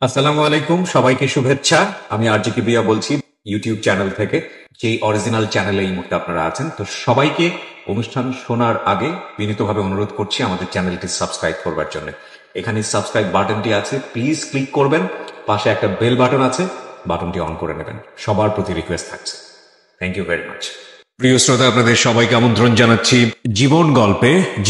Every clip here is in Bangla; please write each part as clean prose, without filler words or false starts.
আসসালামু আলাইকুম, সবাইকে শুভেচ্ছা। আমি আরজি কিবরিয়া বলছি ইউটিউব চ্যানেল থেকে, যেই অরিজিনাল চ্যানেলে এই মুহূর্তে আপনারা আছেন। তো সবাইকে অনুষ্ঠান শোনার আগে বিনীতভাবে অনুরোধ করছি আমাদের চ্যানেলটি সাবস্ক্রাইব করবার জন্য। এখানে সাবস্ক্রাইব বাটনটি আছে, প্লিজ ক্লিক করবেন। পাশে একটা বেল বাটন আছে, বাটনটি অন করে নেবেন। সবার প্রতি রিকোয়েস্ট থাকছে। Thank you very much. প্রিয় শ্রোতা, আপনাদের সবাইকে আমন্ত্রণ জানাচ্ছি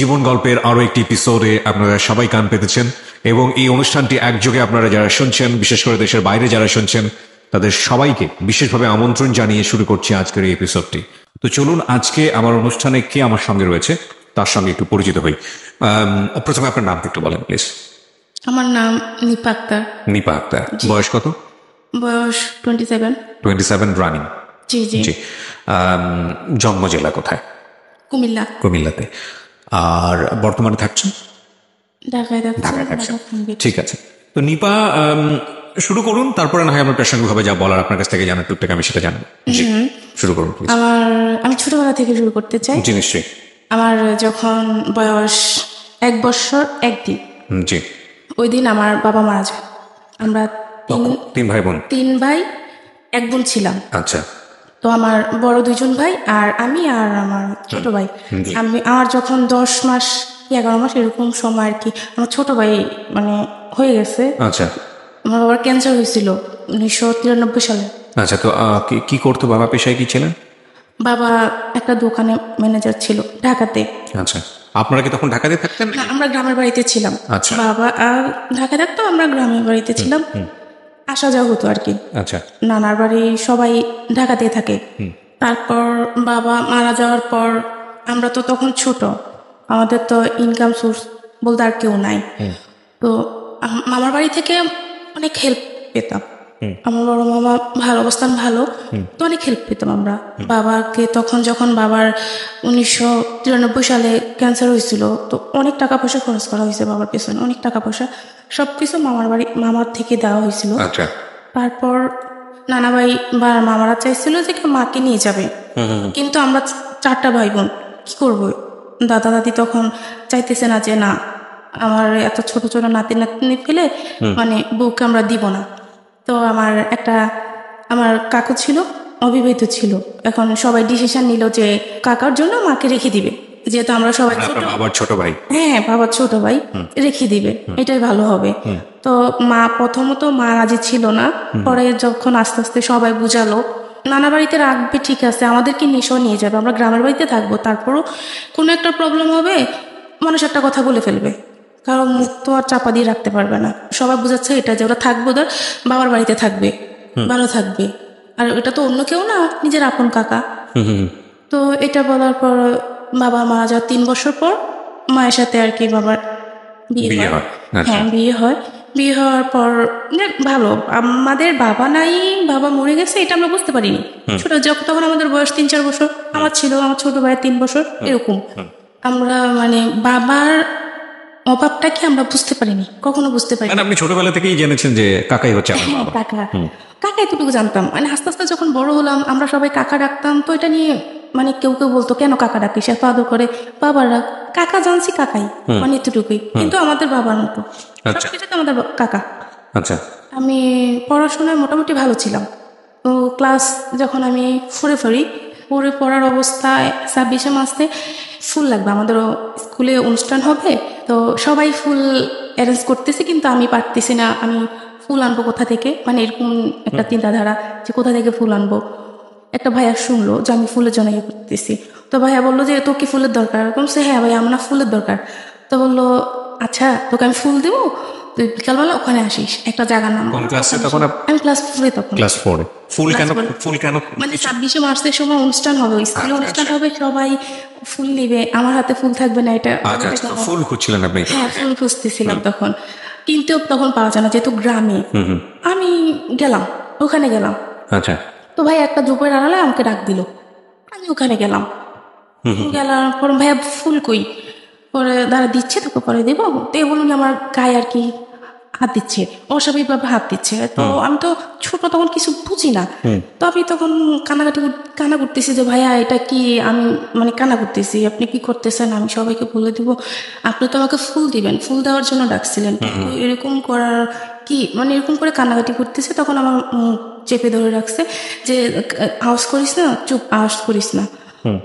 জীবন গল্পের আরো একটি এপিসোডে আপনারা সবাই কান পেতেছেন, এবং এই অনুষ্ঠানটি একযোগে আপনারা যারা শুনছেন, বিশেষ করে দেশের বাইরে যারা শুনছেন, তাদের সবাইকে বিশেষভাবে আমন্ত্রণ জানিয়ে শুরু করছি আজকের এই এপিসোডটি। তো চলুন, আজকে আমার অনুষ্ঠানে কে আমার সঙ্গে রয়েছে তার সঙ্গে একটু পরিচিত হই। প্রথমে আপনার নামটা একটু বলেন প্লিজ। আমার নাম নিপা আক্তার। নিপা আক্তার, বয়স কত? বয়স 27। 27 রানিং। জি জি জি। জন্ম জেলা কোথায়? কুমিল্লা। কুমিল্লাতে। আর বর্তমানে থাকছেন? ঢাকায় থাকছেন। ঠিক আছে। তো নিপা, শুরু করুন, তারপরে না হয় আমরা প্রাসঙ্গিকভাবে যা বলার আপনার কাছ থেকে জানার টুকটাক আমি সেটা জানবো। জি, শুরু করুন প্লিজ। আমি ছোটবেলা থেকে শুরু করতে চাই। জি নিশ্চয়ই। আমার যখন বয়স 1 বছর 1 দিন, জি, ওই দিন আমার বাবা মারা যায়। আমরা তিন ভাই বোন? 3 ভাই 1 বোন ছিলাম। আচ্ছা। তো আমার বড় 2জন ভাই আর আমি আর আমার ছোট ভাই। আমার যখন 10 মাস কি 11 মাস এরকম সময় আর কি, আমার ছোট ভাই মানে হয়ে গেছে। আচ্ছা। আমার বাবার ক্যান্সার হয়েছিল 1993 সালে। আচ্ছা। তো কি করতো বাবা, পেশায় কি ছিলেন? বাবা একটা দোকানে ম্যানেজার ছিল ঢাকাতে। আচ্ছা। আপনারা কি তখন ঢাকাতে থাকতেন? না, আমরা গ্রামের বাড়িতে ছিলাম। আচ্ছা। বাবা ঢাকা থাকতো, আমরা গ্রামের বাড়িতে ছিলাম। আসা যাওয়া হতো আর কি। আচ্ছা। নানার বাড়ি সবাই ঢাকাতে থাকে। তারপর বাবা মারা যাওয়ার পর আমরা তো তখন ছোট, আমাদের তো ইনকাম সোর্স বলতে আর কেউ নাই। তো মামার বাড়ি থেকে অনেক হেল্প পেতাম। আমার বড় মামা ভালো অবস্থান ভালো, তো অনেক হেল্প পেতাম আমরা। বাবাকে তখন যখন বাবার 1993 সালে ক্যান্সার হয়েছিল, তো অনেক টাকা পয়সা খরচ করা হয়েছে বাবার পেছনে, অনেক টাকা পয়সা সবকিছু মামার থেকে দেওয়া হয়েছিল। আচ্ছা। তারপর নানা ভাই বা মামারা চাইছিল যে মাকে নিয়ে যাবে, কিন্তু আমরা 4টা ভাই বোন কি করবো। দাদা দাদি তখন চাইতেছে না যে না, আমার এত ছোট ছোট নাতি নাতনি ফেলে মানে বউকে আমরা দিব না। তো আমার কাকু ছিল, অবিবাহিত ছিল। এখন সবাই ডিসিশন নিল যে কাকার জন্য মাকে রেখে দিবে, যেহেতু আমরা সবাই বাবার ছোট ভাই। হ্যাঁ, বাবার ছোট ভাই রেখে দিবে, এটাই ভালো হবে। তো প্রথমত মা রাজি ছিল না। পরে যখন আস্তে আস্তে সবাই বুঝালো, নানা বাড়িতে রাখবে ঠিক আছে, আমাদেরকে নিয়ে যাবে, আমরা গ্রামের বাড়িতে থাকবো, তারপরও কোনো একটা প্রবলেম হবে মানুষ একটা কথা বলে ফেলবে, কারণ মুখ তো আর চাপা দিয়ে রাখতে পারবে না। সবাই বুঝাচ্ছে এটা যে ওরা থাকবো, ওদের বাবার বাড়িতে থাকবে, ভালো থাকবে, আর এটা তো অন্য কেউ না, নিজের আপন কাকা। তো এটা বলার পর বাবা মারা যাওয়ার 3 বছর পর মায়ের সাথে আর কি বাবার বিয়ে হয়। হ্যাঁ, বিয়ে হওয়ার পর ভালো, আমাদের বাবা নাই, বাবা মরে গেছে এটা আমরা বুঝতে পারিনি। ছোট তখন আমাদের বয়স 3-4 বছর, আমার ছোট ভাইয়ের 3 বছর এরকম। আমরা মানে বাবার অভাবটা কি আমরা বুঝতে পারিনি, কখনো বুঝতে পারিনি। আপনি ছোটবেলা থেকেই জেনেছেন যে কাকাই হচ্ছে আমার বাবা? কাকা এতটুকু জানতাম। মানে আস্তে আস্তে যখন বড় হলাম, আমরা সবাই কাকা ডাকতাম, তো এটা নিয়ে মানে কেউ কেউ বলতো কেন কাকা ডাকিস, এত আদর করে বাবারা। কাকা জানছি কাকাই, মানে এতটুকুই, কিন্তু আমাদের বাবার মতো সবকিছুতে আমাদের কাকা। আচ্ছা। আমি পড়াশোনায় মোটামুটি ভালো ছিলাম। তো ক্লাস যখন আমি 4 পড়ার অবস্থায় 26 মাসে ফুল লাগবে, আমাদেরও স্কুলে অনুষ্ঠান হবে, তো সবাই ফুল অ্যারেঞ্জ করতেছে, কিন্তু আমি পারতেছি না। আমি ফুল আনবো কোথা থেকে, মানে এরকম একটা চিন্তাধারা যে কোথা থেকে ফুল আনবো। একটা ভাইয়া শুনলো যে আমি ফুলের জন্য ইয়ে করতেছি, তো ভাইয়া বললো যে তোর কি ফুলের দরকার? বলছে হ্যাঁ ভাইয়া, আমার না ফুলের দরকার। তো বললো আচ্ছা তোকে আমি ফুল দেবো, তুই বিকালবেলা ওখানে আসিস, একটা জায়গার নাম। আমি ক্লাস 4 তখন। ফুল কেন? মানে 26 মার্চের সময় অনুষ্ঠান হবে, স্কুলে অনুষ্ঠান হবে, সবাই ফুল নিবে, আমার হাতে ফুল থাকবে না, এটা ফুল খুঁজছিলেন আপনি? হ্যাঁ, ফুল খুঁজতেছিলাম তখন, কিন্তু তখন পাওয়া যায় না যেহেতু গ্রামে। আমি ওখানে গেলাম। আচ্ছা। তো ভাই একটা ঝোপের আড়ালে আমাকে ডাক দিল, আমি ওখানে গেলাম পর ভাইয়া ফুল কই, পরে দাঁড়া দিচ্ছে, তোকে পরে দেবো। তো এ বলুন আমার গায়ে আর কি হাত দিচ্ছে, অস্বাভাবিকভাবে হাত দিচ্ছে। তো আমি তো ছোট, তখন কিছু বুঝি না। তো আমি তখন কান্না করতেছি যে ভাইয়া এটা কি, আমি মানে কান্না করতেছি, আপনি কি করতেছেন, আমি সবাইকে বলে দিব। আপনি তো আমাকে ফুল দিবেন, ফুল দেওয়ার জন্য ডাকছিলেন, কিন্তু এরকম করার কি মানে এরকম করে কান্নাকাটি করতেছে, তখন আমার চেপে ধরে রাখছে যে আওয়াজ করিস না, চুপ, আওয়াজ করিস না।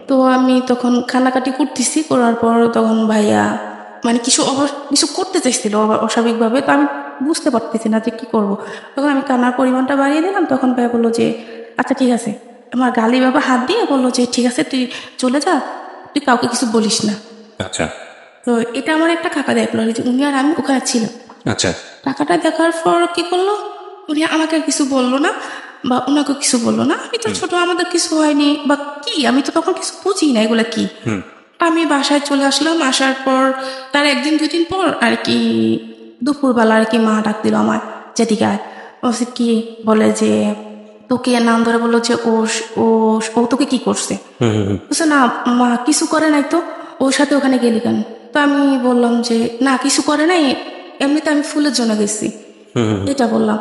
তো আমি তখন কান্নাকাটি করতেছি, করার পর তখন ভাইয়া মানে কিছু করতে চাইছিল অস্বাভাবিকভাবে, তো আমি বুঝতে পারতেছি না যে কি করব। তখন আমি কান্নার পরিমাণটা বাড়িয়ে দিলাম, তখন ভাইয়া বললো যে আচ্ছা ঠিক আছে, আমার গালি বাবা হাত দিয়ে বললো যে ঠিক আছে তুই চলে যা, তুই কাউকে কিছু বলিস না। আচ্ছা তো এটা আমার একটা কাকা দেখলো, যে উনি আর আমি ওখানে ছিলাম। আচ্ছা টাকাটা দেখার পর কি করলো, উনি আমাকে আর কিছু বললো না বা ওনাকে কিছু বললো না। আমি তো ছোট, আমাদের কিছু হয়নি বা কি, আমি তো তখন কিছু বুঝি না এগুলা কি। আমি বাসায় চলে আসলাম, আসার পর তার একদিন 2 দিন পর আর কি দুপুরবেলা আর কি মা ডাক দিল আমার, যেদিকে আয়। বলছে কি, বলে যে তোকে নাম ধরে বললো যে ও ও ও তোকে কি করছে। বলছে না মা কিছু করে নাই তো, ওর সাথে ওখানে গেলি কেন? তো আমি বললাম যে না কিছু করে নাই, এমনিতে আমি ফুলের জন্য গেছি, এটা বললাম।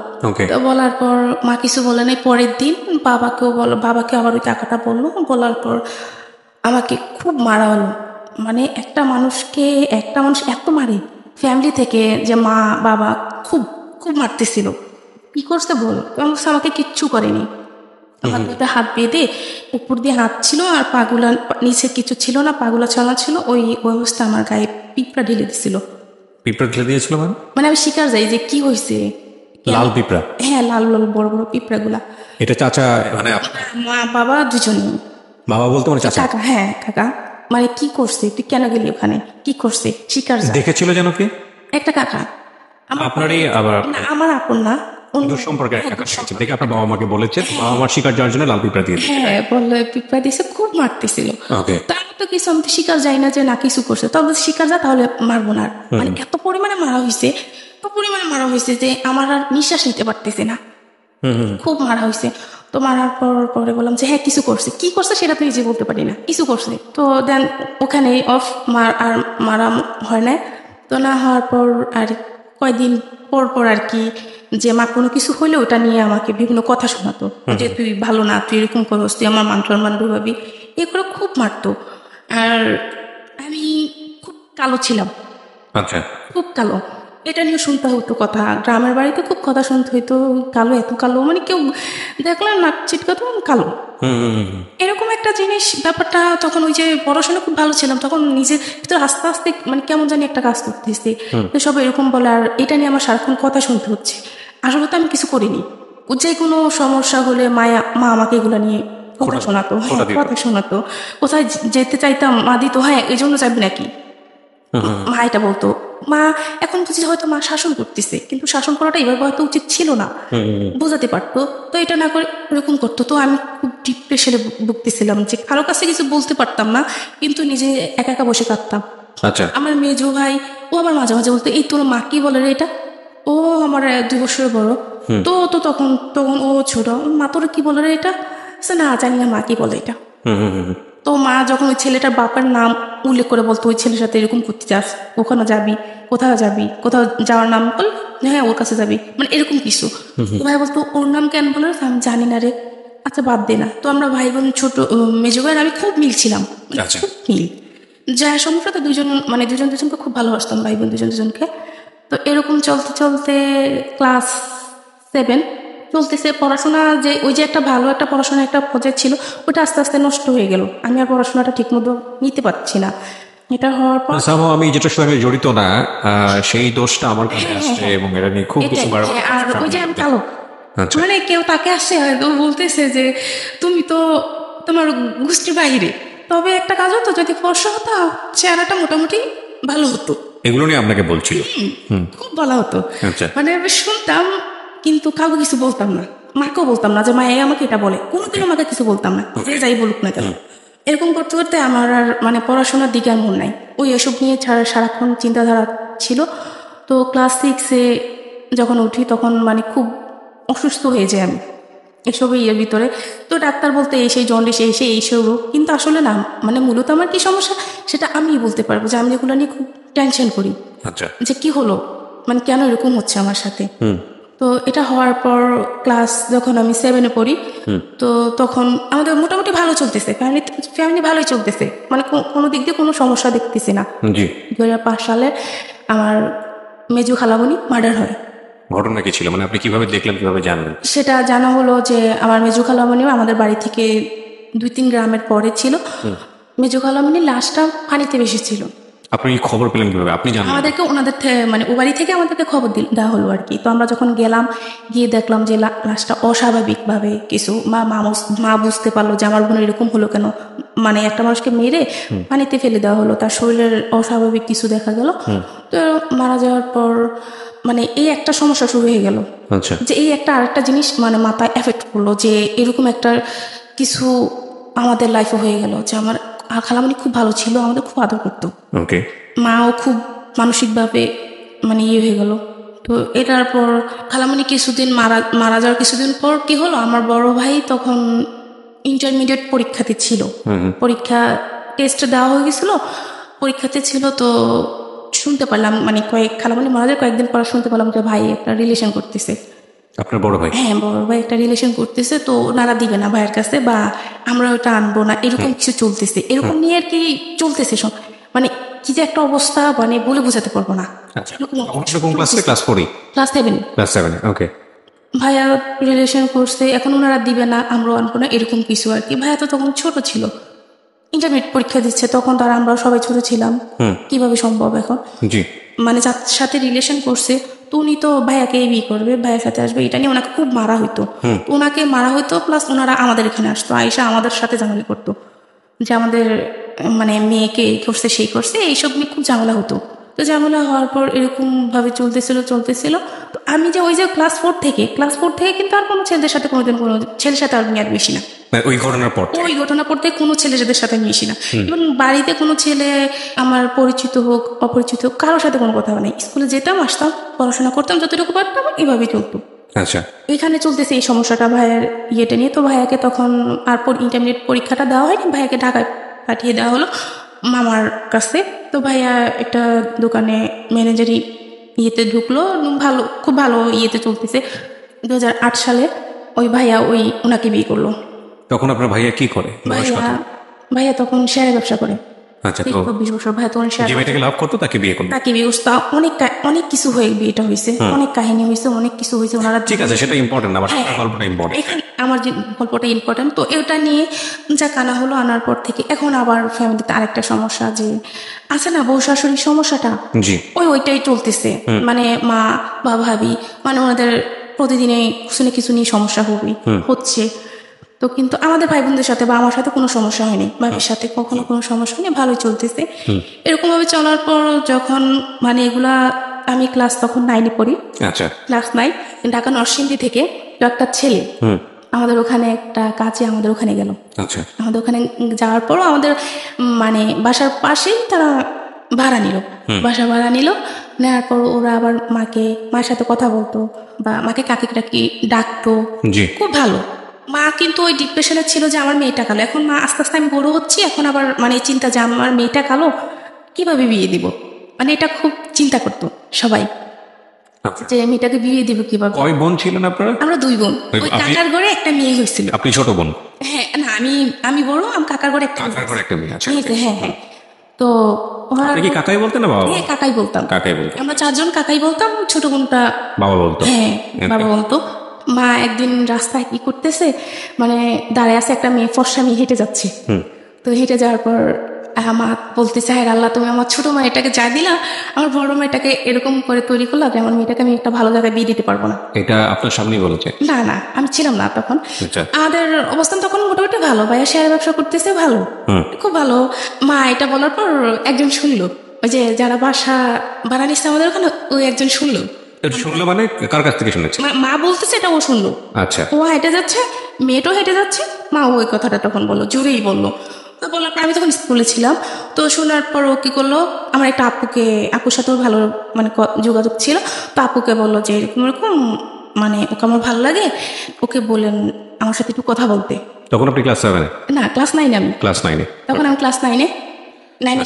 তো বলার পর মা কিছু বলে নাই। পরের দিন বাবাকে আবার ওই টাকাটা বললো, বলার পর আমাকে খুব মারা হলো। মানে একটা মানুষ এত মারে ফ্যামিলি থেকে, যে মা বাবা খুব খুব মারতেছিল। কি করছে বল, আমাকে কিচ্ছু করেনি। আমার দুটো হাত বেঁধে উপর দিয়ে হাত ছিল আর পাগুলা নিচে কিছু ছিল না, পাগুলা ছাড়া ছিল, ওই অবস্থা আমার গায়ে পিঁপড়া ঢেলে দিছিল। পিঁপড়া ঢেলে দিয়েছিল মানে আমি শিকার যাই যে কি হয়েছে। লাল পিঁপড়া? হ্যাঁ, লাল লাল বড় বড় পিঁপড়া গুলা। এটা চাচা মানে মা বাবা দুজনেই। বাবা বলতে মানে চাচা? কাকা, হ্যাঁ কাকা। মানে কি করছে, তুই কেন গেলি ওখানে, কি করছে, শিকার যা। দেখেছিল যেন কি একটা কাকা আপনারই আবার না, আমার আপন না, দূর সম্পর্কে দেখে আপনার বাবা মাকে বলেছে বাবা মার শিকার যাওয়ার জন্য লাল পিঁপড়া দিয়ে দিয়েছে। হ্যাঁ বললো, পিঁপড়া দিয়েছে, খুব মারতেছিল। ওকে তার তো কিছু, আমি তো শিকার যাই না যে না কিছু করছে, তবে শিকার যা তাহলে মারবো না। মানে এত পরিমাণে মারা হয়েছে যে আমার আর নিঃশ্বাস নিতে পারতেছে না, খুব মারা হয়েছে। তো মারার পরে বললাম যে হ্যাঁ কিছু করছে, কি করছে সেটা তো নিজে বলতে পারি না, কিছু করছে। তো দেন ওখানে আর মারা হয় না। তো না হওয়ার পর আর কয়দিন পর আর কি, যে মা কোনো কিছু হইলে ওটা নিয়ে আমাকে বিভিন্ন কথা শোনাতো, যে তুই ভালো না, তুই এরকম করস, তুই আমার মান সম্মান ডুবাবি, এগুলো খুব মারতো। আর আমি খুব কালো ছিলাম, আচ্ছা খুব কালো, এটা নিয়ে শুনতে হতো কথা। গ্রামের বাড়িতে খুব কথা শুনতে হইতো, কালো, এত কালো, মানে কেউ দেখলাম নাক চিটকাতো কালো, এরকম একটা জিনিস। ব্যাপারটা তখন ওই যে পড়াশোনা খুব ভালো ছিলাম, তখন নিজের ভিতরে আস্তে আস্তে মানে কেমন জানি একটা কাজ করতেছে, সব এরকম বলে। আর এটা নিয়ে আমার সারাক্ষণ কথা শুনতে হচ্ছে। আসলে তো আমি কিছু করিনি, যে কোনো সমস্যা হলে মা আমাকে এগুলো নিয়ে কথা শোনাতো, কোথায় যেতে চাইতাম মা দিত, হ্যাঁ এই জন্য যাবি নাকি, মা এটা বলতো। মা এখন বুঝি হয়তো মা শাসন করতেছে, কিন্তু শাসন করাটা এভাবে হয়তো উচিত ছিল না, বোঝাতে পারতো, তো এটা না করে এরকম করতো। তো আমি খুব ডিপ্রেশনে ভুগতেছিলাম, যে কারো কাছে কিছু বলতে পারতাম না, কিন্তু নিজে একা একা বসে কাঁদতাম। আচ্ছা আমার মেজো ভাই ও আবার মাঝে মাঝে বলতো, এই তোর মা কি বলে রে এটা, ও আমার 2 বছরের বড়, তো তো তখন তখন ও ছোট, মা তোর কি বলে রে এটা, না জানি না মা কি বলে এটা। তো মা যখন ওই ছেলেটার বাবার নাম উল্লেখ করে বলতো, ওই ছেলের সাথে এরকম করতে যাস, ওখানে যাবি, কোথাও যাওয়ার নাম বল, হ্যাঁ ওর কাছে যাবি, মানে এরকম কিছু। তো ভাই বলতো ওর নাম কেন বলে, আমি জানি না রে, আচ্ছা বাদ দে না। তো আমরা ভাই বোন ছোট, মেজো ভাইয়ের আমি খুব মিলছিলাম, খুব মিল, যা সমস্যা দুজনকে খুব ভালোবাসতাম, ভাই বোন দুজনকে। তো এরকম চলতে চলতে ক্লাস 7 চলতেছে, পড়াশোনা যে ওই যে একটা ভালো একটা পড়াশোনা একটা প্রজেক্ট ছিল, ওটা আস্তে আস্তে নষ্ট হয়ে গেল, আমি আর পড়াশোনাটা ঠিক মতো নিতে পারছি না। এটা হওয়ার পর আমি যেটার সঙ্গে জড়িত না সেই দোষটা আমার কাছে আসছে এবং এটা নিয়ে খুব কিছু আর ওই যে আমি কালো, মানে কেউ তাকে আসছে হয়তো বলতেছে যে তুমি তো তোমার গোষ্ঠীর বাইরে, তবে একটা কাজ হতো, যদি ফর্সা হতো চেহারাটা মোটামুটি ভালো হতো। এগুলো নিয়ে আপনাকে বলছিল? খুব বলা হতো, মানে আমি শুনতাম কিন্তু কাউকে কিছু বলতাম না, মাকেও বলতাম না যে মা আমাকে এটা বলে, কোনোদিনও মাকে কিছু বলতাম না, যে যাই বলুক না কেন। এরকম করতে করতে আমার আর মানে পড়াশোনার দিকে আর মন নাই, ওই এসব নিয়ে সারাক্ষণ চিন্তাধারা ছিল। তো ক্লাস 6-এ যখন উঠি তখন মানে খুব অসুস্থ হয়ে যাই আমি এসবের ইয়ের ভিতরে। তো ডাক্তার বলতে এই সেই জন্ডিস, এই সেই রোগ, কিন্তু আসলে না, মানে মূলত আমার কি সমস্যা সেটা আমিই বলতে পারবো, যে আমি এগুলো নিয়ে খুব টেনশন করি, যে কি হলো, মানে কেন এরকম হচ্ছে আমার সাথে। তো এটা হওয়ার পর ক্লাস যখন আমি 7-এ পড়ি, তো তখন আমাদের মোটামুটি ভালো চলতেছে, ফ্যামিলি ভালোই চলতেছে, মানে কোনো দিক দিয়ে কোনো সমস্যা দেখতেছি না। 2005 সালে আমার মেজু খালামণি মার্ডার হয়। ঘটনা কি ছিল, মানে আপনি কিভাবে দেখলেন, কিভাবে জানলেন? সেটা জানা হলো যে আমার মেজো খালামণিও আমাদের বাড়ি থেকে 2-3 গ্রামের পরে ছিল। মেজো খালামণির লাশটা পানিতে বেশি ছিল। আপনি খবর পেলেন কিভাবে, আপনি জানলেন? আমাদেরকে ওনাদের মানে ও বাড়ি থেকে আমাদেরকে খবর দেওয়া হলো আর কি। তো আমরা যখন গেলাম, গিয়ে দেখলাম যে লাশটা অস্বাভাবিকভাবে কিছু মা বুঝতে পারলো যে আমার বোন এরকম হলো কেন, মানে একটা মানুষকে মেরে পানিতে ফেলে দেওয়া হলো, তার শরীরের অস্বাভাবিক কিছু দেখা গেল। তো মারা যাওয়ার পর মানে এই একটা সমস্যা শুরু হয়ে গেল, যে এই একটা আরেকটা জিনিস মানে মাথায় এফেক্ট করলো, যে এরকম একটা কিছু আমাদের লাইফে হয়ে গেল। যে আমার খালামণি খুব ভালো ছিল, আমাদের খুব আদর করতো, মাও খুব মানসিকভাবে মানে ইয়ে হয়ে গেল। তো এটার পর খালামণি কিছুদিন মারা যাওয়ার কিছুদিন পর কি হলো, আমার বড় ভাই তখন ইন্টারমিডিয়েট পরীক্ষাতে ছিল, পরীক্ষা টেস্ট দেওয়া হয়ে গেছিল, পরীক্ষাতে ছিল। তো শুনতে পারলাম মানে খালামণি মারা যাওয়ার কয়েকদিন পর শুনতে পারলাম যে ভাই একটা রিলেশন করতেছে। আপনার বড় ভাই? হ্যাঁ, বড় ভাই একটা রিলেশন করতেছে, তো ওনারা দিবে না ভাইয়ের কাছে, বা আমরা ওটা আনবো না, এরকম কিছু চলতেছে, এরকম নিয়ে আর কি চলতেছে। মানে কি যে একটা অবস্থা, মানে বলে বোঝাতে পারবো না। ক্লাস 7। ওকে। ভাইয়া রিলেশন করছে, এখন ওনারা দিবে না, আমরা আনবো না, এরকম কিছু আর কি। ভাইয়া তো তখন ছোট ছিল, ইন্টারমিডিয়েট পরীক্ষা দিচ্ছে, তখন তারা আমরা সবাই ছোট ছিলাম, কিভাবে সম্ভব এখন। মানে যার সাথে রিলেশন করছে তো উনি তো ভাইয়াকে বিয়ে করবে, ভাইয়ের সাথে আসবে, এটা নিয়ে ওনাকে খুব মারা হইতো। ওনাকে মারা হইতো, প্লাস ওনারা আমাদের এখানে আসতো, আয়েশা আমাদের সাথে ঝামেলা করতো যে আমাদের মানে মেয়েকে এই করছে সেই করছে, এইসব নিয়ে খুব ঝামেলা হতো। তো ঝামেলা হওয়ার পর এরকম ভাবে চলতেছিল। তো আমি যে ওই যে ক্লাস 4 থেকে কিন্তু আর কোনো ছেলেদের সাথে কোনোদিন কোনো ছেলের সাথে আর মেয়াদ বেশি না। ওই ঘটনার পর থেকে কোনো ছেলেদের সাথে মিশি না। এবং বাড়িতে কোনো ছেলে আমার পরিচিত হোক অপরিচিত হোক কারোর সাথে কোনো কথা নেই। স্কুলে যেতাম, আসতাম, পড়াশোনা করতাম, যতটুকু পারতাম এভাবেই চলতো। আচ্ছা, এখানে চলতেছে এই সমস্যাটা ভাইয়ের ইয়েটা নিয়ে। তো ভাইয়াকে তখন আর ইন্টারমিডিয়েট পরীক্ষাটা দেওয়া হয়নি, ভাইয়াকে ঢাকায় পাঠিয়ে দেওয়া হলো মামার কাছে। তো ভাইয়া একটা দোকানে ম্যানেজারি ইয়েতে ঢুকলো, খুব ভালো ইয়েতে চলতেছে। 2008 সালে ওই ভাইয়া ওনাকে বিয়ে করলো। তখন আপনার ভাইয়া কি করে? ভাইয়া তখন শেয়ারের ব্যবসা করে। আচ্ছা, 20 বছর ভাইয়া তখন মেয়েটাকে লাভ করতো, তাকে বিয়ে করলো। অনেক কিছু হয়ে বিয়েটা হয়েছে, অনেক কাহিনী হয়েছে, অনেক কিছু হয়েছে। ওনারা ঠিক আছে, সেটা ইম্পর্টেন্ট, আমার গল্পটা ইম্পর্টেন্ট, আমার যে গল্পটা ইম্পর্টেন্ট। তো এটা নিয়ে যা কানা হলো, আনার পর থেকে এখন আবার ফ্যামিলিতে আরেকটা সমস্যা যে আছে না, বউ শাশুড়ির সমস্যাটা, ওইটাই চলতেছে। মানে মা বা ভাবি মানে ওনাদের প্রতিদিনে কিছু না কিছু নিয়ে সমস্যা হচ্ছে। তো কিন্তু আমাদের ভাই বোনদের সাথে বা আমার সাথে কোনো সমস্যা হয়নি, ভাবির সাথে কখনো কোনো সমস্যা হয়নি, ভালোই চলতেছে। এরকম ভাবে চলার পর যখন মানে এগুলা আমি ক্লাস তখন 9-এ পড়ি, ক্লাস 9, ঢাকা নরসিংদী থেকে একটা ছেলে আমাদের ওখানে একটা কাজে আমাদের ওখানে গেল। আমাদের ওখানে যাওয়ার পরও আমাদের মানে বাসার পাশেই তারা বাসা ভাড়া নিল। নেওয়ার পর ওরা আবার মায়ের সাথে কথা বলতো বা মাকে কাকে ডাকতো, খুব ভালো। মা কিন্তু ওই ডিপ্রেশনে ছিল যে আমার মেয়েটা কালো। এখন মা আস্তে আস্তে আমি বড় হচ্ছি, এখন আবার মানে চিন্তা যে আমার মেয়েটা কালো, কিভাবে বিয়ে দিব, মানে এটা খুব চিন্তা করতো সবাই যে মেয়েটাকে বিয়ে দিব কিভাবে। কয় বোন ছিলেন আপনারা? আমরা 2 বোন। ওই কাকার ঘরে একটা মেয়ে হয়েছিল। আপনি ছোট বোন? হ্যাঁ, না আমি বড়, আমি কাকার ঘরে একটা মেয়ে। হ্যাঁ। তো কাকাই বলতেন না বাবা? হ্যাঁ, কাকাই বলতাম। আমরা 4 জন কাকাই বলতাম, ছোট বোনটা বাবা বলতো। হ্যাঁ, বাবা বলতো। মা একদিন রাস্তায় কি করতেছে, মানে দাঁড়ায় আছে একটা মেয়ে, ফর্সা মেয়ে হেঁটে যাচ্ছে। তো হেঁটে যাওয়ার পর মা বলতেছে, হ্যাঁ আল্লাহ, তুমি আমার ছোট মেয়েটাকে যা দিলা, আমার বড় মেয়েটাকে এরকম করে তৈরি করলা যে আমার মেয়েটাকে আমি একটা ভালো জায়গায় বিয়ে দিতে পারবো না। এটা আপনার সামনেই বলেছে? না, আমি ছিলাম না তখন। আমাদের অবস্থান তখন মোটামুটি ভালো, ভাইয়া শেয়ার ব্যবসা করতেছে, ভালো, খুব ভালো। মা এটা বলার পর একজন শুনলো, ওই যে যারা বাসা ভাড়া নিচ্ছে আমাদের ওখানে, ওই একজন শুনলো। মানে কার কাছ থেকে শুনেছে? মা বলতেছে, এটা ও শুনলো। আচ্ছা। ও হেঁটে যাচ্ছে, মেয়েটাও হেঁটে যাচ্ছে, মা ওই কথাটা তখন বললো, জোরেই বললো। তো বলার পর আমি তখন স্কুলে ছিলাম। তো শোনার পর ও কি করলো, আমার একটা আপুর সাথেও ভালো মানে যোগাযোগ ছিল। তো আপুকে বললো যে এরকম মানে ওকে আমার ভালো লাগে, ওকে বলেন আমার সাথে একটু কথা বলতে। তখন আপনি ক্লাস 7? না, ক্লাস 9-এ। আমি ক্লাস 9-এ? তখন আমি ক্লাস 9-এ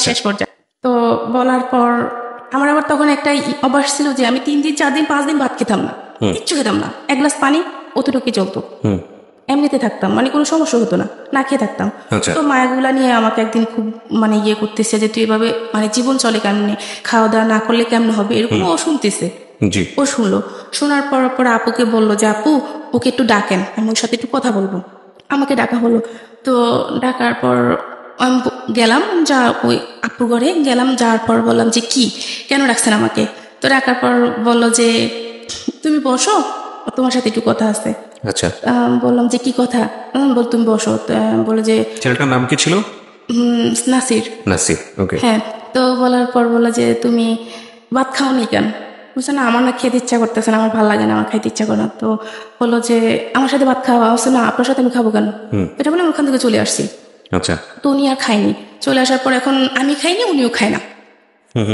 শেষ পর্যায়ে। তো বলার পর আমার আবার তখন একটা অভ্যাস ছিল যে আমি 3 দিন 4 দিন 5 দিন ভাত খেতাম না, কিচ্ছু খেতাম না, 1 গ্লাস পানি অতটুকুই চলতো, এমনিতে থাকতাম, মানে কোনো সমস্যা হতো না খেয়ে থাকতাম। তো মায়াগুলা নিয়ে আমাকে একদিন খুব মানে ইয়ে করতেছে যে তুই এভাবে মানে জীবন চলে কেমনে, খাওয়া দাওয়া না করলে কেমন হবে, এরকম ও শুনতেছে। জি। ও শুনলো, শোনার পর আপুকে বললো যে আপু ওকে একটু ডাকেন, আমি ওর সাথে একটু কথা বলবো। আমাকে ডাকা হলো। তো ডাকার পর আমি গেলাম, যা ওই আপুর ঘরে গেলাম, যাওয়ার পর বললাম যে কি, কেন ডাকছেন আমাকে? তো ডাকার পর বললো যে তুমি বসো, তোমার সাথে একটু কথা আছে। আচ্ছা, বললাম যে কি কথা? বল তুমি বসো। বলে যে ছেলেটার নাম কি ছিল? নাসির। নাসির, ওকে। হ্যাঁ। তো বলার পর বললো যে তুমি ভাত খাওনি কেন? বুঝছো না, আমার না খেতে ইচ্ছা করতেছে না, আমার ভালো লাগে না, আমার খাইতে ইচ্ছা করে না। তো বললো যে আমার সাথে ভাত খাওয়া হচ্ছে না, আপনার সাথে আমি খাবো কেন? এটা বলে ওখান থেকে চলে আসছি। আচ্ছা। তো উনি আর খায়নি। চলে আসার পর এখন আমি খাইনি, উনিও খায় না,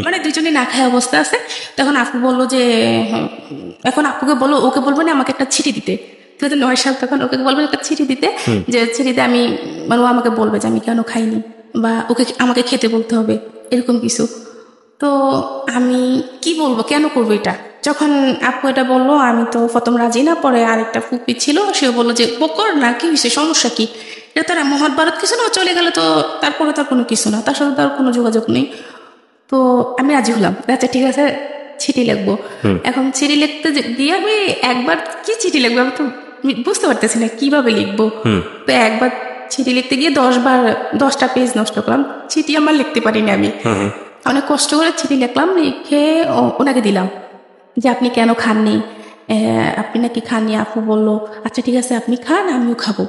মানে দুজনে না খায় অবস্থা আছে। তখন আপু বললো যে এখন আপুকে বলো, ওকে বলবো না আমাকে একটা চিঠি দিতে। 2009 সাল, তখন ওকে বলবো একটা চিঠি দিতে, যে চিঠিতে আমি মানে ও আমাকে বলবে যে আমি কেন খাইনি, বা ওকে আমাকে খেতে বলতে হবে, এরকম কিছু। তো আমি কি বলবো, কেন করবো এটা? যখন আপু এটা বললো আমি তো প্রথম রাজি না, পরে আরেকটা ফুপি ছিল, সেও বললো যে বকর না, কি হয়েছে, সমস্যা কি, এটা তার মহাভারত কিছু না, চলে গেলে তো তারপরে তার কোনো কিছু না, তার সাথে তার কোনো যোগাযোগ নেই। তো আমি রাজি হলাম, আচ্ছা ঠিক আছে চিঠি লিখবো। এখন চিঠি লিখতে গিয়ে আমি একবার কি চিঠি লিখবো আমি তো বুঝতে পারতেছি না কিভাবে লিখবো। তো একবার চিঠি লিখতে গিয়ে 10টা পেজ নষ্ট করলাম, চিঠি আমার লিখতে পারিনি আমি। অনেক কষ্ট করে চিঠি লিখলাম, লিখে ওনাকে দিলাম যে আপনি কেন খাননি, আপনি নাকি খাননি। আপু বললো আচ্ছা ঠিক আছে আপনি খান, আমিও খাবো।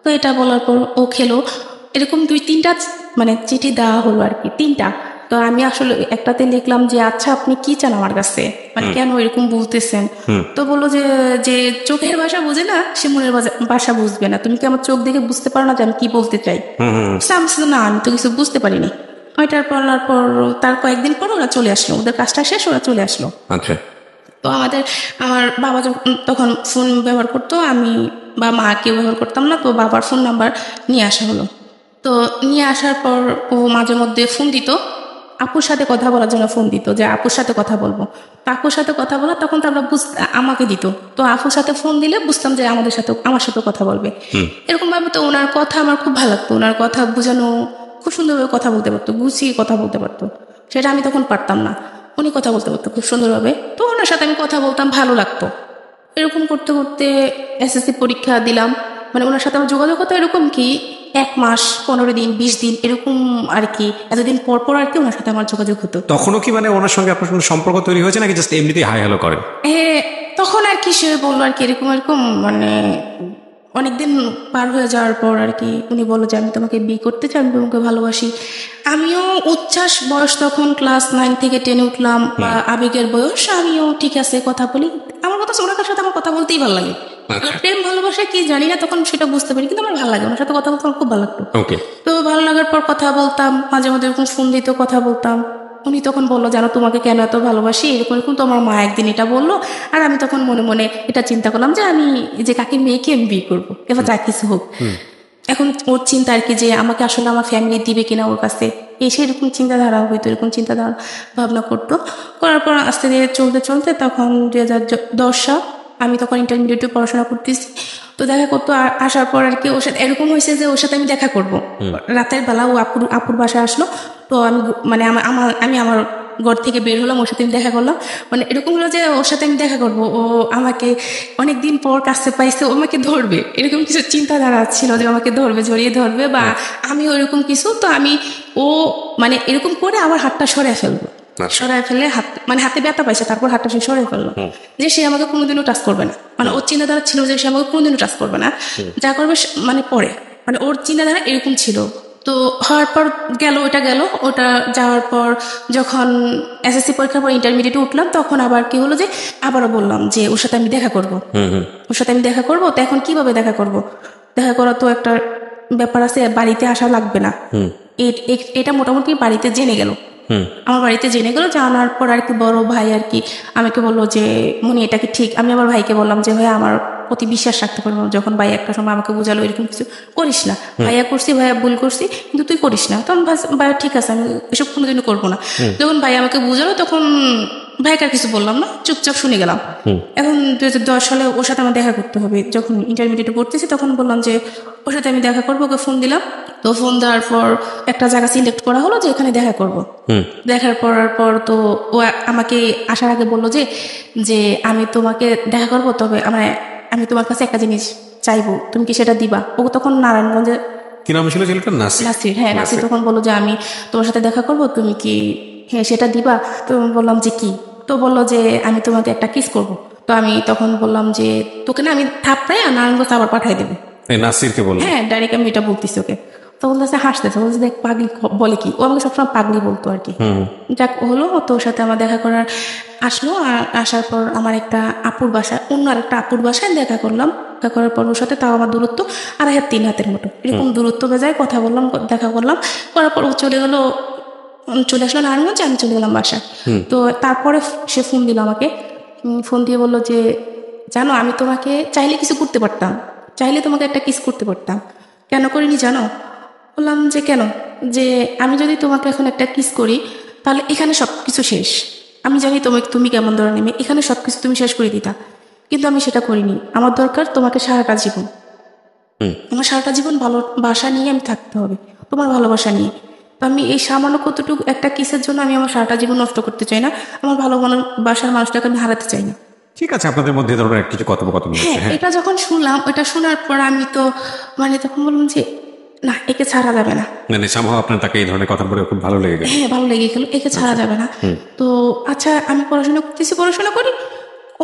তো এটা বলার পর ও খেলো। এরকম 2-3টা মানে চিঠি দেওয়া হলো আর কি, 3টা। তো আমি আসলে একটাতে লিখলাম যে আচ্ছা আপনি কি চান আমার কাছে, মানে কেন এরকম বলতেছেন? তো বললো যে যে চোখের ভাষা বুঝে না সে মনের ভাষা বুঝবে না, তুমি কি আমার চোখ দেখে বুঝতে পারো না যে আমি কি বলতে চাই? না আমি তো কিছু বুঝতে পারিনি। ওইটার বলার পর তার কয়েকদিন পর ওরা চলে আসলো, ওদের কাজটা শেষ, ওরা চলে আসলো। আচ্ছা। তো আমার বাবা তখন ফোন ব্যবহার করতো, আমি বা মা কেউ ব্যবহার করতাম না। তো বাবার ফোন নাম্বার নিয়ে আসা হলো। তো নিয়ে আসার পর ও মাঝে মধ্যে ফোন দিত, আপুর সাথে কথা বলার জন্য ফোন দিত, যে আপুর সাথে কথা বলবো। তো আপুর সাথে কথা বলা তখন তো আমরা আমাকে দিত। তো আপুর সাথে ফোন দিলে বুঝতাম যে আমার সাথে কথা বলবে, এরকম ভাবে। তো ওনার কথা আমার খুব ভালো লাগতো, ওনার কথা বোঝানো, খুব সুন্দরভাবে কথা বলতে পারতো, গুছিয়ে কথা বলতে পারতো, সেটা আমি তখন পারতাম না। উনি কথা বলতে পারতো খুব সুন্দরভাবে, তো ওনার সাথে আমি কথা বলতাম, ভালো লাগতো। এরকম করতে করতে এসএসসি পরীক্ষা দিলাম, মানে ওনার সাথে আমার যোগাযোগ হতো এরকম কি 1 মাস 15 দিন 20 দিন এরকম আর কি, এতদিন পর পর আর কি ওনার সাথে আমার যোগাযোগ হতো। তখনও কি মানে ওনার সঙ্গে আপনার কোনো সম্পর্ক তৈরি হয়েছে নাকি জাস্ট এমনিতেই হাই হ্যালো করেন? তখন আর কি সে বললো আর কি এরকম এরকম, মানে অনেকদিন পার হয়ে যাওয়ার পর আর কি উনি বললো যে আমি তোমাকে বিয়ে করতে চাই, আমি তোমাকে ভালোবাসি। আমিও উচ্ছ্বাস, বয়স তখন ক্লাস 9 থেকে 10 উঠলাম, বা আবেগের বয়স, আমিও ঠিক আছে কথা বলি। আমার কথা ওনার সাথে আমার কথা বলতেই ভালো লাগে। প্রেম ভালোবাসা কি জানি না তখন সেটা বুঝতে পারি, কিন্তু আমার ভালো লাগে, ওনার সাথে কথা বলতে আমার খুব ভালো লাগতো। তো ভালো লাগার পর কথা বলতাম, মাঝে মাঝে এরকম ফোন দিত, কথা বলতাম। উনি তখন বললো জানো তোমাকে কেন এত ভালোবাসি, এরকম এরকম তো আমার মা একদিন এটা বললো। আর আমি তখন মনে মনে এটা চিন্তা করলাম যে আমি যে কাকির মেয়েকে আমি বিয়ে করবো, এবার যা কিছু হোক। এখন ওর চিন্তা আর কি যে আমাকে আসলে আমার ফ্যামিলি দিবে কিনা ওর কাছে, এসে এরকম চিন্তাধারা হইতো, এরকম চিন্তাধারা ভাবনা করতো। করার পর আস্তে ধীরে চলতে চলতে তখন 2010 সাল, আমি তখন ইন্টারমিডিয়েটে পড়াশোনা করতেছি। তো দেখা করতো আসার পর আর কি ওর সাথে এরকম হয়েছে যে ওর সাথে আমি দেখা করব রাতের বেলা, ও আপুর বাসায় আসলো। তো আমি মানে আমি আমার ঘর থেকে বের হলাম, ওর সাথে আমি দেখা করলাম। মানে এরকম হলো যে ওর সাথে আমি দেখা করবো, ও আমাকে অনেকদিন পর কাছে পাইছে, ও আমাকে ধরবে, এরকম কিছু চিন্তাধারা ছিল যে আমাকে ধরবে, জড়িয়ে ধরবে, বা আমি ওইরকম কিছু। তো আমি ও মানে এরকম করে আমার হাতটা সরে ফেলবো, সরাই ফেলে মানে হাতে ব্যথা পাইছে, তারপর হাতটা সে সরে ফেললো, যে সে আমাকে কোনোদিনও টাচ করবে না। মানে ওর চিন্তাধারা ছিল যে সে আমাকে কোনোদিনও টাচ করবে না, যা করবে মানে পরে, মানে ওর চিন্তাধারা এরকম ছিল। তো হওয়ার পর ওটা যাওয়ার পর যখন এসএসসি পরীক্ষার পর ইন্টারমিডিয়েটে উঠলাম, তখন আবার কি হলো যে আবারও বললাম যে ওর সাথে আমি দেখা করব, ওর সাথে আমি দেখা করব। তো এখন কিভাবে দেখা করব? দেখা করা তো একটা ব্যাপার আছে, বাড়িতে আসা লাগবে না, এটা মোটামুটি বাড়িতে জেনে গেল। আমার বাড়িতে জেনে গেল, জানার পর আর কি বড় ভাই আর কি আমাকে বললো যে মনি এটা কি ঠিক? আমি আমার ভাইকে বললাম যে ভাই আমার প্রতি বিশ্বাস রাখতে পারবো। যখন ভাই একটা সময় আমাকে বুঝালো এরকম কিছু করিস না, ভাইয়া করছি, ভাইয়া ভুল করছি, কিন্তু তুই করিস না। তখন ভাইয়া ঠিক আছে আমি এসব কোনোদিনও করবো না। যখন ভাই আমাকে বুঝালো তখন ভাইকে আর কিছু বললাম না, চুপচাপ শুনে গেলাম। এখন 2010 সালে ওর সাথে আমার দেখা করতে হবে, যখন ইন্টারমিডিয়েটে পড়তেছি তখন বললাম যে ওর সাথে আমি দেখা করবো। ওকে ফোন দিলাম, তো ফোন দেওয়ার পর একটা জায়গা সিলেক্ট করা হলো যে এখানে দেখা করব। দেখার পর তো ও আমাকে আসার আগে বললো যে আমি তোমাকে দেখা করবো, তবে আমি তোমার কাছে একটা জিনিস চাইবো, তুমি কি সেটা দিবা? ও তখন নারায়ণগঞ্জে। কি নাম ছিল ছেলেটার? নাসির। নাসির, হ্যাঁ নাসির। তখন বললো যে আমি তোমার সাথে দেখা করব, তুমি কি হ্যাঁ সেটা দিবা? তো বললাম যে কি? তো বললো যে আমি তোমাকে একটা কিস করব। তো আমি তখন বললাম যে তোকে না আমি থাপড়াই নারায়ণগঞ্জ আবার পাঠাই দেবো। নাসিরকে বললো? হ্যাঁ, ডাইরেক্ট আমি এটা বলতেছি ওকে। তো বলতেছে, হাসতেছে, বলছে দেখ পাগলি বলে কি। ও আমাকে সবসময় পাগলি বলতো আর কি। যাক হলো, তো ওর সাথে আমার দেখা করার আসলো। আর আসার পর আমার একটা আপুর বাসায়, অন্য আর একটা আপুর বাসায় দেখা করলাম। দেখা করার পর ওর সাথে তাও আমার দূরত্ব 2.5 হাত 3 হাতের মতো এরকম দূরত্ব বেজায় কথা বললাম, দেখা করলাম। করার পর ও চলে আসলো নারায়ণগঞ্জে, আমি চলে গেলাম বাসায়। তো তারপরে সে ফোন দিল আমাকে, ফোন দিয়ে বললো যে জানো আমি তোমাকে চাইলে কিছু করতে পারতাম, চাইলে তোমাকে একটা কিস করতে পারতাম, কেন করিনি জানো? বললাম যে কেন? যে আমি যদি তোমাকে এখন একটা কিস করি তাহলে এখানে সব কিছু শেষ। আমি জানি তুমি কেমন ধরনের মেয়ে, এখানে সব কিছু তুমি শেষ করে দিতা, কিন্তু আমি সেটা করিনি। আমার দরকার তোমাকে সারাটা জীবন, আমার সারাটা জীবন ভালোবাসা নিয়ে আমি থাকতে হবে, তোমার ভালোবাসা নিয়ে। তো আমি এই সামান্য কতটুকু একটা কিসের জন্য আমি আমার সারাটা জীবন নষ্ট করতে চাই না, আমার ভালোবাসার মানুষটাকে আমি হারাতে চাই না। ঠিক আছে, আপনাদের মধ্যে ধরনের কিছু কথোপকথন হচ্ছে। হ্যাঁ, এটা যখন শুনলাম, এটা শোনার পর আমি তো তখন বললাম যে না, একে ছাড়া যাবে না। মানে সম্ভব আপনার তাকে এই ধরনের কথা বলে খুব ভালো লেগে গেল? হ্যাঁ, ভালো লেগে গেল, একে ছাড়া যাবে না। তো আচ্ছা, আমি পড়াশোনা করি,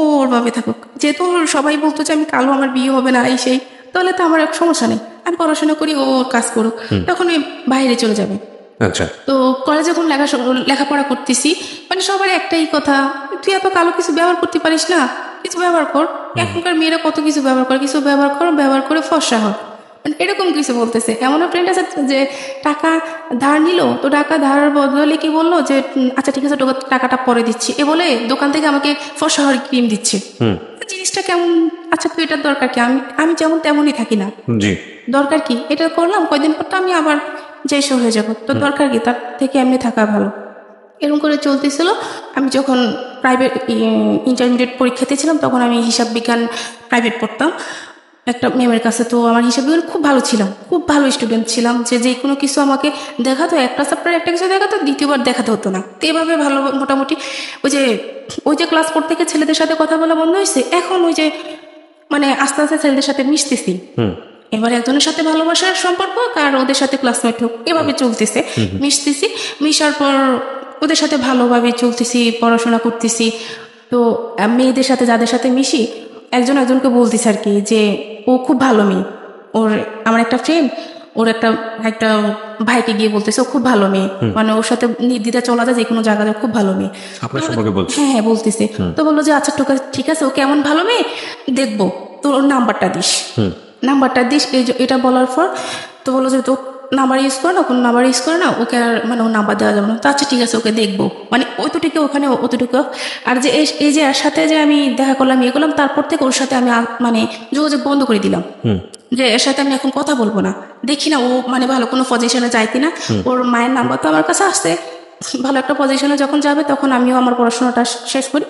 ওর ভাবে থাকুক। যেহেতু সবাই বলতো যে আমি কালো, আমার বিয়ে হবে না, এই সেই, তাহলে তো আমার সমস্যা নেই, আমি পড়াশোনা করি, ও কাজ করুক, তখন বাইরে চলে যাবে। আচ্ছা। তো কলেজে যখন লেখাপড়া করতেছি, সবার একটাই কথা, তুই এত কালো কিছু ব্যবহার করতে পারিস না, কিছু ব্যবহার কর। এখনকার মেয়েরা কত কিছু ব্যবহার করে, কিছু ব্যবহার করে ফর্সা হয়, এরকম কিছু বলতেছে। এমনও ফ্রেন্ড আছে যে টাকা ধার নিল, তো টাকা ধারের বদলে কি বললো যে আচ্ছা ঠিক আছে টাকাটা পরে দিচ্ছি, এ বলে দোকান থেকে আমাকে ফর্সা হওয়ার ক্রিম দিচ্ছে। জিনিসটা কেমন? আচ্ছা তুই এটার দরকার কি? আমি যেমন তেমনই থাকি না, দরকার কি? এটা করলাম, কয়দিন পর তো আমি আবার যেসে হয়ে যাবো, তো দরকার কি? তার থেকে এমনি থাকা ভালো। এরকম করে চলতেছিল। আমি যখন প্রাইভেট ইন্টারমিডিয়েট পরীক্ষাতে ছিলাম, তখন আমি হিসাব বিজ্ঞান প্রাইভেট পড়তাম একটা ম্যামের কাছে। তো আমার হিসাব বিজ্ঞান খুব ভালো ছিলাম, খুব ভালো স্টুডেন্ট ছিলাম, যে কোনো কিছু আমাকে দেখাতো, একটা চ্যাপ্টার একটা কিছু দেখাতো, দ্বিতীয়বার দেখাতে হতো না। তো এভাবে ভালো মোটামুটি ওই যে ক্লাস পড়তে গিয়ে ছেলেদের সাথে কথা বলা বন্ধ হয়েছে, এখন আস্তে আস্তে ছেলেদের সাথে মিশতেছি। এবার একজনের সাথে ভালোবাসার সম্পর্ক, আর ওদের সাথে ক্লাসমেট হোক, এভাবে চলতেছে, মিশতেছি। মিশার পর ওদের সাথে ভালোভাবে চলতেছি, পড়াশোনা করতেছি। তো মেয়েদের সাথে যাদের সাথে মিশি, একজনকে বলতেছে আর কি যে ও খুব ভালো মেয়ে। আমার একটা ফ্রেন্ড ওর একটা ভাইকে গিয়ে বলতেছে ও খুব ভালো মেয়ে, ওর সাথে নির্দ্বিধা চলা যায়, যে কোনো জায়গায় খুব ভালো মেয়ে। হ্যাঁ, বলতেছে। তো বললো যে আচ্ছা ঠিক আছে, ও কেমন ভালো মেয়ে দেখবো, তো ওর নাম্বারটা দিস। এটা বলার পর তো বললো যে তো নাম্বার ইউজ করে না, কোনো নাম্বার ইউজ করে না, ওকে আর ওর নাম্বার দেওয়া যাবে না। তো আচ্ছা ঠিক আছে, ওকে দেখবো, অতটুকু ওখানে অতটুকু। আর যে এই যে এর সাথে যে আমি দেখা করলাম, ইয়ে করলাম, তারপর থেকে ওর সাথে আমি যোগাযোগ বন্ধ করে দিলাম, যে এর সাথে আমি এখন কথা বলবো না। দেখি না ও ভালো কোনো পজিশনে যায় কিনা। ওর মায়ের নাম্বার তো আমার কাছে আসছে, ভালো একটা পজিশনে যখন যাবে তখন আমিও আমার পড়াশোনাটা শেষ করি।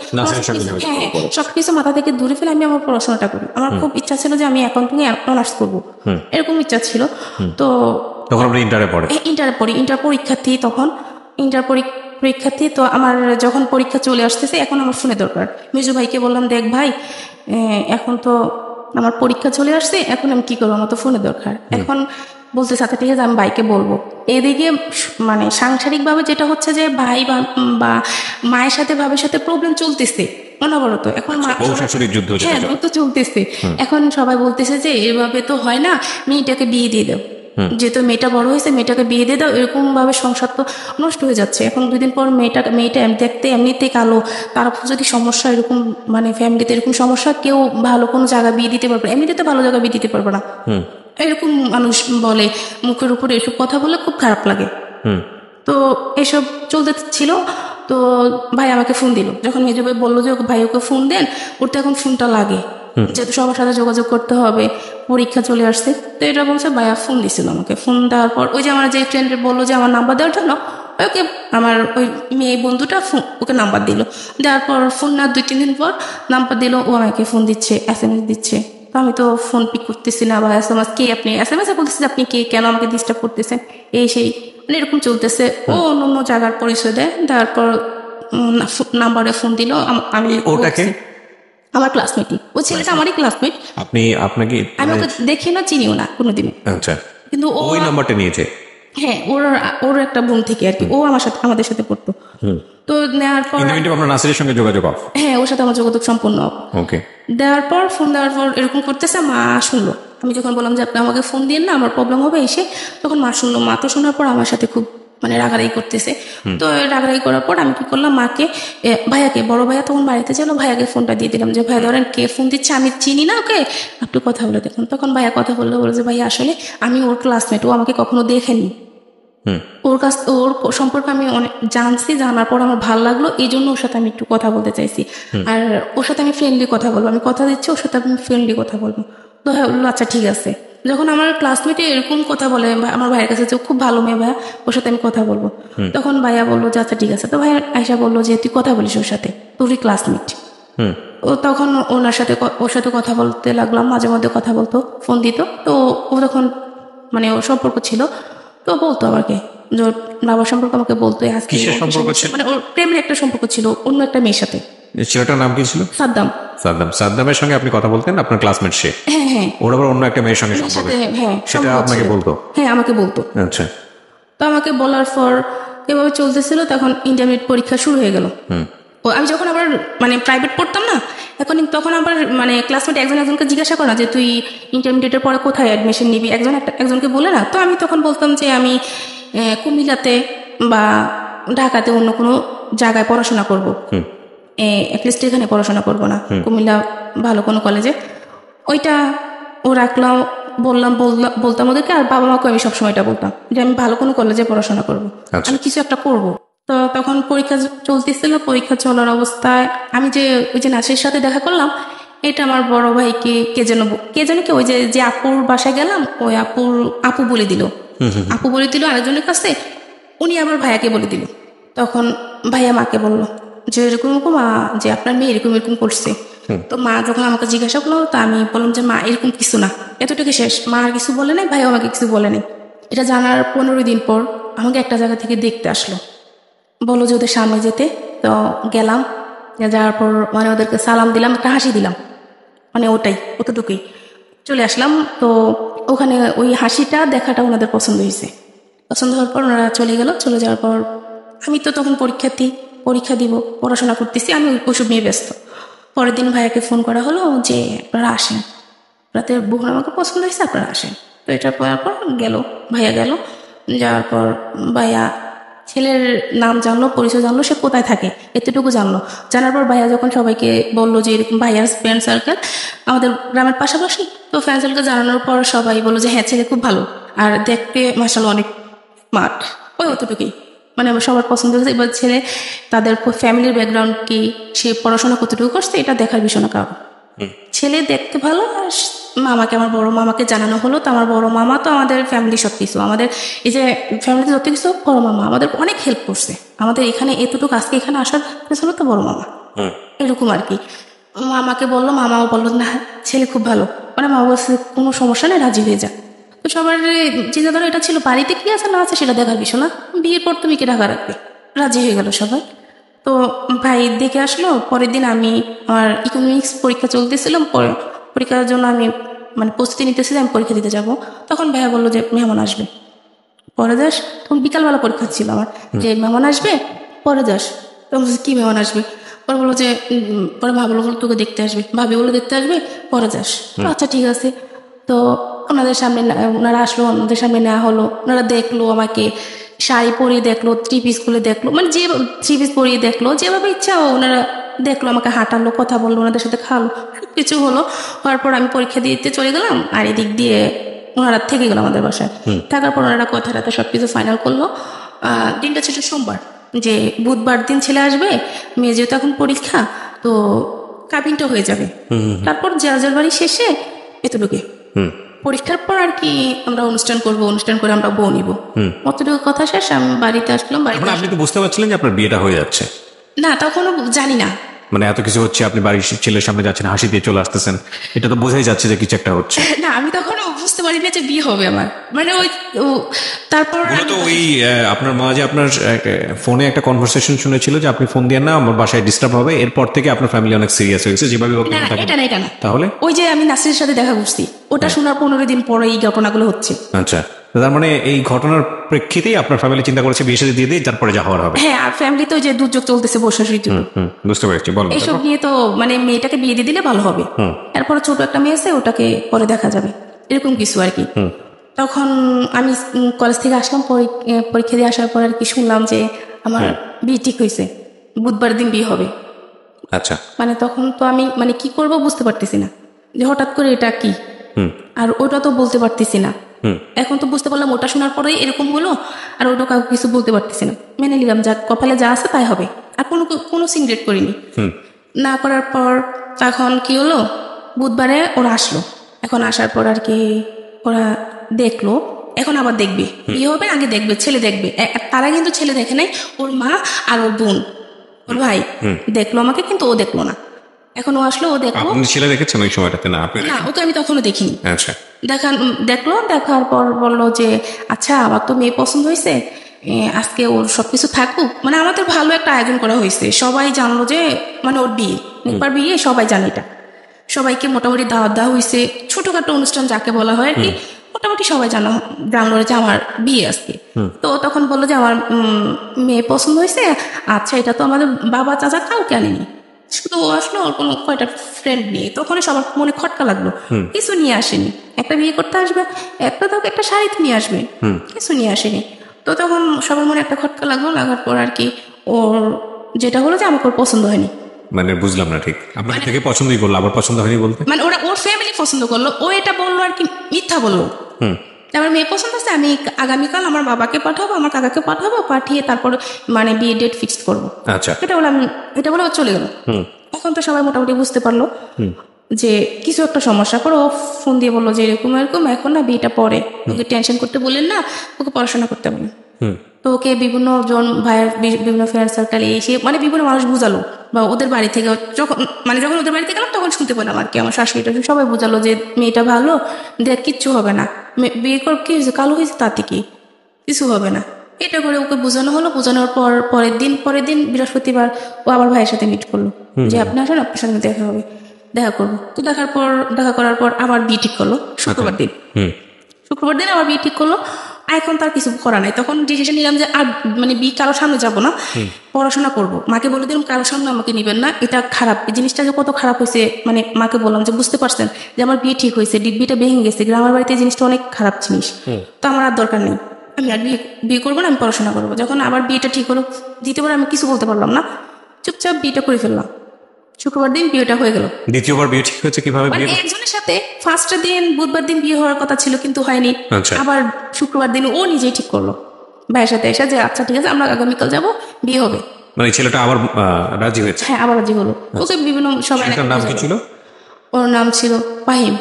হ্যাঁ, সবকিছু মাথা থেকে দূরে ফেলে আমি আমার পড়াশোনাটা করি। আমার খুব ইচ্ছা ছিল যে আমি এখন থেকে অনার্স করবো, এরকম ইচ্ছা ছিল। তো ইন্টারে পড়ি, ইন্টার পরীক্ষার্থী, তখন ইন্টার পরীক্ষার্থী। তো আমার যখন পরীক্ষা চলে আসতেছে, এখন আমার ফোনে দরকার। মেজু ভাইকে বললাম, দেখ ভাই, এখন তো আমার পরীক্ষা চলে আসছে, এখন আমি কি করবো, আমার তো ফোনে দরকার। এখন বলতে সাথে ঠিক আছে, আমি ভাইকে বলবো। এদিকে সাংসারিকভাবে যেটা হচ্ছে যে ভাই বা মায়ের সাথে ভাবের সাথে প্রবলেম চলতেছে অনবরত। এখন যুদ্ধ চলতেছে। এখন সবাই বলতেছে যে এভাবে তো হয় না, মেয়েটাকে বিয়ে দিয়ে দাও, যেহেতু মেয়েটা বড় হয়েছে, মেয়েটাকে বিয়ে দিয়ে দাও। এরকম ভাবে সংসার তো নষ্ট হয়ে যাচ্ছে। এখন 2 দিন পর মেয়েটা দেখতে এমনিতে কালো, তারপর যদি সমস্যা এরকম ফ্যামিলিতে এরকম সমস্যা, কেউ ভালো কোনো জায়গা বিয়ে দিতে পারবে, এমনিতে তো ভালো জায়গা বিয়ে দিতে পারবে না, এরকম মানুষ বলে, মুখের উপরে এসব কথা বলে, খুব খারাপ লাগে। তো এসব চলতে ছিল। তো ভাই আমাকে ফোন দিল, যখন মেজো ভাই বললো যে ভাই ওকে ফোন দেন, ওর তো এখন ফোনটা লাগে, যেহেতু সবার সাথে যোগাযোগ করতে হবে, পরীক্ষা চলে আসছে। তো এটা বলছে, ভাইয়া ফোন দিছিল আমাকে। ফোন দেওয়ার পর ওই যে আমার যে ফ্রেন্ড বললো যে আমার নাম্বার দেওয়ার জন্য, ওকে আমার ওই মেয়ে বন্ধুটা ওকে নাম্বার দিল, দেওয়ার পর ফোন না 2-3 দিন পর নাম্বার দিল, ও আমাকে ফোন দিচ্ছে, SMS দিচ্ছে। তো আমি তো ফোন পিক করতেছি না, বা SMS কে আপনি, SMS বলতেছি আপনি কে, কেন আমাকে ডিস্টার্ব করতেছেন, এই সেই মানে এরকম চলতেছে। ও অন্য জায়গার পরিচয় দেয়, তারপর নাম্বারে ফোন দিল। আমি ওটাকে আমার ক্লাসমেটই, ও ছেলেটা আমারই ক্লাসমেট। আপনি আপনাকে আমি ওকে দেখি না, চিনিও না কোনোদিন, আচ্ছা, কিন্তু ও ওই নাম্বারটা নিয়েছে। হ্যাঁ, ওর একটা বোন থেকে আর কি, ও আমাদের সাথে পড়তো। তো নেওয়ার পর আপনার নাসিরের সঙ্গে যোগাযোগ অফ? হ্যাঁ, ওর সাথে আমার যোগাযোগ সম্পূর্ণ অফ। ওকে। ফোন দেওয়ার পর এরকম করতেছে, মা শুনলো। আমি যখন বললাম যে আপনি আমাকে ফোন দিন না, আমার প্রবলেম হবে এসে, তখন মা শুনলো। মা তো শোনার পর আমার সাথে খুব মানে রাগারাগি করতেছে। তো রাগারাগি করার পর আমি কি করলাম, মাকে ভাইয়াকে, বড় ভাইয়া তখন বাড়িতে ছিল, ভাইয়াকে ফোনটা দিয়ে দিলাম যে ভাইয়া ধরেন কে ফোন দিচ্ছে, আমি চিনি না ওকে, আপনি কথা বলে দেখুন। তখন ভাইয়া কথা বললো যে ভাইয়া আসলে আমি ওর ক্লাসমেট, ও আমাকে কখনো দেখেনি, ওর সম্পর্কে আমি অনেক জানছি, জানার পর আমার ভালো লাগলো, এই জন্য ওর সাথে আমি একটু কথা বলতে চাইছি, আর ওর সাথে আমি ফ্রেন্ডলি কথা বলবো, আমি কথা দিচ্ছি ওর সাথে আমি ফ্রেন্ডলি কথা বলবো। তো হ্যাঁ বললো আচ্ছা ঠিক আছে। যখন আমার ক্লাসমেটে এরকম কথা বলে আমার ভাইয়ের কাছে, যে খুব ভালো মেয়ে ভাইয়া, ওর সাথে আমি কথা বলবো, তখন ভাইয়া বললো যে আচ্ছা ঠিক আছে। তো ভাইয়া আয়সা বললো যে তুই কথা বলিস ওর সাথে, তোরই ক্লাসমেট। ও তখন ওর সাথে কথা বলতে লাগলাম, মাঝে মধ্যে কথা বলতো, ফোন দিত। তো ও তখন মানে ওর সম্পর্ক ছিল, তো বলতো আমাকে যে ওর বাবার সম্পর্ক আমাকে বলতো। কিসের সম্পর্ক ছিল? মানে ওর প্রেমের একটা সম্পর্ক ছিল অন্য একটা মেয়ের সাথে। ছেলেটার নাম কি ছিল? সাদ্দাম। সাদ্দামের সঙ্গে আপনি কথা বলতেন, আপনার ক্লাসমেট সে? হ্যাঁ হ্যাঁ। ওর আবার অন্য একটা মেয়ের সঙ্গে সম্পর্ক? হ্যাঁ, সেটা আপনাকে বলতো? হ্যাঁ আমাকে বলতো। আচ্ছা। তো আমাকে বলার পর এভাবে চলতেছিল, তখন ইন্টারমিডিয়েট পরীক্ষা শুরু হয়ে গেল। আমি যখন আবার মানে প্রাইভেট পড়তাম না, তখন আবার মানে ক্লাসমেট একজনকে জিজ্ঞাসা করা যে তুই ইন্টারমিডিয়েটের পরে কোথায় অ্যাডমিশন নিবি, একজনকে বলে না। তো আমি তখন বলতাম যে আমি কুমিল্লাতে বা ঢাকাতে অন্য কোনো জায়গায় পড়াশোনা করবো, অ্যাটলিস্ট এখানে পড়াশোনা করবো না, কুমিল্লা ভালো কোনো কলেজে। ওইটা ও রাখলাম, বলতাম ওদেরকে, আর বাবা মাকে আমি সবসময় এটা বলতাম যে আমি ভালো কোনো কলেজে পড়াশোনা করবো, আমি কিছু একটা করবো। তো তখন পরীক্ষা চলতেছিল, পরীক্ষা চলার অবস্থায় আমি ওই যে নাসির সাথে দেখা করলাম, এটা আমার বড় ভাইকে কে যেন ওই যে আপুর বাসায় গেলাম, ওই আপু বলে দিল, আরেকজনের কাছে, উনি আবার ভাইয়াকে বলে দিল। তখন ভাইয়া মাকে বললো যে এরকম যে আপনার মেয়ে এরকম করছে। তো মা যখন আমাকে জিজ্ঞাসা করলো, তো আমি বললাম যে মা এরকম কিছু না, এতটুকু শেষ। মা আর কিছু বলে নাই, ভাইয়া আমাকে কিছু বলে নাই। এটা জানার 15 দিন পর আমাকে একটা জায়গা থেকে দেখতে আসলো, বললো যে ওদের সামনে যেতে। তো গেলাম, যাওয়ার পর মানে ওদেরকে সালাম দিলাম, একটা হাসি দিলাম, মানে অতটুকুই চলে আসলাম। তো ওখানে ওই হাসিটা দেখাটা ওনাদের পছন্দ হয়েছে। পছন্দ হওয়ার পর ওনারা চলে গেল। চলে যাওয়ার পর আমি তো তখন পরীক্ষা দিব, পড়াশোনা করতেছি, আমি ওইসব নিয়ে ব্যস্ত। পরের দিন ভাইয়াকে ফোন করা হলো যে আপনারা আসেন, রাতের বোন আমাকে পছন্দ হয়েছে, আপনারা আসেন। তো এটা পড়ার পর ভাইয়া গেল। যাওয়ার পর ভাইয়া ছেলের নাম জানলো, পরিচয় জানলো, সে কোথায় থাকে এতটুকু জানলো। জানার পর ভাইয়া যখন সবাইকে বললো যে এরকম ভাইয়ার ফ্রেন্ড সার্কেল আমাদের গ্রামের পাশাপাশি, তো ফ্রেন্ড সার্কেল জানানোর পর সবাই বললো যে হ্যাঁ ছেলে খুব ভালো, আর দেখতে মাশাআল্লাহ অনেক স্মার্ট, ওই অতটুকুই মানে সবার পছন্দ হয়েছে। এবার ছেলে তাদের ফ্যামিলির ব্যাকগ্রাউন্ড কি, সে পড়াশোনা কতটুকু করছে, এটা দেখার বিষয় না কারণ। ছেলে দেখতে ভালো, আর আমার বড় মামাকে জানানো হলো। তো আমার বড় মামা তো আমাদের ফ্যামিলি সব কিছু, আমাদের এই যে ফ্যামিলিতে যত কিছু, বড় মামা আমাদের অনেক হেল্প করছে, আমাদের এখানে এতটুকু আজকে এখানে আসার পেছনে তো বড় মামা। এরকম আর কি। মামাকে বললো, মামাও বললো না ছেলে খুব ভালো, মানে মা বলছে কোনো সমস্যা নেই, রাজি হয়ে যা। তো সবার চিন্তাধারা এটা ছিল, বাড়িতে কি আছে না আছে সেটা দেখার বিষয় না, বিয়ের পর তুমি কি ঢাকা রাখবে। রাজি হয়ে গেল সবাই। তো ভাই দেখে আসলো। পরের দিন আমি আমার ইকোনমিক্স পরীক্ষা চলতেছিলাম, পরীক্ষার জন্য আমি মানে প্রস্তুতি নিতেছিলাম, আমি পরীক্ষা দিতে যাব। তখন ভাইয়া বললো যে মেহমান আসবে, পরে যাস। তখন বিকালবেলা পরীক্ষা ছিল আমার, যে মেহমান আসবে পরে যাস। তখন কি মেহমান আসবে? পরে বললো যে পরে মা বললো তোকে দেখতে আসবে, ভাবি বলে দেখতে আসবে, পরে যাস। আচ্ছা ঠিক আছে। তো ওনারা আসলো, ওনাদের সামনে নেওয়া হলো। ওনারা দেখলো আমাকে, শাড়ি পরিয়ে দেখলো, 3 পিস খুলে দেখলো, মানে যে 3 পিস পরিয়ে দেখলো, যেভাবে ইচ্ছা ওনারা দেখলো, আমাকে হাঁটালো, কথা বললো, ওনাদের সাথে খাওয়ালো, সবকিছু হলো। হওয়ার পর আমি পরীক্ষা দিতে চলে গেলাম, আর এদিক দিয়ে ওনারা থেকে গেল আমাদের বাসায়। থাকার পর ওনারা কথা রাতে সবকিছু ফাইনাল করলো। দিনটা ছিল সোমবার, যে বুধবার দিন ছেলে আসবে, মেয়ে যেহেতু এখন পরীক্ষা, তো কাবিনটা হয়ে যাবে। তারপর যার বাড়ি শেষে এতটুকু। পরীক্ষার পর আর কি আমরা অনুষ্ঠান করব, অনুষ্ঠান করে আমরা বউ নিব, অতটুকু কথা শেষ। আমি বাড়িতে আসলাম। মানে আপনি তো বুঝতে পারছিলেন যে আপনার বিয়েটা হয়ে যাচ্ছে? না, তখনও জানি না। মানে এত কিছু হচ্ছে, আপনি বাড়ির ছেলের সামনে যাচ্ছেন, হাসি দিয়ে চলে আসতেছেন, এটা তো বোঝাই যাচ্ছে যে কিছু একটা হচ্ছে। না, আমি তখন বুঝতে পারি না যে বিয়ে হবে আমার। মানে ওই তারপর মূলত ওই আপনার মা যে আপনার ফোনে একটা কনভারসেশন শুনেছিল যে আপনি ফোন দিয়ে না, আমার বাসায় ডিস্টার্ব হবে, এরপর থেকে আপনার ফ্যামিলি অনেক সিরিয়াস হয়েছে যেভাবে হোক না, তাকে- এটা না, এটা না। তাহলে ওই যে আমি নাসিরের সাথে দেখা করছি, ওটা শোনার 15 দিন পরে এই ঘটনাগুলো হচ্ছে। আচ্ছা, তার মানে এই ঘটনার প্রেক্ষিতেই আপনার ফ্যামিলি চিন্তা করেছে বিয়ে সাথে দিয়ে দিই, তারপরে যা হওয়ার হবে। হ্যাঁ, আর ফ্যামিলিতে ওই যে দুর্যোগ চলতেছে, বর্ষার ঋতু, বুঝতে পেরেছি, বলুন। এইসব নিয়ে তো মানে মেয়েটাকে বিয়ে দিয়ে দিলে ভালো হবে, এরপরে ছোট একটা মেয়ে আছে, ওটাকে পরে দেখা যাবে, এরকম কিছু আর কি। তখন আমি কলেজ থেকে আসলাম, পরীক্ষা দিয়ে আসার পর আর কি শুনলাম যে আমার বিয়ে ঠিক হয়েছে, বুধবার দিন বিয়ে হবে। আচ্ছা, মানে তখন তো আমি মানে কি করব বুঝতে পারতেছি না, যে হঠাৎ করে এটা কি, আর ওটা তো বলতে পারতেছি না। এখন তো বুঝতে পারলাম ওটা শোনার পরেই এরকম হলো, আর ওটা কাউকে কিছু বলতে পারতেছি না, মেনে নিলাম, যা কপালে যা আছে তাই হবে, আর কোনো সিনক্রেট করিনি। না করার পর তখন কি হলো, বুধবারে ওরা আসলো। এখন আসার পর আর কি ওরা দেখলো, এখন আবার দেখবে, বিয়ে হবে আগে দেখবে, ছেলে দেখবে। তারা কিন্তু ছেলে দেখে নাই, ওর মা আর ওর বোন, ওর ভাই দেখলো আমাকে, কিন্তু ও দেখলো না। এখন ও আসলো, ও দেখলো। আপনি ছেলে দেখেছেন ওই সময়টাতে? না, আপনি না, ওকে আমি তখনও দেখিনি। আচ্ছা, দেখলো, দেখার পর বললো যে আচ্ছা, আমার তো মেয়ে পছন্দ হয়েছে, আজকে ওর সবকিছু থাকুক। মানে আমাদের ভালো একটা আয়োজন করা হয়েছে, সবাই জানলো যে মানে ওর বিয়ে, একবার বিয়ে, সবাই জানে এটা, সবাইকে মোটামুটি দাওয়াত দেওয়া হয়েছে, ছোটখাটো অনুষ্ঠান যাকে বলা হয় আর কি, মোটামুটি সবাই জানলো যে আমার বিয়ে আজকে। তো তখন বললো যে আমার মেয়ে পছন্দ হয়েছে, আচ্ছা এটা তো আমাদের বাবা চাচা কাউকে আনেনি, শুধু ও আসলো ওর কোনো কয়টা ফ্রেন্ড নিয়ে। তখন সবার মনে খটকা লাগলো, কিছু নিয়ে আসেনি, একটা বিয়ে করতে আসবে, একটা শাড়ি নিয়ে আসবে, কিছু নিয়ে আসেনি। তো তখন সবার মনে একটা খটকা লাগলো, লাগার পর আর কি ওর যেটা হলো যে আমাকে ওর পছন্দ হয়নি। মানে বুঝলাম না ঠিক, আপনার থেকে পছন্দই করলো, আবার পছন্দ হয়নি বলতে? মানে ওর ফ্যামিলি পছন্দ করলো, ও এটা বললো আর কি, মিথ্যা বললো। আমার মেয়ে পছন্দ আছে, আমি আগামীকাল আমার বাবাকে পাঠাবো, আমার কাকাকে পাঠাবো, পাঠিয়ে তারপর মানে বিয়ে ডেট ফিক্সড করবো। আচ্ছা, এটা বলে ও চলে গেল। এখন তো সবাই মোটামুটি বুঝতে পারলো যে কিছু একটা সমস্যা। পরে ও ফোন দিয়ে বললো যে এরকম এরকম, এখন না বিয়েটা পরে, ওকে টেনশন করতে বললেন না, ওকে পড়াশোনা করতে বলেন। তো ওকে বিভিন্ন জন ভাইয়ের বিভিন্ন ফ্রেন্ড সার্কেলে এসে মানে বিভিন্ন মানুষ বুঝালো, বা ওদের বাড়ি থেকে যখন ওদের বাড়িতে গেলাম তখন শুনতে পেলাম আর কি, আমার শাশুড়িটা সবাই বুঝালো যে মেয়েটা ভালো, দেখ কিচ্ছু হবে না, বিয়ে কর, কি হয়েছে, কালো হয়েছে, তাতে কি, কিছু হবে না। এটা করে ওকে বোঝানো হলো। বোঝানোর পর পরের দিন বৃহস্পতিবার ও আবার ভাইয়ের সাথে মিট করলো যে আপনি আসেন, আপনার সাথে দেখা করবো। তো দেখা করার পর আবার বিয়ে ঠিক করলো শুক্রবার দিন আবার বিয়ে ঠিক করলো। এখন তার কিছু করা নাই, তখন ডিসিশন নিলাম যে আর মানে বিয়ে কারোর সামনে যাবো না, পড়াশোনা করবো। মাকে বলে দিলাম কারোর সামনে আমাকে নিবেন না, এটা খারাপ, এই জিনিসটা যে কত খারাপ হয়েছে, মানে মাকে বললাম যে বুঝতে পারছেন যে আমার বিয়ে ঠিক হয়েছে, বিয়েটা ভেঙে গেছে, গ্রামের বাড়িতে এই জিনিসটা অনেক খারাপ জিনিস, তো আমার আর দরকার নেই, আমি আর বিয়ে করবো না, আমি পড়াশোনা করবো। যখন আবার বিয়েটা ঠিক হলো, দ্বিতীয়বার আমি কিছু বলতে পারলাম না, চুপচাপ বিয়েটা করে ফেললাম। শুক্রবার দিন বিয়েটা হয়ে গেল। দ্বিতীয়বার বিয়ে ঠিক হয়েছে কিভাবে? মানে বিয়ে একজনের সাথে ফার্স্টের দিন বুধবার দিন বিয়ে হওয়ার কথা ছিল, কিন্তু হয়নি। আচ্ছা। আবার শুক্রবার দিন ও নিজেই ঠিক করলো ভাইয়ের সাথে এসে যে আচ্ছা ঠিক আছে, আমরা আগামীকাল যাবো, বিয়ে হবে। মানে ছেলেটা আবার রাজি হয়েছে? হ্যাঁ, আবার রাজি হলো। ওকে বিভিন্ন সবাই, ছেলেটার নাম কি ছিল? ওর নাম ছিল ফাহিম।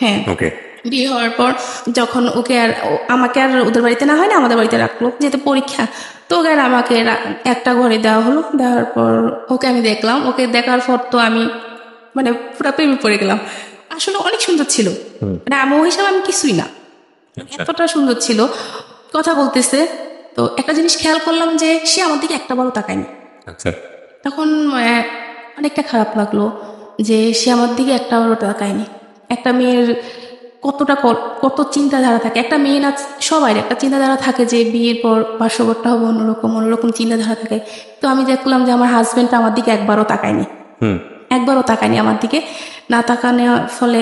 হ্যাঁ, ওকে। বিয়ে হওয়ার পর যখন ওকে আর আমাকে আর ওদের বাড়িতে না হয় না, আমাদের বাড়িতে রাখলো, যেহেতু পরীক্ষা, তো ওকে আর আমাকে একটা ঘরে দেওয়া হলো। দেওয়ার পর ওকে আমি দেখলাম, ওকে দেখার পর তো আমি মানে পুরো প্রেমে পড়ে গেলাম। আসলে অনেক সুন্দর ছিল, মানে আমি ওই হিসাবে আমি কিছুই না, এতটা সুন্দর ছিল, কথা বলতেছে। তো একটা জিনিস খেয়াল করলাম যে সে আমার দিকে একটা বারও তাকায়নি। আচ্ছা। তখন অনেকটা খারাপ লাগলো যে সে আমার দিকে একটা বারও তাকায়নি। একটা মেয়ের কত চিন্তাধারা থাকে, একটা মেয়ে না সবাই একটা চিন্তাধারা থাকে যে বিয়ের পর বাসরঘরটা হবে অন্যরকম চিন্তাধারা থাকে। তো আমি দেখলাম যে আমার হাজবেন্ডটা আমার দিকে একবারও তাকায়নি, আমার দিকে না তাকানোর ফলে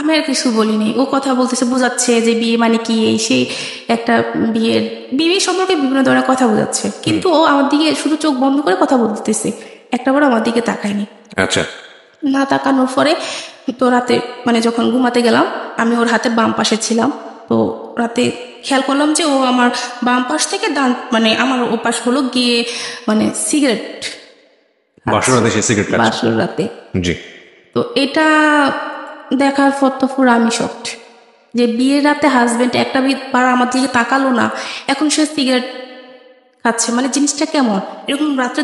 আমি আর কিছু বলিনি। ও কথা বলতেছে, বোঝাচ্ছে যে বিয়ে মানে কি, এই সেই একটা বিয়ে সম্পর্কে বিভিন্ন ধরনের কথা বোঝাচ্ছে, কিন্তু ও আমার দিকে শুধু চোখ বন্ধ করে কথা বলতেছে, একটাবারও আমার দিকে তাকায়নি। আচ্ছা। না তাকানোর পরে তো রাতে মানে যখন ঘুমাতে গেলাম, আমি ওর হাতের বাম পাশে ছিলাম। তো রাতে খেয়াল করলাম যে ও আমার বাম পাশ থেকে ডান মানে আমার ও পাশ হলো গিয়ে মানে সিগারেট, বাসরাতে সে সিগারেট খাচ্ছে? বাসর রাতে। জি। তো এটা দেখার পর তো পুরো আমি শকড, যে বিয়ের রাতে হাজবেন্ড একটা বার আমার দিকে তাকালো না, এখন সে সিগারেট খাচ্ছে, মানে জিনিসটা কেমন? এরকম রাত্রে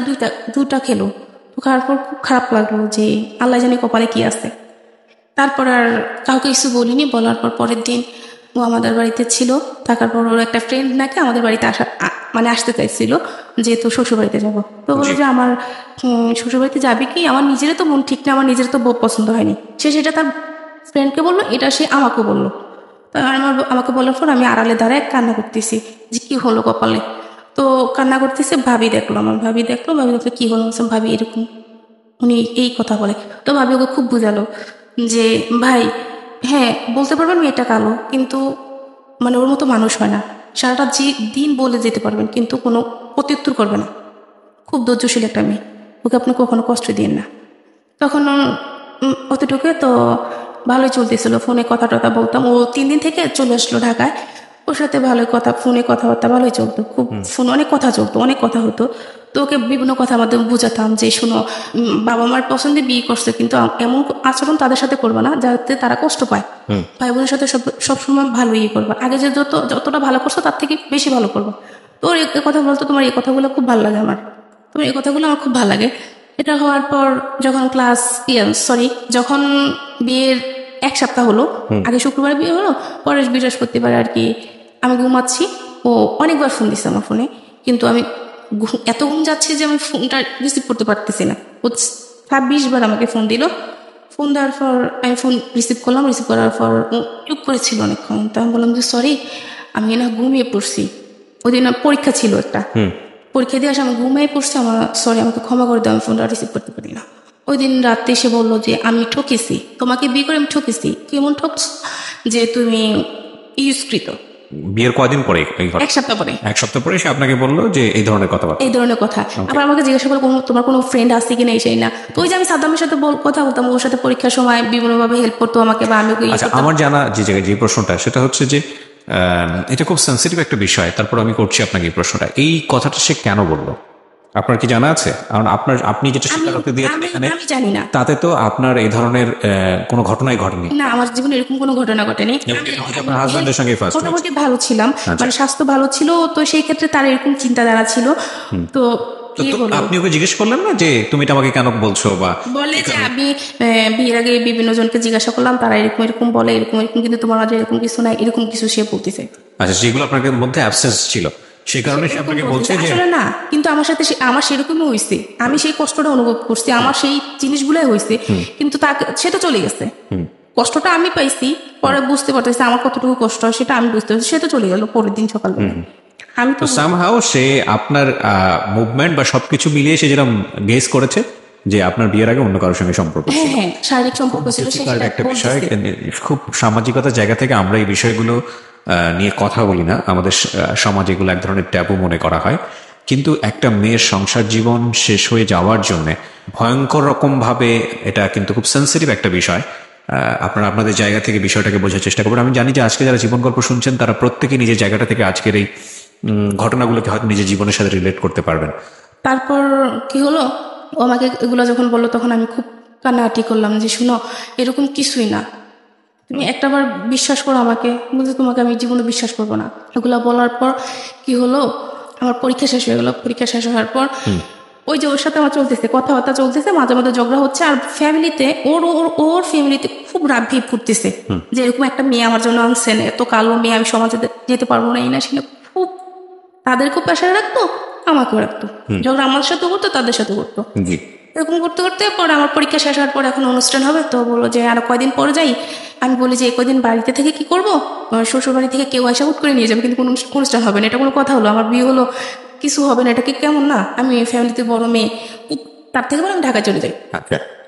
দুটা খেলো, তো খাওয়ার পর খুব খারাপ লাগলো যে আল্লাহ জানে কপালে কি আছে। তারপর আর কাউকে কিছু বলিনি। বলার পর পরের দিন ও আমাদের বাড়িতে ছিল, থাকার পর ওর একটা ফ্রেন্ড নাকি আমাদের বাড়িতে মানে আসতে চাইছিল, যেহেতু শ্বশুর বাড়িতে যাবো। তো বললো যে আমার শ্বশুর বাড়িতে যাবে কি, আমার নিজেরও তো মন ঠিক না, আমার নিজের তো বউ পছন্দ হয়নি। সে সেটা তার ফ্রেন্ডকে বললো, এটা সে আমাকে বললো। তো আমাকে বলার পর আমি আড়ালে দাঁড়ায় কান্না করতেছি যে কি হলো কপালে। তো কান্না করতেছে, ভাবি দেখলো, ভাবি দেখলো কি হলো, ভাবি এরকম উনি এই কথা বলে। তো ভাবি ওকে খুব বুঝালো যে ভাই হ্যাঁ বলতে পারবেন মেয়েটা কালো, কিন্তু মানে ওর মতো মানুষ হয় না, সারাটা দিন বলে যেতে পারবেন কিন্তু কোনো প্রত্যুত্তর করবে না, খুব ধৈর্যশীল একটা মেয়ে, ওকে আপনি কখনো কষ্ট দিন না। তখন অতটুকু তো ভালোই চলতেছিল, ফোনে কথা টথা বলতাম। ও 3 দিন থেকে চলে আসলো ঢাকায়, ওর সাথে ভালোই কথা, ফোনে কথাবার্তা ভালোই চলতো, খুব ফোনে অনেক কথা চলতো, অনেক কথা হতো। তো ওকে বিভিন্ন কথার মাধ্যমে বুঝাতাম যে শুনো, বাবা মার পছন্দে বিয়ে করছে, কিন্তু এমন আচরণ তাদের সাথে করবে না যাতে তারা কষ্ট পায়। ভাই বোনের সাথে সবসময় ভালো ইয়ে করবা, আগে যে যতটা ভালো করছো তার থেকে বেশি ভালো করবো। তো ওর কথা বলতো, তোমার এই কথাগুলো খুব ভালো লাগে আমার, তোমার এই কথাগুলো আমার খুব ভালো লাগে। এটা হওয়ার পর যখন যখন বিয়ের 1 সপ্তাহ হলো, আগে শুক্রবার বিয়ে হলো, পরের বৃহস্পতিবার আর কি আমি ঘুমাচ্ছি, ও অনেকবার ফোন দিচ্ছে আমার ফোনে, কিন্তু আমি এত ঘুম যাচ্ছে যে আমি ফোনটা রিসিভ করতে পারতেছি না। ও 26 বার আমাকে ফোন দিল। ফোন দেওয়ার পর আমি ফোন রিসিভ করলাম, রিসিভ করার পর ও চুপ করেছিল অনেকক্ষণ। তো আমি বললাম যে সরি, আমি না ঘুমিয়ে পড়ছি, ওই দিন পরীক্ষা ছিল একটা, পরীক্ষা দিয়ে আসে আমি ঘুমিয়ে পড়ছি, সরি আমাকে ক্ষমা করে দাও, আমি ফোনটা রিসিভ করতে পারি না। ওই দিন রাতে এসে বললো যে আমি ঠকেছি, তোমাকে বিয়ে করে আমি ঠকেছি। কেমন ঠকছ? যে তুমি ইউজকৃত। বিয়ের কয়দিন পরে? 1 সপ্তাহ পরে। 1 সপ্তাহ পরে সে আপনাকে বললো যে এই ধরনের কথা। আবার আমাকে জিজ্ঞাসা করলো তোমার কোনো ফ্রেন্ড আছে কিনা, এই না। তো ওই যে আমি সাদ্দামের সাথে কথা বলতাম, ওর সাথে পরীক্ষার সময় বিভিন্নভাবে হেল্প করতো আমাকে, বা আমি আমার জানা যে প্রশ্নটা, সেটা হচ্ছে যে এটা খুব সেন্সিটিভ একটা বিষয়, তারপর আমি করছি আপনাকে এই প্রশ্নটা, এই কথাটা সে কেন বললো আপনার কি জানা আছে? কারণ আপনি যেটা স্বীকারোক্তি দিয়েছেন এখানে, আমি জানি না, তাতে তো আপনার এই ধরনের কোনো ঘটনাই ঘটেনি। না, আমার জীবনে এরকম কোনো ঘটনা ঘটেনি। আপনার হাজবেন্ডের সঙ্গে ফার্স্ট মোটামুটি ভালো ছিলাম, মানে স্বাস্থ্য ভালো ছিল, তো সেই ক্ষেত্রে তার এরকম চিন্তাধারা ছিল। তো আপনি ওকে জিজ্ঞেস করলেন না যে তুমি এটা আমাকে কেন বলছো? বা বলে যে আমি বিয়ের আগে বিভিন্ন জনকে জিজ্ঞাসা করলাম, তারা এরকম বলে, এরকম কিন্তু তোমার মাঝে এরকম কিছু নাই, এরকম কিছু সে বলতেছে। আচ্ছা, যেগুলো আপনার মধ্যে অ্যাবসেন্স ছিল সেই কারণে সে আপনাকে বলছে যে আসলে না, কিন্তু আমার সাথে আমার সেরকমই হয়েছে, আমি সেই কষ্টটা অনুভব করছি, আমার সেই জিনিসগুলাই হয়েছে, কিন্তু সে তো চলে গেছে, কষ্টটা আমি পাইছি, পরে বুঝতে পারতেছি আমার কতটুকু কষ্ট হয় সেটা আমি বুঝতে পারছি। সে তো চলে গেল পরের দিন সকালবেলা। আমি তো সামহাও সে আপনার মুভমেন্ট বা সবকিছু মিলিয়ে সে যেরকম গেস করেছে যে আপনার বিয়ের আগে অন্য কারোর সঙ্গে সম্পর্ক ছিল। হ্যাঁ, শারীরিক সম্পর্ক ছিল, একটা বিষয়। খুব সামাজিকতার জায়গা থেকে আমরা এই বিষয়গুলো নিয়ে কথা বলি না, আমাদের সমাজে এগুলো এক ধরনের ট্যাবু মনে করা হয়। কিন্তু একটা মেয়ের সংসার জীবন শেষ হয়ে যাওয়ার জন্য ভয়ঙ্কর রকম ভাবে এটা কিন্তু খুব সেন্সিটিভ একটা বিষয়। আপনারা আপনাদের জায়গা থেকে বিষয়টাকে বোঝার চেষ্টা করবেন। আমি জানি যে আজকে যারা জীবন গল্প শুনছেন তারা প্রত্যেকে নিজের জায়গাটা থেকে আজকের এই ঘটনাগুলোকে হয়তো নিজের জীবনের সাথে রিলেট করতে পারবেন। তারপর কি হলো, ও আমাকে এগুলো যখন বললো তখন আমি খুব কান্নাকাটি করলাম যে শুনো, এরকম কিছুই না, তুমি একটাবার বিশ্বাস করো আমাকে, বলতে তোমাকে আমি জীবনে বিশ্বাস করবো না। এগুলো বলার পর কি হলো, আমার পরীক্ষা শেষ হয়ে গেল। পরীক্ষা শেষ হওয়ার পর ওই যে ওর সাথে আমার চলতেছে, কথাবার্তা চলতেছে, মাঝে মাঝে ঝগড়া হচ্ছে, আর ফ্যামিলিতে ওর ফ্যামিলিতে খুব রাগ ভিড় করতেছে যে এরকম একটা মেয়ে আমার জন্য আনছেন, এত কালো মেয়ে, আমি সমাজে যেতে পারবো না, এই না সেটা খুব তাদেরকেও প্রেশারে রাখতো, আমাকেও রাখতো, ঝগড়া আমার সাথে করতো, তাদের সাথে করতো। এরকম করতে করতে পরে আমার পরীক্ষা শেষ হওয়ার পর এখন অনুষ্ঠান হবে, তো বললো যে আরো কয়দিন পরে যাই। আমি বলি যে কয়দিন বাড়িতে থেকে কি করবো, শ্বশুর বাড়ি থেকে কেউ আসা হুট করে নিয়ে যাবে, কিন্তু কোনো অনুষ্ঠান হবে না, এটা কোনো কথা হলো? আমার বিয়ে হলো, কিছু হবে না, এটা কি কেমন না? আমি ফ্যামিলিতে বড় মেয়ে, তার থেকে বলে আমি ঢাকা চলে যাই,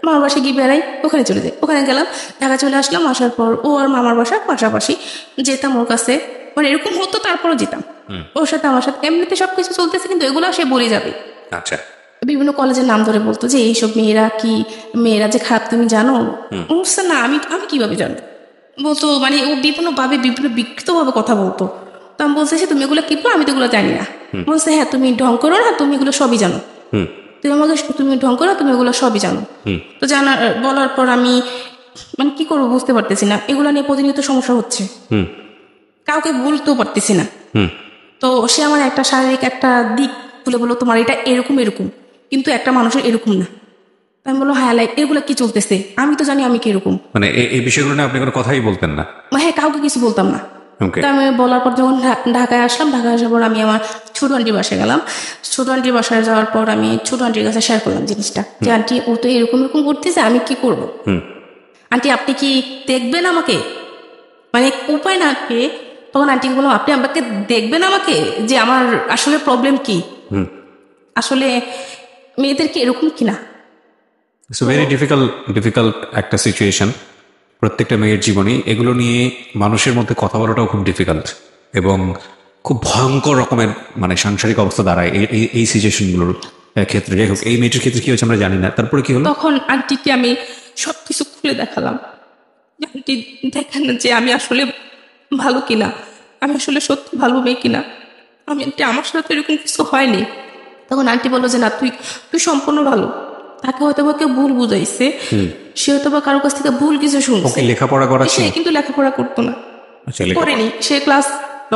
মামার বাসায় গিয়ে বেড়াই, ওখানে চলে যাই। ওখানে গেলাম, ঢাকা চলে আসলাম, আসার পর ও আর মামার বাসা পাশাপাশি, যেতাম ওর কাছে, মানে এরকম হতো, তারপরও যেতাম ওর সাথে, আমার সাথে এমনিতে সবকিছু চলতেছে, কিন্তু এগুলো সে বলে যাবে। আচ্ছা, বিভিন্ন কলেজের নাম ধরে বলতো যে এইসব মেয়েরা যে খারাপ তুমি জানো? না, আমি কিভাবে জানবো? বলতো, মানে ও বিভিন্ন বিকৃত ভাবে কথা বলতো। তো আমি বলছি তুমি এগুলো কি বলো, আমি তো এগুলো জানি না। বলছে হ্যাঁ, তুমি ঢং করো না, তুমি এগুলো সবই জানো, তুমি ঢং করো, তুমি এগুলো সবই জানো। তো বলার পর আমি মানে কি করবো বুঝতে পারতেছি না, এগুলো নিয়ে প্রতিনিয়ত সমস্যা হচ্ছে, কাউকে বলতেও পারতেছি না। তো সে আমার একটা শারীরিক একটা দিক তুলে বললো তোমার এটা এরকম এরকম, কিন্তু একটা মানুষের এরকম না। আমি বললো হ্যাঁ লাইক এগুলো কি চলতেছে, আমি তো জানি আমি কিরকম। মানে এই বিষয়গুলো নিয়ে আপনি কোনো কথাই বলতেন না? হ্যাঁ, কাউকে কিছু বলতাম না। Okay. তো আমি বলার পর যখন ঢাকায় আসলাম, ঢাকায় আসার পর আমি আমার ছোট আন্টির বাসায় গেলাম। ছোট আন্টির বাসায় যাওয়ার পর আমি ছোট আন্টির কাছে শেয়ার করলাম জিনিসটা, যে আন্টি ও তো এরকম এরকম করতেছে, আমি কি করব? আন্টি আপনি কি দেখবেন আমাকে? মানে উপায় না পেয়ে তখন আন্টিকে বললাম আপনি আমাকে দেখবেন আমাকে, যে আমার আসলে প্রবলেম কি, আসলে মেয়েদের কি এরকম কিনা। ইটস ভেরি ডিফিকাল্ট একটা সিচুয়েশন প্রত্যেকটা মেয়ের জীবনে। এগুলো নিয়ে মানুষের মধ্যে কথা বলাটাও খুব ডিফিকাল্ট এবং খুব ভয়ঙ্কর রকমের মানে সাংসারিক অবস্থা দাঁড়ায় এই সিচুয়েশনগুলোর ক্ষেত্রে। যাই হোক, এই মেয়েটির ক্ষেত্রে কি হয়েছে আমরা জানি না, তারপরে কি হলো? তখন আন্টিকে আমি সবকিছু খুলে দেখালাম, আন্টি দেখেন যে আমি আসলে ভালো কিনা, আমি আসলে সত্যি ভালো মেয়ে কিনা, আমি আন্টি আমার সাথে এরকম কিছু হয়নি। তখন আন্টি বললো যে না তুই সম্পূর্ণ ভালো, তাকে হয়তো বা কেউ ভুল বুঝাইছে, সে হয়তো বা কারোর কাছ থেকে ভুল কিছু শুনছে। লেখাপড়া করা সে কিন্তু লেখাপড়া করতো না, আচ্ছা, করেনি, সে ক্লাস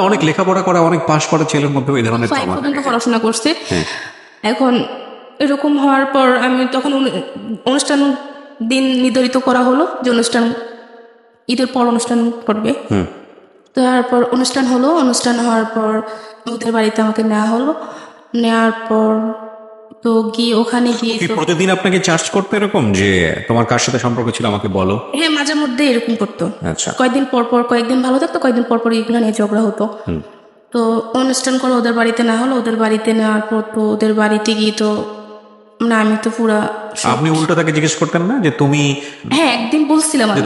অনেক লেখাপড়া করা অনেক পাশ করা ছেলের মধ্যে এই ধরনের 5 পর্যন্ত পড়াশোনা করছে। এখন এরকম হওয়ার পর আমি তখন অনুষ্ঠান দিন নির্ধারিত করা হলো যে অনুষ্ঠান ঈদের পর অনুষ্ঠান করবে। তারপর অনুষ্ঠান হলো, অনুষ্ঠান হওয়ার পর ওদের বাড়িতে আমাকে নেওয়া হলো। নেওয়ার পর তো গিয়ে ওখানে গিয়ে প্রতিদিন আপনাকে চার্জ করতে এরকম যে তোমার কার সাথে সম্পর্ক ছিল আমাকে বলো? হ্যাঁ, মাঝে মধ্যে এরকম করতো। আচ্ছা, কয়েকদিন পর পর, কয়েকদিন ভালো থাকতো, কয়েকদিন পর পর এগুলো নিয়ে ঝগড়া হতো। তো অনুষ্ঠান করে ওদের বাড়িতে না হলো, ওদের বাড়িতে নেওয়ার পর তো ওদের বাড়িতে গিয়ে তো না আমি তো পুরা। আপনি উল্টো তাকে জিজ্ঞেস করতেন না যে তুমি? হ্যাঁ, একদিন বলছিলাম আমি,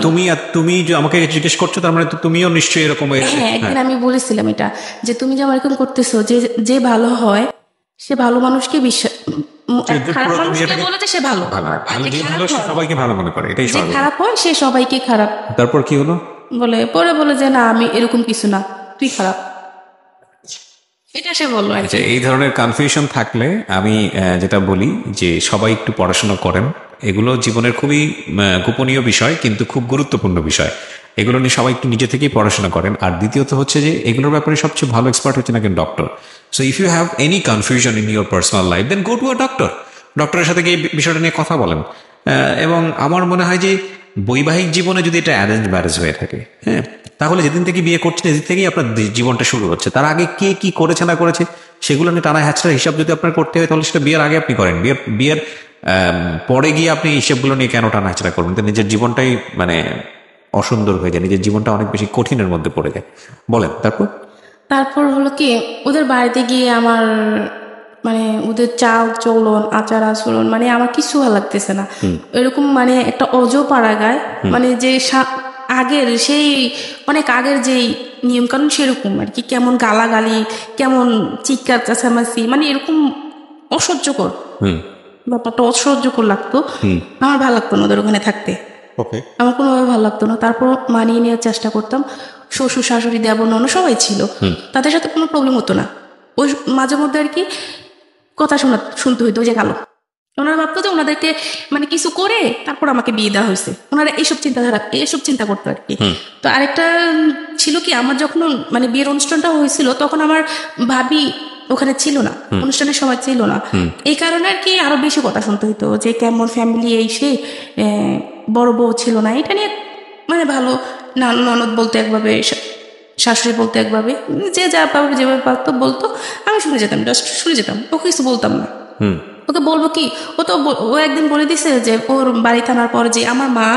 তুমি যে আমাকে জিজ্ঞেস করছো তার মানে তুমিও নিশ্চয়ই এরকম। হ্যাঁ, একদিন আমি বলেছিলাম এটা, যে তুমি যে আমার এরকম করতেছো, যে ভালো হয় সে ভালো মানুষকে বিশ্বাস, খারাপ মানুষকে বলে যে সে ভালো, সবাইকে ভালো মনে করে, এটাই যে খারাপ হয় সে সবাইকে খারাপ। তারপর কি হলো? বলে যে না আমি এরকম কিছু না, তুই খারাপ, এটা সে বললো। আচ্ছা, এই ধরনের কনফিউশন থাকলে আমি যেটা বলি যে সবাই একটু পড়াশোনা করেন। এগুলো জীবনের খুবই গোপনীয় বিষয়, কিন্তু খুব গুরুত্বপূর্ণ বিষয়। এগুলো নিয়ে সবাই একটু নিজে থেকেই পড়াশোনা করেন। আর দ্বিতীয়ত হচ্ছে যে এগুলোর ব্যাপারে সবচেয়ে ভালো এক্সপার্ট হচ্ছে নাকি doctor. So if you have any confusion in your personal life, then go to a doctor. ডক্টরের সাথে গিয়ে বিষয়টা নিয়ে কথা বলেন। এবং আমার মনে হয় যে বৈবাহিক জীবনে যদি এটা অ্যারেঞ্জ ম্যারেজ হয়ে থাকে, হ্যাঁ, তাহলে যেদিন থেকে বিয়ে করছেন সেদিন থেকেই আপনার জীবনটা শুরু হচ্ছে। তার আগে কে কি করেছে না করেছে সেগুলো নিয়ে টানা হ্যাচড়ার হিসাব যদি আপনার করতে হয়, তাহলে সেটা বিয়ের আগে আপনি করেন। বিয়ের পরে গিয়ে আপনি হিসাবগুলো নিয়ে কেন টানা হ্যাচড়া করবেন? তো নিজের জীবনটাই মানে অসুন্দর হয়ে যায়, নিজের জীবনটা অনেক বেশি কঠিনের মধ্যে পড়ে যায়। বলেন তারপর হলো কি, ওদের বাড়িতে গিয়ে আমার মানে ওদের চাল চলন আচার আচরণ মানে আমার কিছু ভালো লাগতেছে না। এরকম মানে একটা অজপাড়া গায়, মানে যে আগের সেই অনেক আগের যেই নিয়ম কানুন সেরকম আর কি, কেমন গালাগালি, কেমন চিৎকার চেঁচামেচি, মানে এরকম অসহ্যকর ব্যাপারটা, অসহ্যকর লাগতো। আমার ভালো লাগতো না ওদের ওখানে থাকতে, আমার কোনোভাবে ভালো লাগতো না। তারপর মানিয়ে নেওয়ার চেষ্টা করতাম। শ্বশুর শাশুড়ি দেবর ননদ সবাই ছিল, তাদের সাথে কোনো প্রবলেম হতো না। ওই মাঝে মধ্যে আর কি কথা শুনতে হইতো যে গেল, ওনারা ভাবতো যে ওনাদেরকে মানে কিছু করে তারপর আমাকে বিয়ে দেওয়া হয়েছে, ওনারা এইসব চিন্তা করতো আর কি। তো আরেকটা ছিল কি, আমার যখন মানে বিয়ের অনুষ্ঠানটা হয়েছিল তখন আমার ভাবি ওখানে ছিল না, অনুষ্ঠানের সময় ছিল না, এই কারণে আর কি আরো বেশি কথা শুনতে হইতো যে কেমন ফ্যামিলি, এই সে বড় বউ ছিল না, এটা নিয়ে মানে ভালো ননদ বলতে একভাবে, শাশুড়ি বলতে একভাবে, যে যা পাবে যেভাবে পারতো বলতো, আমি শুনে যেতাম, জাস্ট শুনে যেতাম, ওকে কিছু বলতাম না। ওকে বলবো কি, ও একদিন বলে দিছে যে ওর বাড়ি থানার পর যে আমার মা,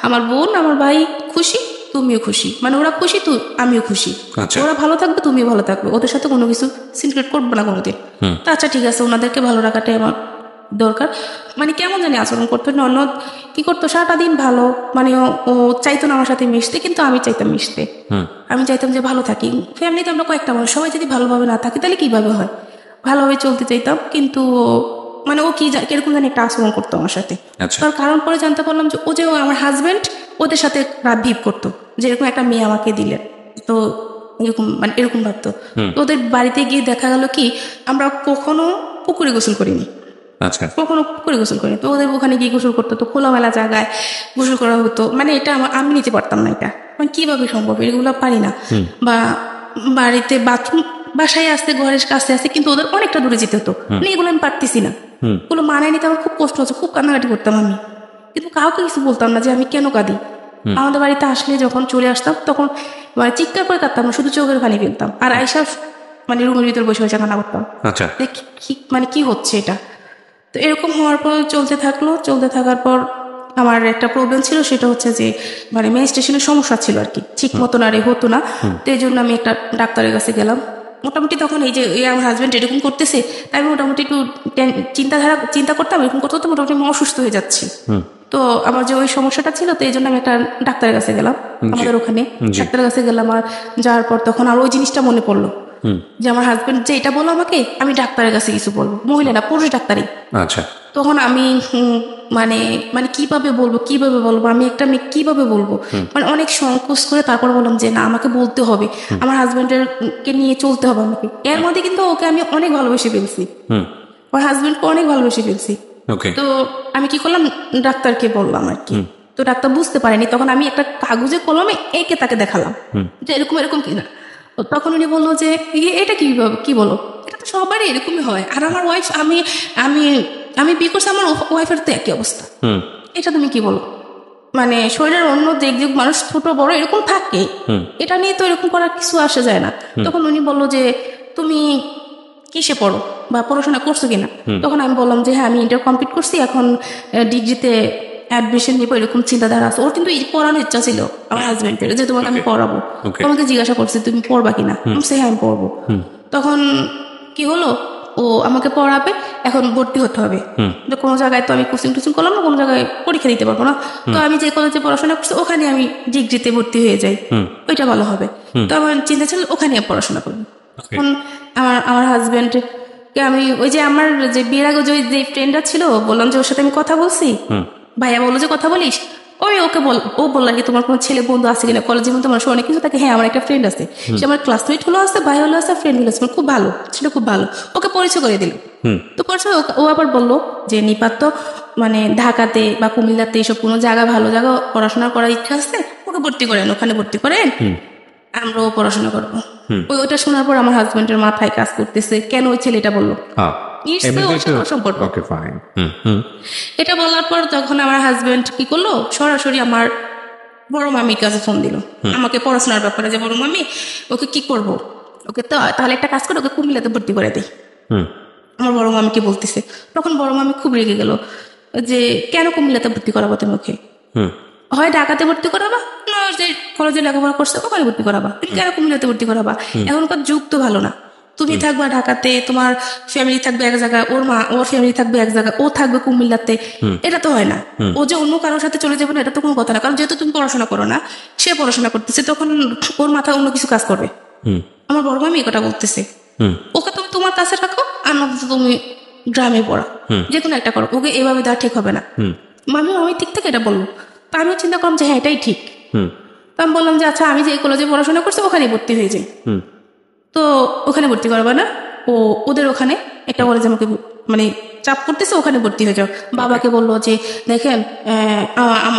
আমার বোন, আমার ভাই খুশি, তুমিও খুশি, মানে ওরা খুশি তো আমিও খুশি, ওরা ভালো থাকবে তুমিও ভালো থাকবে, ওদের সাথে কোনো কিছু সিক্রেট করবো না কোনোদিন। আচ্ছা ঠিক আছে, ওনাদেরকে ভালো রাখাটাই আমার দরকার। মানে কেমন জানি আচরণ করতো, ননদ কি করতো সারাটা দিন ভালো, মানে ও চাইতো না আমার সাথে মিশতে, কিন্তু আমি চাইতাম মিশতে, আমি চাইতাম যে ভালো থাকি। ফ্যামিলিতে আমরা কয়েকটা মানুষ, সবাই যদি ভালোভাবে না থাকি তাহলে কিভাবে হয়, ভালোভাবে চলতে চাইতাম, কিন্তু মানে ও কিরকম জানি একটা আচরণ করতো আমার সাথে। তার কারণ পরে জানতে পারলাম যে ও যে আমার হাজবেন্ড ওদের সাথে রাত ভিপ করতো, যেরকম একটা মেয়ে আমাকে দিলেন, তো এরকম মানে এরকম ভাবতো। ওদের বাড়িতে গিয়ে দেখা গেল কি, আমরা কখনো পুকুরে গোসল করিনি, আচ্ছা কখনো পুকুরে গোসল করিনি। তো ওদের ওখানে গিয়ে গোসল করতে তো খোলামেলা জায়গায় গোসল করা হতো, মানে এটা আমি নিতে পারতাম না, এটা মানে কিভাবে সম্ভব, এগুলো পারি না। বা বাড়িতে বাথরুম বাসায় আসতে ঘরের কাছে আসতে, কিন্তু ওদের অনেকটা দূরে যেতে হতো, মানে এগুলো আমি পারতেছি না, ওগুলো মানায় নিতে আমার খুব কষ্ট হচ্ছে, খুব কান্নাকাটি করতাম আমি, কিন্তু কাউকে কিছু বলতাম না যে আমি কেন কাঁদি। আমাদের বাড়িতে আসলে যখন চলে আসতাম তখন মানে চিৎকার করে কাঁদতাম না, শুধু চোখের পানি ফেলতাম, আর আয়সা মানে রুমের ভিতরে বসে বসে কান্না করতাম, আচ্ছা মানে কি হচ্ছে এটা। তো এরকম হওয়ার পর চলতে থাকলো, চলতে থাকার পর আমার একটা প্রবলেম ছিল, সেটা হচ্ছে যে মানে মেনস্ট্রুয়েশনের সমস্যা ছিল আর কি, ঠিক মতন আর হতো না। তো এই জন্য আমি একটা ডাক্তারের কাছে গেলাম। মোটামুটি তখন এই যে আমার হাজব্যান্ড এরকম করতেছে, তাই আমি মোটামুটি একটু চিন্তা করতাম, এরকম করতে করতে মোটামুটি আমি অসুস্থ হয়ে যাচ্ছি। তো আমার যে ওই সমস্যাটা ছিল, তো এই জন্য আমি একটা ডাক্তারের কাছে গেলাম, আমাদের ওখানে ডাক্তারের কাছে গেলাম। আর যাওয়ার পর তখন আর ওই জিনিসটা মনে পড়লো যে আমার হাজবেন্ড যে এটা বললো আমাকে, আমি ডাক্তারের কাছে কিছু বলবো, মহিলা না পুরুষ ডাক্তারই। আচ্ছা তখন আমি মানে কিভাবে বলবো আমি একটা মেয়ে কিভাবে বলবো, মানে অনেক সংকোচ করে তারপর বললাম যে না, আমাকে বলতে হবে, আমার হাজবেন্ডের কে নিয়ে চলতে হবে আমাকে। এর মধ্যে কিন্তু ওকে আমি অনেক ভালোবেসে ফেলছি, আমার হাজবেন্ডকে অনেক ভালোবেসে ফেলছি। তো আমি কি করলাম, ডাক্তারকে বললাম আর কি। তো ডাক্তার বুঝতে পারেনি, তখন আমি একটা কাগজে কলমে এঁকে তাকে দেখালাম যে এরকম এরকম কিনা। তখন উনি বললো যে এটা কি বলো, এটা তো সবারই এরকমই হয়, আর আমার ওয়াইফ আমি আমি আমি বিয়ে করছি, আমার ওয়াইফের তো একই অবস্থা, এটা তুমি কি বলো, মানে শরীরের অন্য যে মানুষ ছোট বড় এরকম থাকে, এটা নিয়ে তো এরকম করার কিছু আসে যায় না। তখন উনি বললো যে তুমি কিসে পড়ো বা পড়াশোনা করছো কিনা। তখন আমি বললাম যে হ্যাঁ, আমি ইন্টার কমপ্লিট করছি, এখন ডিগ্রিতে অ্যাডমিশন নিবো, এরকম চিন্তাধারা আছে। ওর কিন্তু পড়ানোর ইচ্ছা ছিল আমার হাজবেন্ডের, যে তোমাকে আমি পড়াবো। তোমাকে জিজ্ঞাসা করছি তুমি পড়বা কিনা, সে হ্যাঁ আমি পড়বো। তখন কি হলো, ও আমাকে পড়াবে, এখন ভর্তি হতে হবে। কোনো জায়গায় তো আমি কোচিং টোচিং করলাম না, কোনো জায়গায় পরীক্ষা দিতে পারবো না, তো আমি যে কলেজে পড়াশোনা করছি ওখানে আমি ডিগ্রিতে ভর্তি হয়ে যাই, ওইটা ভালো হবে। তো আমার চিন্তা ছিল ওখানে পড়াশোনা করবো। এখন আমার হাজবেন্ডকে আমি ওই যে আমার যে বিয়ের আগে যে ফ্রেন্ডটা ছিল, বললাম যে ওর সাথে আমি কথা বলছি, ভাইয়া বললো যে কথা বলিস, ওকে ও বললো কি তোমার কোনো ছেলে বন্ধু আছে কিনা কলেজে, মধ্যে মানুষ অনেক কিছু থাকে। হ্যাঁ, আমার একটা ফ্রেন্ড আছে, সে আমার ক্লাসমেট হলো আছে, ভাই হলো আছে, ফ্রেন্ড হলো আছে, খুব ভালো, সেটা খুব ভালো, ওকে পরিচয় করে দিল। তো পরিচয় ও আবার বললো যে নিপাত তো মানে ঢাকাতে বা কুমিল্লাতে এইসব কোনো জায়গা ভালো জায়গা পড়াশোনা করার ইচ্ছা আছে, ওকে ভর্তি করেন, ওখানে ভর্তি করেন, আমরাও পড়াশোনা করবো। ওইটা শোনার পর আমার হাজবেন্ডের মাথায় কাজ করতেছে, কেন ওই ছেলেটা বললো, এটা বলার পর তখন আমার হাজবেন্ড কি করলো, সরাসরি আমার বড় মামির কাছে ফোন দিল আমাকে পড়াশোনার ব্যাপারে, যে বড় মামি ওকে কি করব, ওকে তো তাহলে একটা কাজ করে ওকে কুমিল্লাতে ভর্তি করে দেয়। আমার বড় মামিকে বলতেছে। তখন বড় মামি খুব রেগে গেল যে কেন কুমিল্লাতে ভর্তি করাবো তুমি ওকে, হয় ঢাকাতে ভর্তি করাবা, না যে কলেজে লেখাপড়া করছে ওখানে ভর্তি করাবা, তুমি কেন কুমিল্লাতে ভর্তি করাবা, এখনকার যুগ তো ভালো না, তুমি থাকবা ঢাকাতে, তোমার ফ্যামিলি থাকবে এক জায়গায়, ওর ফ্যামিলি থাকবে এক জায়গায়, ও থাকবে কুমিল্লাতে, এটা তো হয় না। ও যে অন্য কারোর সাথে চলে যাবে না, এটা তো কোনো কথা না, কারণ যেহেতু তুমি পড়াশোনা করো না, সে পড়াশোনা করতেছে, তখন ওর মাথায় অন্য কিছু কাজ করবে। আমার বড় মামি এটা বলতেছে, ওকে তুমি তোমার কাছে রাখো, আর নয়তো তুমি গ্রামে পড়া, যে কোনো একটা করো, ওকে এভাবে দেওয়া ঠিক হবে না। মামি ঠিক থেকে এটা বললো। তা আমিও চিন্তা করলাম যে হ্যাঁ এটাই ঠিক। তা আমি বললাম যে আচ্ছা, আমি যে কলেজে পড়াশোনা করছি ওখানে ভর্তি হয়ে যাই। তো ওখানে ভর্তি করবা না, ওদের ওখানে একটা কলেজে আমাকে মানে চাপ করতেছে, ওখানে ভর্তি হয়ে যাও। বাবাকে বললো যে দেখেন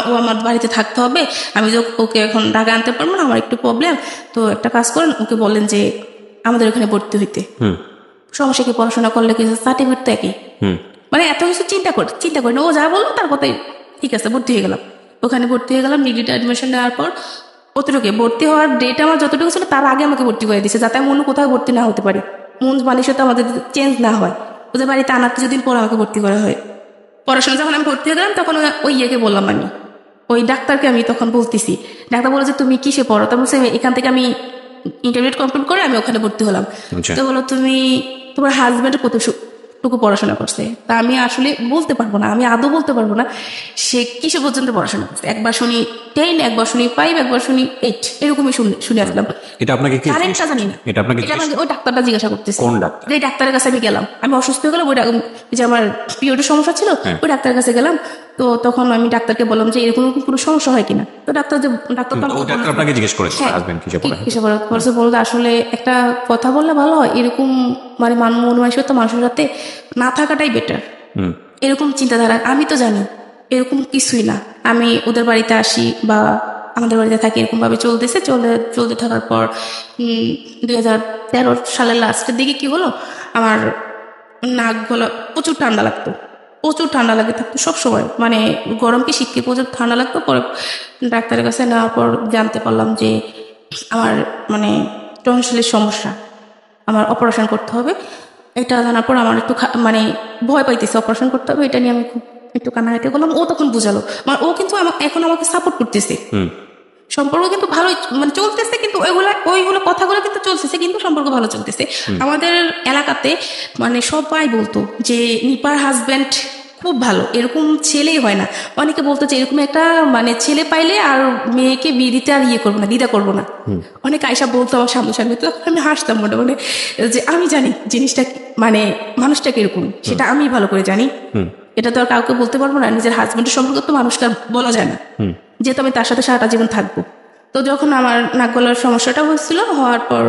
ও আমার বাড়িতে থাকতে হবে, আমি যে ওকে এখন ঢাকা আনতে পারবো না, আমার একটু প্রবলেম, তো একটা কাজ করেন, ওকে বলেন যে আমাদের ওখানে ভর্তি হইতে, সমস্যা কি, পড়াশোনা করলে কিছু সার্টিফিকেট তো একই, মানে এত কিছু চিন্তা করি না, ও যা বললো তার কথাই ঠিক আছে, ভর্তি হয়ে গেলাম। ওখানে ভর্তি হয়ে গেলাম, ডিগ্রিতে অ্যাডমিশন নেওয়ার পর অতটুকু ভর্তি হওয়ার ডেট আমার যতটুকু ছিল তার আগে আমাকে ভর্তি করে দিচ্ছে, যাতে আমি অন্য কোথাও ভর্তি না হতে পারি, মন মানসিকতা আমাদের চেঞ্জ না হয়, ওদের বাড়িতে আনার কিছুদিন পর আমাকে ভর্তি করা হয়। পড়াশোনা যখন আমি ভর্তি হয়ে গেলাম, তখন ওই ইয়েকে বললাম, আমি ওই ডাক্তারকে আমি তখন বলতেছি, ডাক্তার বলো যে তুমি কিসে পড়ো, তখন এখান থেকে আমি ইন্টারমিডিয়েট কমপ্লিট করে আমি ওখানে ভর্তি হলাম। তো বলো তুমি তোমার হাজব্যান্ড কতটুকু পড়াশোনা করছে, তা আমি আসলে বলতে পারবো না, আমি আদৌ বলতে পারবো না সে কিসে পর্যন্ত পড়াশোনা করছে। একবার শুনি 10, একবার শুনি 5, একবার শুনি 8, এরকমই শুনে আসলাম। এটা আপনাকে কি কারেন্টটা জানি না, এটা আপনাকে ওই ডাক্তারটা জিজ্ঞাসা করতেছে, কোন ডাক্তার, যে ডাক্তারের কাছে আমি গেলাম, আমি অসুস্থ হয়ে গেলাম, ওই যে আমার পিরিয়ডের সমস্যা ছিল, ওই ডাক্তারের কাছে গেলাম। তো তখন আমি ডাক্তারকে বললাম যে এরকম কোনো সমস্যা হয় কিনা। তো ডাক্তার আপনাকে জিজ্ঞেস করেছে হাজবেন্ড কিসে পড়ে, বলতে আসলে একটা কথা বললে ভালো হয়, এরকম মানে মন মানসিকতা মানুষের সাথে না থাকাটাই বেটার, এরকম চিন্তাধারা। আমি তো জানি এরকম কিছুই না। আমি ওদের বাড়িতে আসি বা আমাদের বাড়িতে থাকি, এরকম ভাবে চলতে থাকার পর 2013 সালের লাস্টের দিকে কি হলো, আমার নাক গলা প্রচুর ঠান্ডা লাগতো, প্রচুর ঠান্ডা লাগে থাকতো সবসময়, মানে গরম কি শীতকে প্রচুর ঠান্ডা লাগতো। পরে ডাক্তারের কাছে নেওয়ার পর জানতে পারলাম যে আমার মানে টনসিলের সমস্যা, আমার অপারেশন করতে হবে। এটা জানার পর আমার একটু মানে ভয় পাইতেছে, অপারেশন করতে হবে এটা নিয়ে আমি খুব একটু কান্নাকাটি করলাম। ও তখন বুঝালো, মানে ও কিন্তু এখন আমাকে সাপোর্ট করতেছে, সম্পর্ক কিন্তু ভালোই মানে চলতেছে, কিন্তু ওইগুলো কথাগুলো কিন্তু চলতেছে, কিন্তু সম্পর্ক ভালো চলতেছে। আমাদের এলাকাতে মানে সবাই বলতো যে নিপার হাজবেন্ড খুব ভালো, এরকম ছেলেই হয় না। অনেকে বলতো যে এরকম একটা মানে ছেলে পাইলে আর মেয়েকে বিয়ে দিতে আর ইয়ে করবো না, দ্বিধা করবো না। অনেক আয়সা বলতো আমার সামনে, তো আমি হাসতাম মোটামুটি, যে আমি জানি জিনিসটা মানে মানুষটা কিরকম সেটা আমি ভালো করে জানি। এটা তো আর কাউকে বলতে পারবো না, নিজের হাজবেন্ডের সম্পর্কে তো মানুষকে আর বলা যায় না, যেহেতু আমি তার সাথে সারাটা জীবন থাকবো। তো যখন আমার নাক গলার সমস্যাটা হয়েছিল, হওয়ার পর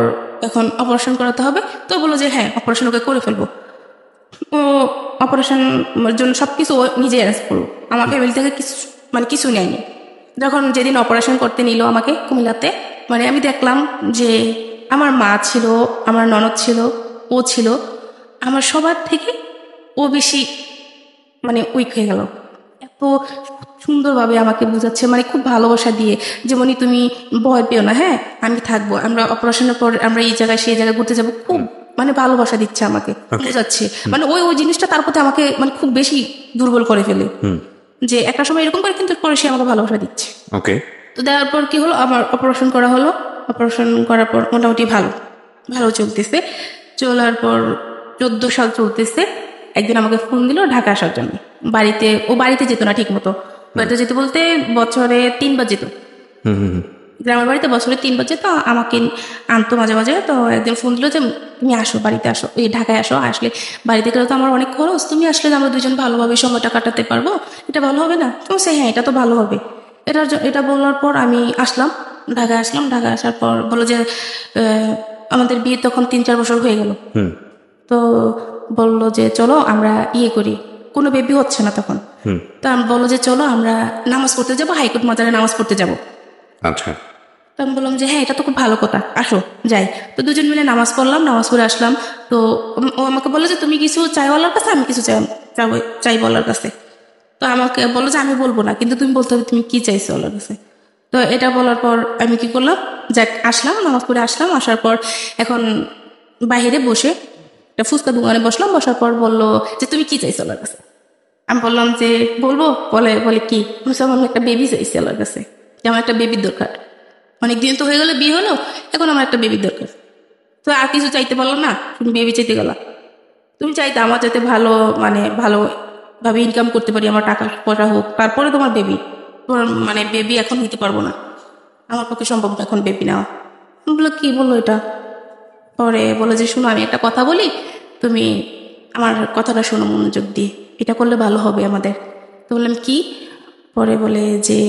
এখন অপারেশন করাতে হবে, তো বললো যে হ্যাঁ অপারেশন ওকে করে ফেলবো। ও অপারেশন জন্য সবকিছু ও নিজে অ্যারেঞ্জ করবো, আমার ফ্যামিলি থেকে কিছু নেয়নি। যখন যেদিন অপারেশন করতে নিল আমাকে কুমিল্লাতে, মানে আমি দেখলাম যে আমার মা ছিল, আমার ননদ ছিল, ও ছিল, আমার সবার থেকে ও বেশি মানে উইক হয়ে গেল। এত সুন্দরভাবে আমাকে বোঝাচ্ছে, মানে খুব ভালোবাসা দিয়ে, যেমনই তুমি ভয় পেও না, হ্যাঁ আমি থাকবো, আমরা অপারেশনের পর আমরা এই জায়গায় সেই জায়গায় ঘুরতে যাবো, খুব মানে ভালোবাসা দিচ্ছে আমাকে, বোঝাচ্ছে। মানে ওই জিনিসটা তার প্রতি আমাকে মানে খুব বেশি দুর্বল করে ফেলে, যে একটা সময় এরকম করে, কিন্তু পরে সে আমাকে ভালোবাসা দিচ্ছে। ওকে, তো দেওয়ার পর কি হলো, আমার অপারেশন করা হলো। অপারেশন করার পর মোটামুটি ভালো চলতেছে। চলার পর 14 সাল চলতেছে, একদিন আমাকে ফোন দিল ঢাকা আসার জন্য। বাড়িতে যেত না ঠিক মতো, বাড়িতে যেতে বলতে বছরে 3 বার যেত, গ্রামের বাড়িতে বছরে 3 বার যেত, আমাকে আনতো মাঝে মাঝে। তো একদিন ফোন দিল যে তুমি আসো, বাড়িতে আসো, এই ঢাকায় আসো, আসলে বাড়িতে গেলে তো আমার অনেক খরচ, তুমি আসলে আমরা দুজন ভালোভাবে সময়টা কাটাতে পারবো, এটা ভালো হবে না? তো হ্যাঁ এটা তো ভালো হবে। এটা বলার পর আমি আসলাম, ঢাকায় আসলাম। ঢাকায় আসার পর বললো যে আমাদের বিয়ে তখন 3-4 বছর হয়ে গেল। তো বললো যে চলো আমরা ইয়ে করি, কোনো বেবি হচ্ছে না তখন। তো আমি বললো যে চলো আমরা নামাজ পড়তে যাবো, হাইকোর্ট মাজারে নামাজ পড়তে যাবো। আচ্ছা, তো আমি বললাম যে হ্যাঁ এটা তো খুব ভালো কথা, আসো যাই। তো দুজন মিলে নামাজ পড়লাম, নামাজ পড়ে আসলাম। তো ও আমাকে বললো যে তুমি কিছু চাইও আল্লাহর কাছে, আমি কিছু চাইবো আল্লাহর কাছে। তো আমাকে বললো যে আমি বলবো না, কিন্তু তুমি বলতে হবে তুমি কি চাইছো আল্লাহর কাছে। তো এটা বলার পর আমি কি করলাম, যাক আসলাম, নামাজ পড়ে আসলাম। আসার পর এখন বাইরে বসে একটা ফুচকা দোকানে বসলাম। বসার পর বললো যে তুমি কি চাইছো আল্লাহর কাছে। আমি বললাম যে বলবো, বলে কি, আমি একটা বেবি চাইছি আল্লাহর কাছে, যে আমার একটা বেবির দরকার, অনেকদিন তো হয়ে গেলো বিয়ে হলো, এখন আমার একটা বেবির দরকার। তো আর কিছু চাইতে পারলাম না, তুমি বেবি চাইতে গেলা। তুমি চাইতে আমার যাতে ভালোভাবে ইনকাম করতে পারি, আমার টাকা পয়সা হোক, তারপরে তোমার বেবি। তোমার মানে বেবি এখন নিতে পারবো না, আমার পক্ষে সম্ভব না এখন বেবি নেওয়া। বললো কি বললো এটা? পরে বলে যে শোনো আমি একটা কথা বলি, তুমি আমার কথাটা শোনো মনোযোগ দিয়ে, এটা করলে ভালো হবে আমাদের। তো বললাম কি? পরে বলে যে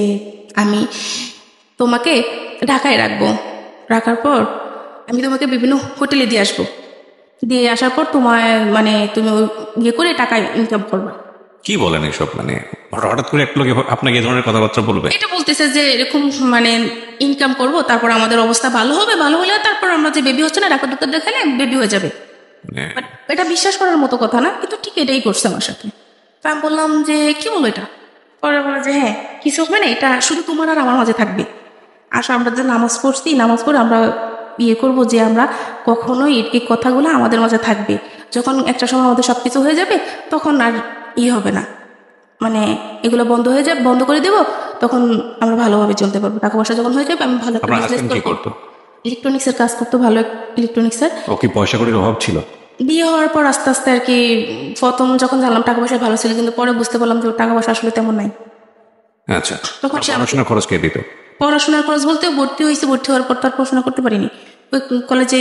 আমি তোমাকে ঢাকায় রাখার পর আমি তোমাকে বিভিন্ন হোটেলে দিয়ে আসবো, দিয়ে আসার পর তোমার মানে তুমি ইয়ে করে টাকা ইনকাম করবা। কি বলেন এসব? মানে হঠাৎ করে এক লোক আপনাকে এই ধরনের কথাবার্তা বলবে? এটা বলতেছে যে এরকম মানে ইনকাম করব, তারপর আমাদের অবস্থা ভালো হবে, ভালো হলে তারপর আমরা যে বেবি হচ্ছে না ডাক্তার দেখালে বেবি হয়ে যাবে। এটা বিশ্বাস করার মতো কথা না, কিন্তু ঠিক এটাই করছে আমার সাথে। তা আমি বললাম যে কি বলো এটা? পরে বলে যে হ্যাঁ কিছু মানে এটা শুধু তোমার আর আমার মাঝে থাকবে। আসলে আমরা যে নামাজ পড়ছি, নামাজ পড়ে আমরা ইয়ে করবো যে আমরা কখনোই এই কথাগুলো আমাদের মাঝে থাকবে, যখন একটা সময় আমাদের সবকিছু হয়ে যাবে তখন আর ইয়ে হবে না, মানে এগুলো বন্ধ করে দেবো, তখন আমরা ভালোভাবে চলতে পারবো। টাকা পয়সা যখন হয়ে যাবে আমি ভালো একটা বিজনেস করবো। ইলেকট্রনিক্সের কাজ করতো, ভালো ইলেকট্রনিক্সের। ও কি পয়সা কড়ির অভাব ছিল? বিয়ে হওয়ার পর আস্তে আস্তে আর কি, প্রথম যখন জানলাম টাকা পয়সা ভালো ছিল, কিন্তু পরে বুঝতে পারলাম যে টাকা পয়সা আসলে তেমন নাই। আচ্ছা, তখন পড়াশোনার খরচ কে দিত? পড়াশোনার খরচ বলতে ভর্তি হওয়ার পর তার পড়াশোনা করতে পারিনি। ওই কলেজে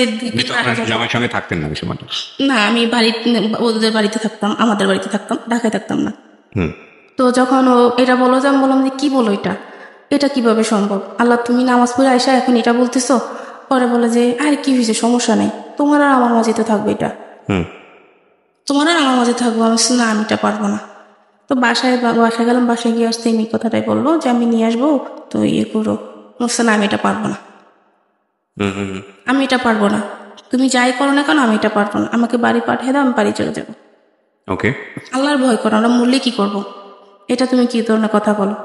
জামাইয়ের সঙ্গে থাকতেন না বেশি? না, আমি ওদের বাড়িতে থাকতাম, আমাদের বাড়িতে থাকতাম, ঢাকায় থাকতাম না। তো যখন ও এটা বলো, যে আমি বললাম যে কি বলো এটা কিভাবে সম্ভব? আল্লাহ তুমি নামাজ পড়ে আইসা এখন এটা বলতেছো? পরে বলে যে আরে কি হয়েছে, সমস্যা নেই, তোমার আর আমার মাঝে তো থাকবে এটা। তোমার আর আমার মাঝে থাকবো। আমি বলছি, না আমি এটা পারবো না। তো বাসায় গেলাম, বাসায় গিয়ে আসতে এই কথাটাই বললো যে আমি নিয়ে আসবো, তো ইয়ে করো। বলছে না আমি এটা পারবো না, আমি এটা পারবো না, তুমি যাই করো না কেন আমি এটা পারবো না, আমাকে বাড়ি পাঠিয়ে দাও, আমি বাড়ি চলে যাবো। ওকে, আল্লাহর ভয় করো, আমরা মরলে কি করব, এটা তুমি কি ধরনের কথা বলো।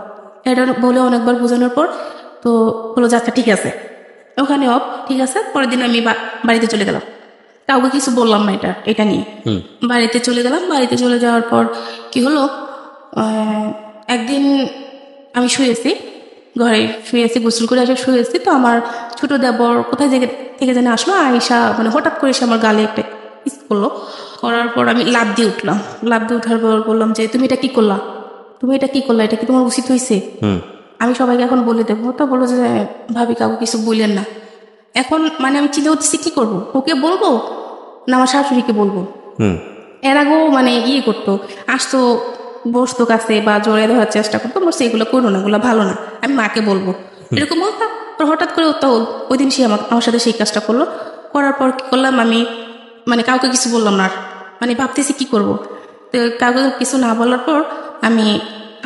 এটা বলে অনেকবার বোঝানোর পর তো বলো যে আচ্ছা ঠিক আছে, ওখানে অফ ঠিক আছে। পরের দিন আমি বাড়িতে চলে গেলাম, কাউকে কিছু বললাম না এটা নিয়ে। বাড়িতে চলে গেলাম। বাড়িতে চলে যাওয়ার পর কি হলো, একদিন আমি শুয়েছি, ঘরে শুয়েছি, গোসল করে এসে শুয়েছি। তো আমার ছোট দেবর কোথায় থেকে যেন আসলো, আয়েশা মানে হঠাৎ করে এসে আমার গালে একটা কিস করলো। করার পর আমি লাফ দিয়ে উঠলাম। লাফ দিয়ে উঠার পর বললাম যে তুমি এটা কি করলা, তুমি এটা কি করলা, এটা কি তোমার উচিত হয়েছে? আমি সবাইকে এখন বলে দেবো। তো বললো যে ভাবি কাউকে কিছু বললেন না। এখন মানে আমি চিন্তা করতেছি কি করবো, ওকে বলবো না আমার শাশুড়িকে বলবো। এর আগেও মানে ইয়ে করতো, আসতো বসতো কাছে বা জড়িয়ে ধরার চেষ্টা করতো, বলছে এগুলো করো না, এগুলো ভালো না, আমি মাকে বলবো, এরকম বলতাম। তো হঠাৎ করে তো ওই দিন সে আমার সাথে সেই কাজটা করলো। করার পর কি করলাম, আমি মানে কাউকে কিছু বললাম না আর, মানে ভাবতেছি কি করব। তো কাউকে কিছু না বলার পর আমি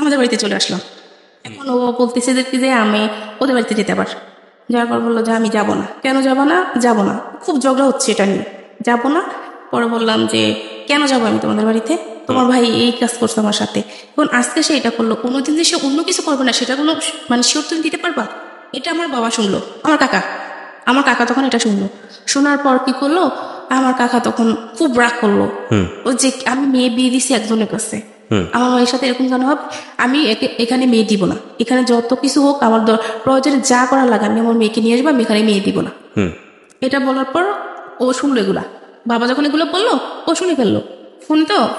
আমাদের বাড়িতে চলে আসলাম। এখন ও বলতেছে যে আমি ওদের বাড়িতে যেতে আবার। যাওয়ার পর বললো যে আমি যাবো না। কেন যাবো না? যাবো না, খুব ঝগড়া হচ্ছে এটা নিয়ে, যাবো না। পরে বললাম যে কেন যাবো আমি তোমাদের বাড়িতে, তোমার ভাই এই কাজ করছে আমার সাথে, এখন আজকে সে এটা করলো, কোনোদিন যে সে অন্য কিছু করবে না সেটা কোনো মানে শিওর তুমি দিতে পারবা? এটা আমার বাবা শুনলো, আমার কাকা তখন এটা শুনলো। শোনার পর কি করলো, আমার কাকা তখন খুব রাগ করলো। ও যে আমি মেয়ে বিয়ে দিছি একজনের কাছে, আমার মায়ের সাথে এরকম কেন হবে, আমি এখানে মেয়ে দিব না, এখানে যত কিছু হোক আমার প্রয়োজনে যা করার লাগে আমি আমার মেয়েকে নিয়ে আসবো, আমি এখানে মেয়ে দিব না। এটা বলার পর ও শুনলো এগুলা, বাবা যখন এগুলো বললো ও শুনে ফেললো।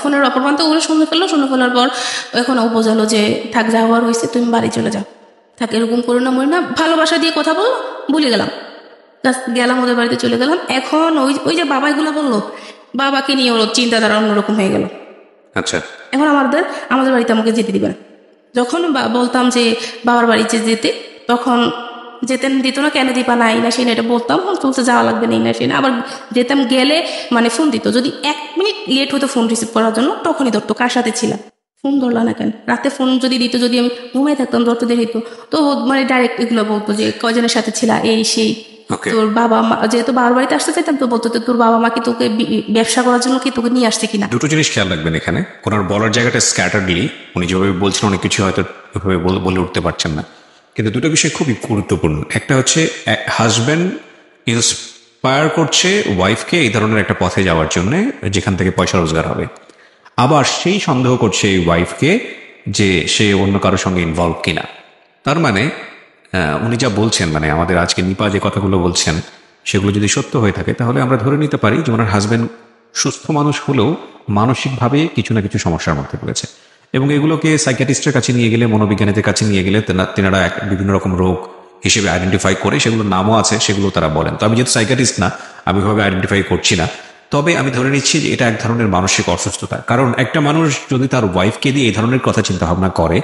ফোনের অপরপ্রান্ত ওগুলো শুনে ফেলার পর এখন ও বোঝালো যে থাক, যা হওয়ার হয়েছে তুমি বাড়ি চলে যাও, থাক এরকম করো না, মরি না, ভালোবাসা দিয়ে কথা বললো, ভুলে গেলাম। গেলাম ওদের বাড়িতে চলে গেলাম। এখন ওই যে বাবা এগুলো বললো, বাবাকে নিয়ে ওর চিন্তাধারা অন্যরকম হয়ে গেল। আচ্ছা, এখন আমাদের বাড়িতে আমাকে যেতে দিবে না। যখন বলতাম যে বাবার বাড়িতে যেতে, তখন যেতেন দিত না, কেন দিবা না, এই না সেই না, এটা বলতাম, চলছে যাওয়া লাগবে না, এই না সেই না। আবার যেতাম গেলে মানে ফোন দিত, যদি 1 মিনিট লেট হতো ফোন রিসিভ করার জন্য তখনই ধরতো, কার সাথে ছিলাম, ফোন ধরলা না কেন। রাতে ফোন যদি দিত, যদি আমি ঘুমাই থাকতাম ধরতে দেরি হতো, তো মানে ডাইরেক্ট এগুলো বলতো যে কয়জনের সাথে ছিলা, এই সেই। তোর বাবা মা যেহেতু বাবার বাড়িতে আসতে চাইতাম, তো বলতো তোর বাবা মা কি তোকে ব্যবসা করার জন্য কি তোকে নিয়ে আসছে কিনা। দুটো জিনিস খেয়াল রাখবেন এখানে, ওনার বলার জায়গাটা স্ক্যাটারলি, উনি যেভাবে বলছেন অনেক কিছু হয়তো ওইভাবে বলে উঠতে পারছেন না, কিন্তু দুটো বিষয় খুবই গুরুত্বপূর্ণ। একটা হচ্ছে হাজব্যান্ড ইন্সপায়ার করছে ওয়াইফকে এই ধরনের একটা পথে যাওয়ার জন্য যেখান থেকে পয়সা রোজগার হবে, আবার সেই সন্দেহ করছে এই ওয়াইফকে যে সে অন্য কারোর সঙ্গে ইনভলভ কিনা। তার মানে উনি যা বলছেন, মানে আমাদের আজকে নিপা যে কথাগুলো বলছেন সেগুলো যদি সত্য হয়ে থাকে, তাহলে আমরা ধরে নিতে পারি যে ওনার হাজব্যান্ড সুস্থ মানুষ হলেও মানসিকভাবে কিছু না কিছু সমস্যার মধ্যে পড়েছে, এবং এগুলোকে সাইকিয়াট্রিস্টের কাছে নিয়ে গেলে, মনোবিজ্ঞানীদের কাছে নিয়ে গেলে তেনারা বিভিন্ন রকম রোগ হিসেবে আইডেন্টিফাই করে, সেগুলোর নামও আছে, সেগুলো তারা বলেন। তো আমি যেহেতু সাইকিয়াট্রিস্ট না, আমি ওইভাবে আইডেন্টিফাই করছি না, তবে আমি ধরে নিচ্ছি যে এটা এক ধরনের মানসিক অসুস্থতা। কারণ একটা মানুষ যদি তার ওয়াইফকে দিয়ে এই ধরনের কথা চিন্তা ভাবনা করে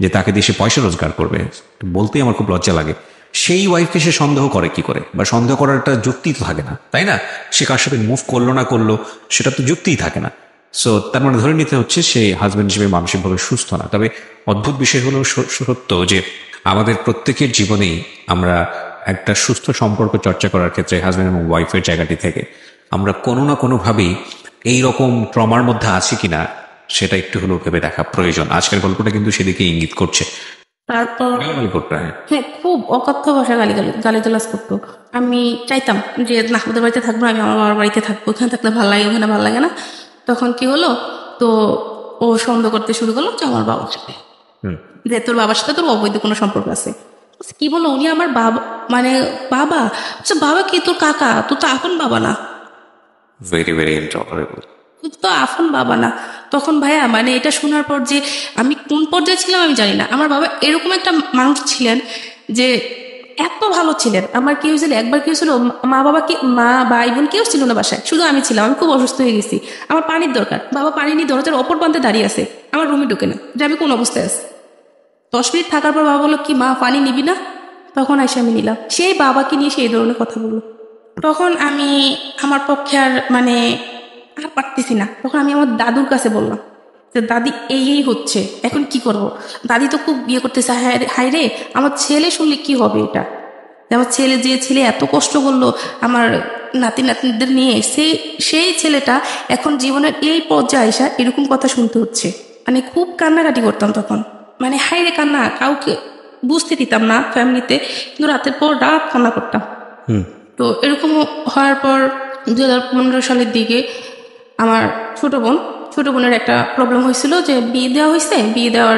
যে তাকে দিয়ে সে পয়সা রোজগার করবে, বলতেই আমার খুব লজ্জা লাগে, সেই ওয়াইফকে সে সন্দেহ করে কি করে, বা সন্দেহ করার একটা যুক্তি তো থাকে না, তাই না? সে কার সাথে মুভ করলো না করলো সেটা তো যুক্তিই থাকে না। সো তার মানে ধরে নিতে হচ্ছে সে হাজব্যান্ড হিসেবে মানসিকভাবে সুস্থ না। তবে অদ্ভুত বিষয় হলো সত্য যে আমাদের প্রত্যেকের জীবনেই আমরা একটা সুস্থ সম্পর্ক চর্চা করার ক্ষেত্রে হাজব্যান্ড এবং ওয়াইফের জায়গাটি থেকে আমরা কোনো না কোনোভাবেই এইরকম ট্রমার মধ্যে আছি কিনা সেটা একটু হলেও ভেবে দেখা প্রয়োজন। আজকের গল্পটা কিন্তু সেদিকে ইঙ্গিত করছে। তারপর হ্যাঁ, খুব অকথ্য ভাষা গালিগালাজ করতো। আমি চাইতাম যে না ওদের বাড়িতে থাকবো, আমি আমার বাবার বাড়িতে থাকবো, ওখানে থাকলে ভালো লাগে, ওখানে ভালো লাগে না। তখন কি হলো, তো ও সন্দেহ করতে শুরু করলো যে আমার বাবার সাথে, যে তোর বাবার সাথে তোর অবৈধ কোনো সম্পর্ক আছে। কি বললো, উনি আমার বাবা মানে বাবা, আচ্ছা বাবা কি তোর কাকা, তোর তো আপন বাবা না, ভেরি ভেরি ইনটলারেবল, তো আপন বাবা না। তখন ভাইয়া মানে এটা শোনার পর যে আমি কোন পর্যায়ে ছিলাম আমি জানি না। আমার বাবা এরকম একটা মানুষ ছিলেন যে এত ভালো ছিলেন। আমার কি হয়েছিল, একবার কি হয়েছিল, মা ভাই বোন কেউ ছিল না বাসায়, শুধু আমি ছিলাম। আমি খুব অসুস্থ হয়ে গেছি, আমার পানির দরকার, বাবা পানি নিয়ে দরজার অপর প্রান্তে দাঁড়িয়ে আছে, আমার রুমে ঢুকে না যে আমি কোন অবস্থায় আছি। 10 মিনিট থাকার পর বাবা বললো কি মা পানি নিবি না, তখন এসে আমি নিলাম। সেই বাবাকে নিয়ে সেই ধরনের কথা বললো। তখন আমি আমার পক্ষে আর মানে আর পারতেছি না। তখন আমি আমার দাদুর কাছে বললাম যে দাদি এই হচ্ছে, এখন কি করব। দাদি তো খুব বিয়ে করতেছে, হায় রে আমার ছেলে শুনলে কি হবে, এটা আমার ছেলে, যে ছেলে এত কষ্ট করলো আমার নাতি নাতনিদের নিয়ে, সেই ছেলেটা এখন জীবনের এই পর্যায়ে আসা এরকম কথা শুনতে হচ্ছে। মানে খুব কান্নাকাটি করতাম তখন, মানে হাইরে কান্না, কাউকে বুঝতে দিতাম না ফ্যামিলিতে, কিন্তু রাতের পর রাত কান্না করতাম। তো এরকম হওয়ার পর 2015 সালের দিকে আমার ছোট বোনের একটা প্রবলেম হয়েছিল, যে বিয়ে দেওয়া হয়েছে, বিয়ে দেওয়ার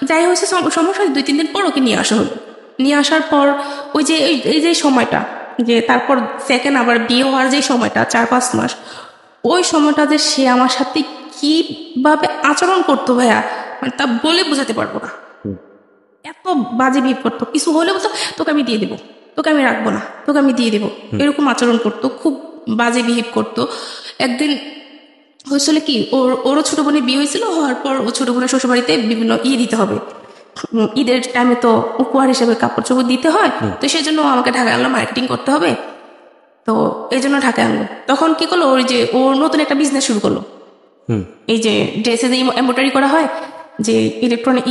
যাই হয়েছে সমস্যা, 2-3 দিন পর ওকে নিয়ে আসা হলো। নিয়ে আসার পর ওই যে এই যে সময়টা, যে তারপর সেকেন্ড আবার বিয়ে হওয়ার যে সময়টা 4-5 মাস, ওই সময়টা যে সে আমার সাথে কিভাবে আচরণ করতো ভাইয়া, মানে তা বলে বোঝাতে পারবো না। এত বাজে বিহেভ করতো, কিছু হলে বলতো তোকে আমি দিয়ে দেবো, তোকে আমি রাখবো না, তোকে আমি দিয়ে দেবো, এরকম আচরণ করতো, খুব বাজে বিহেভ করতো। একদিন হয়েছিল কি, ওরও ছোট বোনের বিয়ে হয়েছিল, হওয়ার পর ও ছোট বোনের শ্বশুরবাড়িতে বিভিন্ন দিতে হবে, ঈদের টাইমে তো উপহার হিসেবে কাপড় চোপড় দিতে হয়, তো সেই জন্য আমাকে ঢাকায় আনলো, মার্কেটিং করতে হবে, তো এই জন্য ঢাকায় আনলো। তখন কি করলো, ওই যে ওর নতুন একটা বিজনেস শুরু করলো, এই যে ড্রেসে যে এমব্রয়ডারি করা হয়, যে ইলেকট্রনিক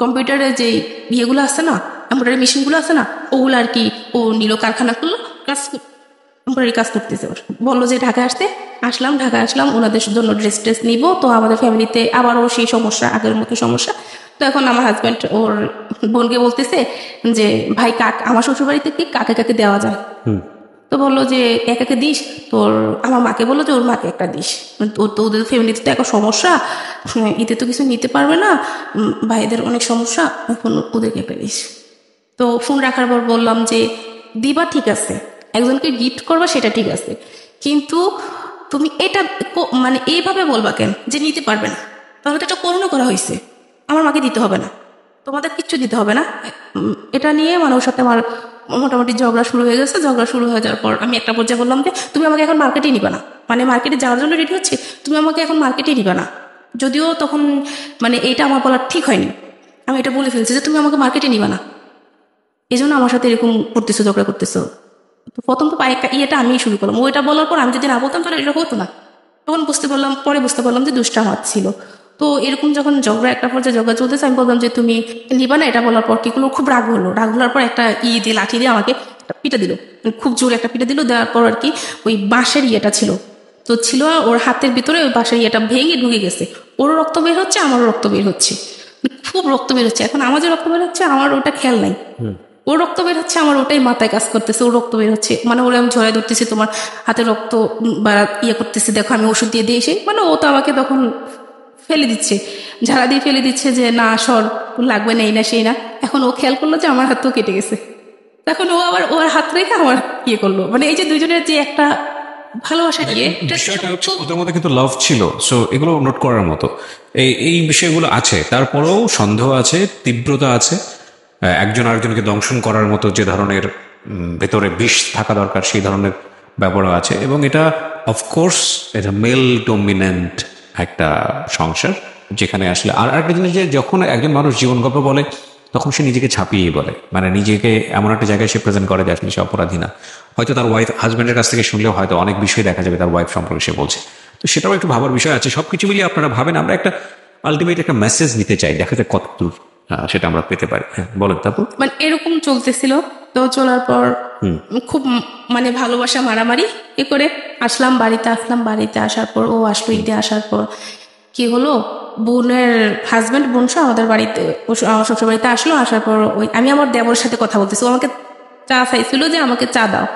কম্পিউটারের যে ইয়েগুলো আছে না, এমব্রয়ডারি মেশিনগুলো আছে না, ওগুলো আর কি ও নিল, কারখানা করলো, এমব্রয়ডারি কাজ করতেছে। ওর বললো যে ঢাকায় ঢাকায় আসলাম ওনাদের জন্য ড্রেস নিব, তো আমাদের ফ্যামিলিতে আবারও সেই সমস্যা, আগের মতো সমস্যা। তো এখন আমার হাজব্যান্ড ওর বোনকে বলতেছে যে ভাই আমার শ্বশুরবাড়ি থেকে কাকে দেওয়া যায়, তো বললো যে একাকে দিস, তোর আমার মাকে বললো যে ওর মাকে একটা দিস, তো ওদের ফ্যামিলিতে তো একটা সমস্যা, এতে তো কিছু নিতে পারবে না, ভাইদের অনেক সমস্যা, এখন ওদেরকে একটা দিস। তো ফোন রাখার পর বললাম যে দিবা ঠিক আছে, একজনকে গিফট করবা সেটা ঠিক আছে, কিন্তু তুমি এটা মানে এইভাবে বলবা কেন যে নিতে পারবে না, তাহলে তো এটা করুণা করা হয়েছে, আমার মাকে দিতে হবে না, তোমাদের কিচ্ছু দিতে হবে না। এটা নিয়ে মানে ওর সাথে আমার মোটামুটি ঝগড়া শুরু হয়ে গেছে। ঝগড়া শুরু হয়ে যাওয়ার পর আমি একটা পর্যায়ে বললাম যে তুমি আমাকে এখন মার্কেটে নিবা না, মানে মার্কেটে যাওয়ার জন্য রেডি হচ্ছে, তুমি আমাকে এখন মার্কেটে নিবা না। যদিও তখন মানে এটা আমার বলার ঠিক হয়নি, আমি এটা বলে ফেলছি যে তুমি আমাকে মার্কেটে নিবা না, এই জন্য আমার সাথে এরকম করতেছো, ঝগড়া করতেছো। তো প্রথম তো ইয়েটা আমি শুরু করলাম, ওইটা বলার পর আমি যদি না বলতাম তাহলে এটা হতো না। তখন পরে বুঝতে পারলাম যে দুষ্টা হাত ছিল। তো এরকম যখন ঝগড়া একটা পর্যায়ে ঝগড়া চলতেছে, আমি বললাম যে তুমি নিবা না, এটা বলার পর কি করলো, খুব রাগ হওয়ার পর একটা দিয়ে লাঠি দিয়ে আমাকে পিটা দিল, খুব জোরে একটা পিটা দিল। দেওয়ার পর আর কি ওই বাঁশের ইয়েটা ছিল ওর হাতের ভিতরে, ওই বাঁশের ইয়েটা ভেঙে ঢুকে গেছে। ওরও রক্ত বের হচ্ছে, আমারও রক্ত বের হচ্ছে, খুব রক্ত বের হচ্ছে। এখন আমার যে রক্ত বের হচ্ছে আমার ওটা খেয়াল নাই, ওর রক্ত বের হচ্ছে, আমার ওটাই মাথায় কাজ করতেছে, ওর রক্ত বের হচ্ছে, মানে ওরা আমি ঝড়াই ধরতেছি, তোমার হাতে রক্ত বা করতেছে, দেখো আমি ওষুধ দিয়ে দিয়েছি, মানে ও তো আমাকে তখন ফেলে দিচ্ছে, ঝাড়া দিয়ে ফেলে দিচ্ছে যে না সর, লাগবে না, এই না সেই না। এখন ও খেয়াল করলো যে আমার হাতও কেটে গেছে, তখন ও আবার ওর হাত রেখে আমার করলো, মানে এই যে দুজনের যে একটা ভালোবাসা ওদের মধ্যে কিন্তু লাভ ছিল, সো এগুলো নোট করার মতো। এই বিষয়গুলো আছে, তারপরেও সন্দেহ আছে, তীব্রতা আছে, একজন আরেকজনকে দংশন করার মতো যে ধরনের ভেতরে বিষ থাকা দরকার সেই ধরনের ব্যাপারও আছে। এবং এটা অফকোর্স এটা মেল ডমিনেন্ট একটা সংসার, যেখানে আসলে আর একটা জিনিস, যে যখন একজন মানুষ জীবন গল্প বলে তখন সে নিজেকে ছাপিয়েই বলে, মানে নিজেকে এমন একটা জায়গায় সে প্রেজেন্ট করে যে আসলে সে অপরাধী না। হয়তো তার হাজব্যান্ডের কাছ থেকে শুনলেও হয়তো অনেক বিষয় দেখা যাবে তার ওয়াইফ সম্পর্কে সে বলছে, তো সেটাও একটু ভাবার বিষয় আছে। সবকিছু মিলিয়ে আপনারা ভাবেন, আমরা একটা আলটিমেট একটা মেসেজ নিতে চাই, দেখা যায় কতদূর সেটা আমরা পেতে পারি। হ্যাঁ বলেন। তারপর মানে এরকম চলতেছিল, তো চলার পর খুব মানে ভালোবাসা মারামারি করে আসলাম বাড়িতে আসার পর ও আসলো, ঈদে আসার পর কি হলো, বোনের হাজব্যান্ড বোনসা আমাদের বাড়িতে, আমার শ্বশুর বাড়িতে আসলো। আসার পর আমি আমার দেবরের সাথে কথা বলতেছি, ও আমাকে চা চাইছিল যে আমাকে চা দাও,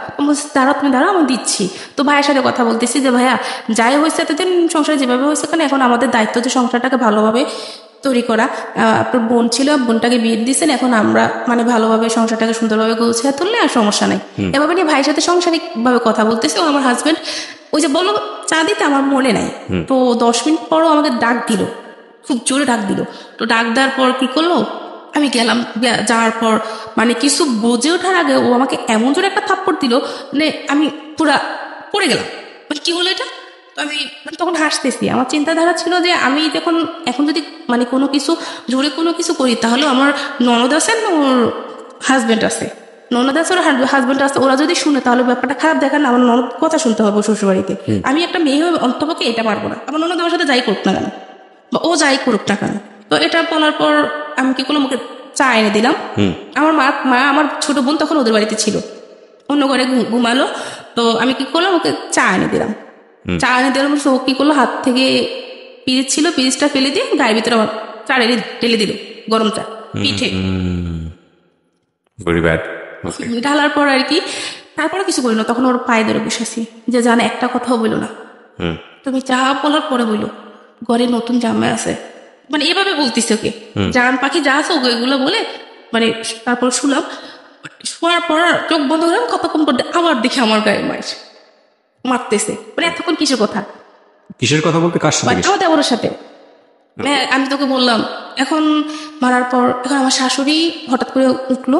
তুমি দাঁড়াও আমি দিচ্ছি। তো ভাইয়ের সাথে কথা বলতেছি যে ভাইয়া যাই হয়েছে এতদিন সংসারে যেভাবে হয়েছে, কেন এখন আমাদের দায়িত্ব যে সংসারটাকে ভালোভাবে তৈরি করা, আপনার বোন ছিল, বোনটাকে বিয়ে দিয়েছেন, এখন আমরা মানে ভালোভাবে সংসারটাকে সুন্দরভাবে গুছিয়ে তুললে আর সমস্যা নেই, এভাবে নিয়ে ভাইয়ের সাথে সাংসারিক ভাবে কথা বলতেছে। ও আমার হাজব্যান্ড ওই যে বলো চা দিতে, আমার মনে নাই, তো 10 মিনিট পরও আমাকে ডাক দিল, খুব জোরে ডাক দিল। তো ডাক দেওয়ার পর কি করলো, আমি গেলাম, যাওয়ার পর মানে কিছু বুঝে ওঠার আগে ও আমাকে এমন জোরে একটা থাপ্পড় দিল, মানে আমি পুরা পড়ে গেলাম, মানে কি হলো এটা। তো আমি তখন হাসতেছি, আমার চিন্তাধারা ছিল যে আমি এখন যদি মানে কোনো কিছু জোরে কোনো কিছু করি, তাহলে আমার ননদ আছেন, ওর হাজব্যান্ড আছে, ননদ আছে, ওর হাজবেন্ড আছে, ওরা যদি শুনে তাহলে ব্যাপারটা খারাপ দেখান, আমার ননদ কথা শুনতে হবে শ্বশুরবাড়িতে। আমি একটা মেয়ে হয়ে অন্তপক্ষে এটা পারবো না, আমার ননদ আমার সাথে যাই করুক না কেন বা ও যাই করুক না কেন। তো এটা বলার পর আমি কি করলাম, ওকে চা এনে দিলাম। আমার মা আমার ছোট বোন তখন ওদের বাড়িতে ছিল, অন্য ঘরে ঘুমালো। তো আমি কি করলাম, ওকে চা এনে দিলাম। চা এনে দিলাম, ও কি করলো, হাত থেকে পিরিচ ছিল, পিরিচটা ফেলে দিয়ে গায়ের ভিতরে আমার চা ঢেলে দিল, গরম চা পিঠে ঢালার পর আর কি। তারপরে কিছু বলি না, তখন ওর পায়ে ধরে বসেছি যে জানে একটা কথাও বললো না, তুমি চা বলার পরে বললো ঘরে নতুন জামাই আছে, মানে এভাবে বলতিস ওকে, জান পাখি যা আছে ওকে এগুলো বলে। মানে তারপর শুনলাম, শোয়ার পর চোখ বন্ধ করলাম, কতক্ষণ পর আবার দেখি আমার গায়ে মারতেছে। মানে এতক্ষণ কিসের কথা, কিসের কথা বলতে কার সাথে? আমার দেবরের সাথে। আমি তোকে বললাম, এখন মারার পর এখন আমার শাশুড়ি হঠাৎ করে উঠলো,